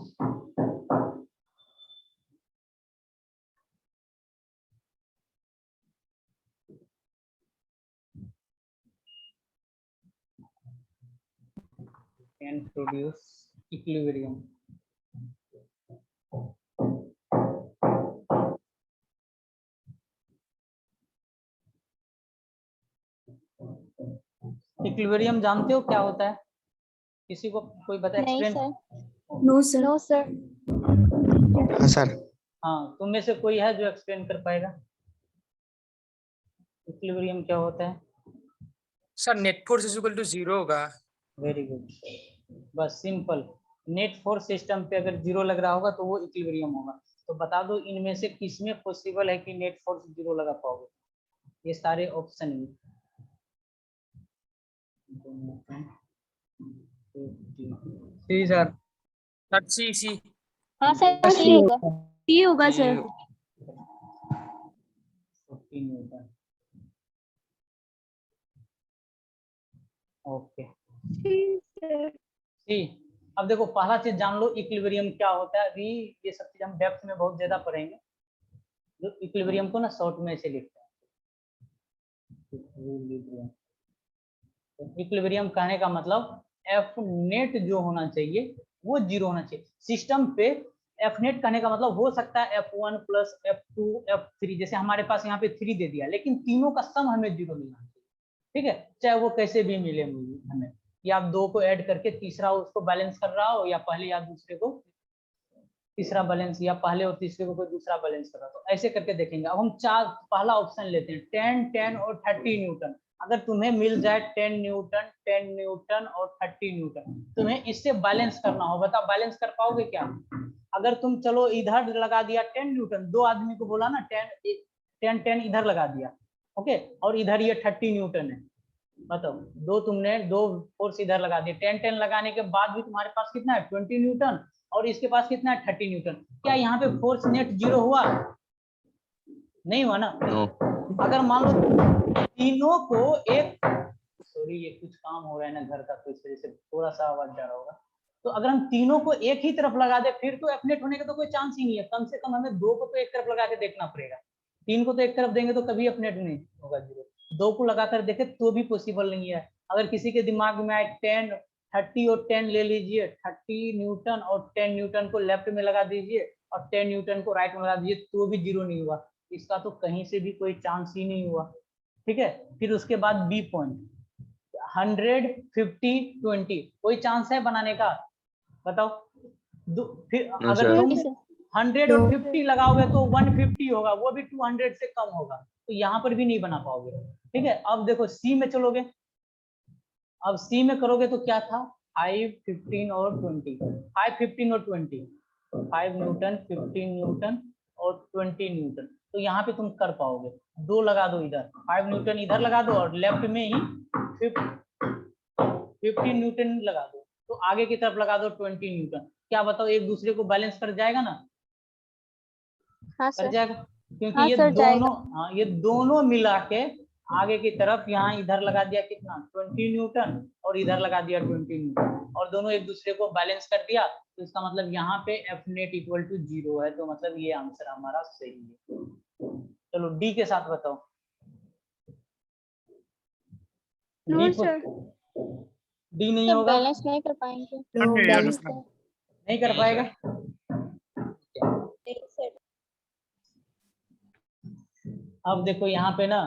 can produce equilibrium. Equilibrium जानते हो क्या होता है? किसी को कोई बता नहीं explain? Sir. No sir. No sir. हाँ सर। हाँ, तुम में से कोई है जो एक्सप्लेन कर पाएगा इक्विलिब्रियम क्या होता है? Sir net force is equal to 0 होगा। वेरी गुड, बस सिंपल। नेट फोर्स सिस्टम पे अगर 0 लग रहा होगा तो वो इक्विलिब्रियम होगा। तो बता दो इनमें से किसमें पॉसिबल है कि नेट फोर्स 0 लगा पाओगे? ये सारे ऑप्शन में। सी सर। सर सी। हाँ सर, सी होगा। सी होगा सर। 14 न्यूटन। ओके सी। अब देखो पहला चीज जान लो इक्विलिब्रियम क्या होता है। अभी ये सब चीज हम डेप्थ में बहुत ज्यादा पढ़ेंगे। जो इक्विलिब्रियम को ना शॉर्ट में ऐसे लिखते हैं इक्विलिब्रियम कहने का मतलब एफ नेट जो होना चाहिए वो 0 होना चाहिए सिस्टम पे। एफ नेट कहने का मतलब हो सकता है F1 प्लस F2 F3, जैसे हमारे पास यहाँ पे 3 दे दिया, लेकिन तीनों का सम हमें 0 मिलना चाहिए। ठीक है, चाहे वो कैसे भी मिले हमें, या आप 2 को ऐड करके तीसरा उसको बैलेंस कर रहा हो, या पहले या दूसरे को तीसरा बैलेंस, या पहले और तीसरे को कोई दूसरा बैलेंस कर रहा हो, तो ऐसे करके देखेंगे। अब हम पहला ऑप्शन लेते हैं 10, 10 और 30 न्यूटन। अगर तुम्हें मिल जाए 10 न्यूटन, 10 न्यूटन और 30 न्यूटन, तुम्हें इससे बैलेंस करना हो। बताओ बैलेंस कर पाओगे क्या? अगर तुम चलो इधर लगा दिया 10 न्यूटन, 2 आदमी को बोला ना 10 इधर लगा दिया, ओके, और इधर ये 30 न्यूटन है, बताओ तुमने 2 फोर्स इधर लगा दिए। 10 लगाने के बाद भी तुम्हारे पास कितना है 20 न्यूटन, और इसके पास कितना है 30 न्यूटन। क्या यहाँ पे फोर्स नेट 0 हुआ? नहीं हुआ ना। नो। अगर मान लो तीनों को एक, सॉरी ये कुछ काम हो रहा है ना घर का, तो इस वजह से थोड़ा सा आवाज जा रहा होगा। तो अगर हम तीनों को एक ही तरफ लगा दे फिर तो एफ नेट होने का तो कोई चांस ही नहीं है। कम से कम हमें 2 को तो एक तरफ लगा के देखना पड़ेगा। 3 को तो एक तरफ देंगे तो कभी एफ नेट नहीं होगा 0। 2 को लगाकर देखे तो भी पॉसिबल नहीं है। अगर किसी के दिमाग में आए 10, 30 और 10 ले लीजिए, 30 न्यूटन और 10 न्यूटन को लेफ्ट में लगा दीजिए और 10 न्यूटन को राइट में लगा दीजिए, तो भी 0 नहीं हुआ। इसका तो कहीं से भी कोई चांस ही नहीं हुआ। ठीक है, फिर उसके बाद बी पॉइंट 100, 50, 20, कोई चांस है बनाने का? बताओ। फिर अगर तुम 100 और 50 लगाओगे तो 150 होगा, वो भी 200 से कम होगा, तो यहाँ पर भी नहीं बना पाओगे। ठीक है, अब देखो सी में चलोगे। अब सी में करोगे तो क्या था 5, 15 और 20, 5, 15 और 20, 5 न्यूटन, 15 न्यूटन और 20 न्यूटन। तो यहाँ पे तुम कर पाओगे। 2 लगा दो इधर, 5 न्यूटन इधर लगा दो और लेफ्ट में ही 15 न्यूटन लगा दो, तो आगे की तरफ लगा दो 20 न्यूटन। क्या बताओ एक दूसरे को बैलेंस कर जाएगा ना? हाँ कर सर। जाएगा, क्योंकि हाँ ये सर, दोनों, हाँ ये दोनों मिला के आगे की तरफ यहाँ इधर लगा दिया कितना 20 न्यूटन और इधर लगा दिया 20 न्यूटन, और दोनों एक दूसरे को बैलेंस कर दिया। तो इसका मतलब यहाँ पे एफ नेट इक्वल टू 0 है। तो मतलब ये आंसर हमारा सही है। चलो डी के साथ बताओ। No sir. डी नहीं होगा, बैलेंस नहीं कर पाएंगे। बैलेंस नहीं कर पाएगा। अब देखो यहाँ पे ना,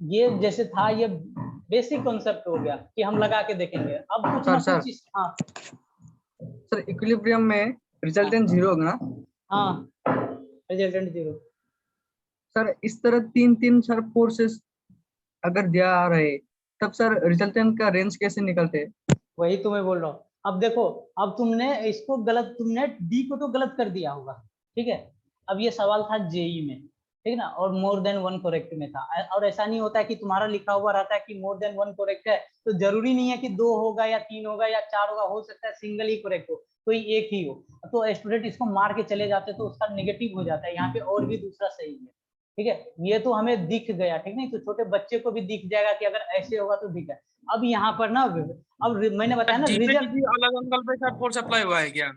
ये जैसे था ये बेसिक कॉन्सेप्ट हो गया कि हम लगा के देखेंगे। अब कुछ ना कुछ। हाँ सर, इक्विलिब्रियम में रिजल्टेंट 0 होगा ना? हाँ, रिजल्टेंट 0। सर इस तरह 3 सर फोर्सेस अगर दिया आ रहे, तब सर रिजल्टेंट का रेंज कैसे निकलते हैं? वही तो मैं बोल रहा हूँ। अब देखो, अब तुमने इसको गलत, तुमने डी को तो गलत कर दिया होगा। ठीक है, अब ये सवाल था जेई में, ठीक ना, और मोर देन 1 करेक्ट में था। और ऐसा नहीं होता है कि तुम्हारा लिखा हुआ रहता है कि मोर देन 1 करेक्ट है तो जरूरी नहीं है कि 2 होगा या 3 होगा या 4 होगा, हो सकता है सिंगल ही करेक्ट हो, कोई एक ही हो। तो स्टूडेंट इसको मार के चले जाते तो उसका नेगेटिव हो जाता है। यहाँ पे और भी दूसरा सही है। ठीक है, ये तो हमें दिख गया, ठीक नहीं, तो छोटे बच्चे को भी दिख जाएगा कि अगर ऐसे होगा तो दिख है। अब यहाँ पर ना, अब मैंने बताया ना रिजल्ट अलग एंगल पे सर फोर्स अप्लाई हुआ है क्या?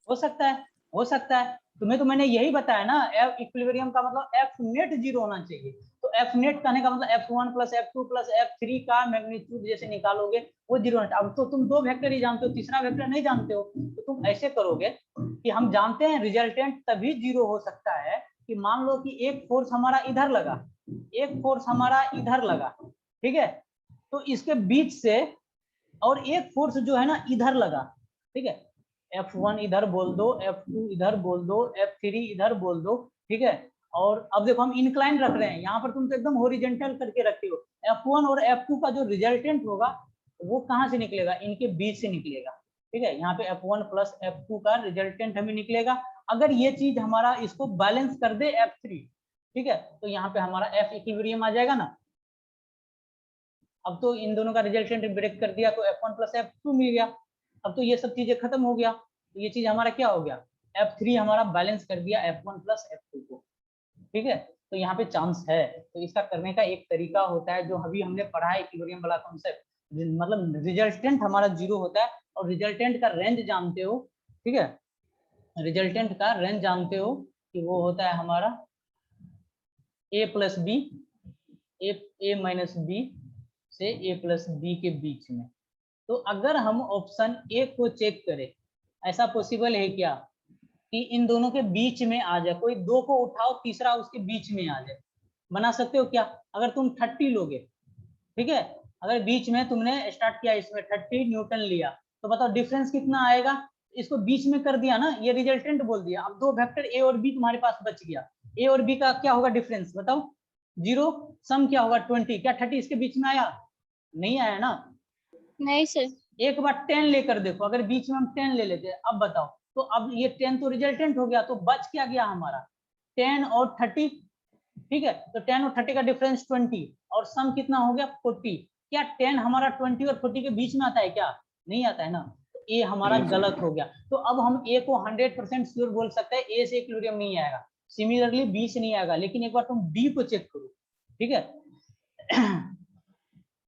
हो सकता है, हो सकता है। तुम्हें तो मैंने यही बताया ना, इक्विलिब्रियम का मतलब एफ नेट 0 होना चाहिए। तो एफ नेट कहने का मतलब F1 plus F2 plus F3 का मैग्नीट्यूड जैसे निकालोगे वो 0 है। अब तो तुम 2 वेक्टर ही जानते हो, तीसरा वेक्टर नहीं जानते हो, तो तुम ऐसे करोगे कि हम जानते हैं रिजल्टेंट तभी 0 हो सकता है कि मान लो कि एक फोर्स हमारा इधर लगा, एक फोर्स हमारा इधर लगा, ठीक है, तो इसके बीच से और एक फोर्स जो है ना इधर लगा, ठीक है, F1 इधर बोल दो, F2 इधर बोल दो, F3 इधर बोल दो, ठीक है। और अब देखो हम इंक्लाइन रख रहे हैं, यहाँ पर तुम तो एकदम हॉरिजॉन्टल करके रखते हो। F1 और F2 का जो रिजल्टेंट होगा वो कहाँ से निकलेगा, इनके बीच से निकलेगा, ठीक है। यहाँ पे F1 प्लस F2 का रिजल्टेंट हमें निकलेगा। अगर ये चीज हमारा इसको बैलेंस कर दे F3, ठीक है, तो यहाँ पे हमारा F इक्विलिब्रियम आ जाएगा ना। अब तो इन दोनों का रिजल्टेंट ब्रेक कर दिया तो F1 प्लस F2 मिल गया। अब तो ये सब चीजें खत्म हो गया, तो ये चीज हमारा क्या हो गया, F3 हमारा बैलेंस कर दिया F1 प्लस F2 को, ठीक है। तो यहाँ पे चांस है। तो इसका करने का एक तरीका होता है जो अभी हमने पढ़ा है इक्विलिब्रियम वाला कॉन्सेप्ट, मतलब रिजल्टेंट हमारा 0 होता है और रिजल्टेंट का रेंज जानते हो, ठीक है, रिजल्टेंट का रेंज जानते हो कि वो होता है हमारा a plus B, A minus B से a प्लस बी के बीच में। तो अगर हम ऑप्शन ए को चेक करें, ऐसा पॉसिबल है क्या कि इन दोनों के बीच में आ जाए, कोई दो को उठाओ तीसरा उसके बीच में आ जाए, बना सकते हो क्या? अगर तुम 30 लोगे, ठीक है, अगर बीच में तुमने स्टार्ट किया इसमें 30 न्यूटन लिया, तो बताओ डिफरेंस कितना आएगा? इसको बीच में कर दिया ना, ये रिजल्टेंट बोल दिया। अब दो वेक्टर ए और बी तुम्हारे पास बच गया, ए और बी का क्या होगा डिफरेंस बताओ? 0, सम क्या होगा 20। क्या 30 इसके बीच में आया? नहीं आया ना। नहीं सर। एक बार 10 लेकर देखो, अगर बीच में हम 10 ले लेते हैं, अब बताओ, तो अब ये 10 तो रिजल्टेंट हो गया, तो बच क्या गया हमारा 10 और 30, ठीक है। तो 10 और 30 का डिफरेंस 20 और सम कितना हो गया 40। क्या 10 हमारा 20 और 40 के बीच में आता है क्या? नहीं आता है ना। तो ए हमारा गलत हो गया। तो अब हम ए को 100% श्योर बोल सकते हैं, ए से इक्विलिब्रियम नहीं आएगा, सिमिलरली बी से नहीं आएगा। लेकिन एक बार तुम डी को चेक करो, ठीक है।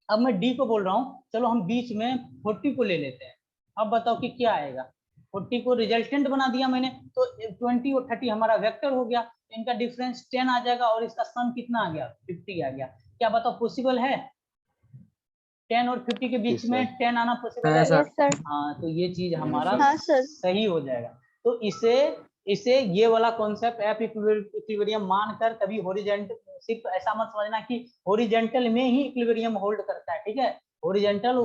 अब मैं डी को बोल रहा हूँ, चलो हम बीच में 40 को ले लेते हैं। अब बताओ कि क्या आएगा। 40 को रिजल्टेंट बना दिया मैंने, तो 20 और 30 हमारा वेक्टर हो गया, इनका डिफरेंस 10 आ जाएगा और इसका सम कितना आ गया 50 आ गया। क्या बताओ पॉसिबल है 10 और 50 के बीच में 10 आना पॉसिबल है? Yes sir. हाँ, तो ये चीज हमारा हाँ सर। सही हो जाएगा। तो इसे ये वाला कॉन्सेप्ट एफ इक्विलिब्रियम मानकर कभी हॉरिजॉन्टल, सिर्फ ऐसा मत समझना कि हॉरिजॉन्टल में ही इक्विलिब्रियम होल्ड करता है, ठीक है। हॉरिजॉन्टल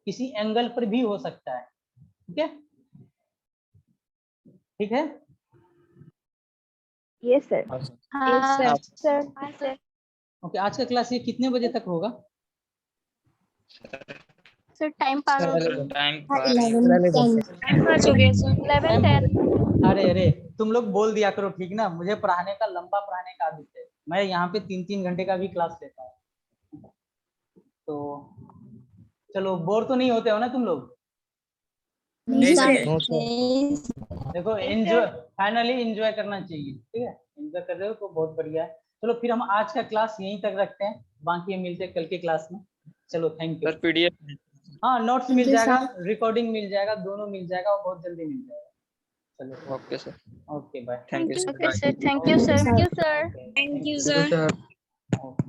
किसी एंगल पर भी हो सकता है, ठीक है, ठीक है। Yes sir. हाँ सर। ओके, आज का क्लास ये कितने बजे तक होगा? सर टाइम पास हो गया। टाइम टाइम पास हो गया सर। 11:10। अरे तुम लोग बोल दिया करो, ठीक ना। मुझे पढ़ाने का, लंबा पढ़ाने का आदत है। मैं यहाँ पे 3-3 घंटे का भी क्लास लेता हूँ। तो चलो, बोर तो नहीं होते हो ना तुम लोग? देखो, एंजॉय, फाइनली एंजॉय करना चाहिए, ठीक है। एंजॉय कर रहे हो तो बहुत बढ़िया है। चलो फिर हम आज का क्लास यहीं तक रखते हैं, बाकी मिलते हैं कल के क्लास में। चलो, थैंक यू। सर पीडीएफ, हाँ, नोट्स मिल जाएगा, रिकॉर्डिंग मिल जाएगा, दोनों मिल जाएगा और बहुत जल्दी मिल जाएगा। चलो, okay sir, okay, bye. Thank you okay sir, thank you sir. Thank you sir. Okay.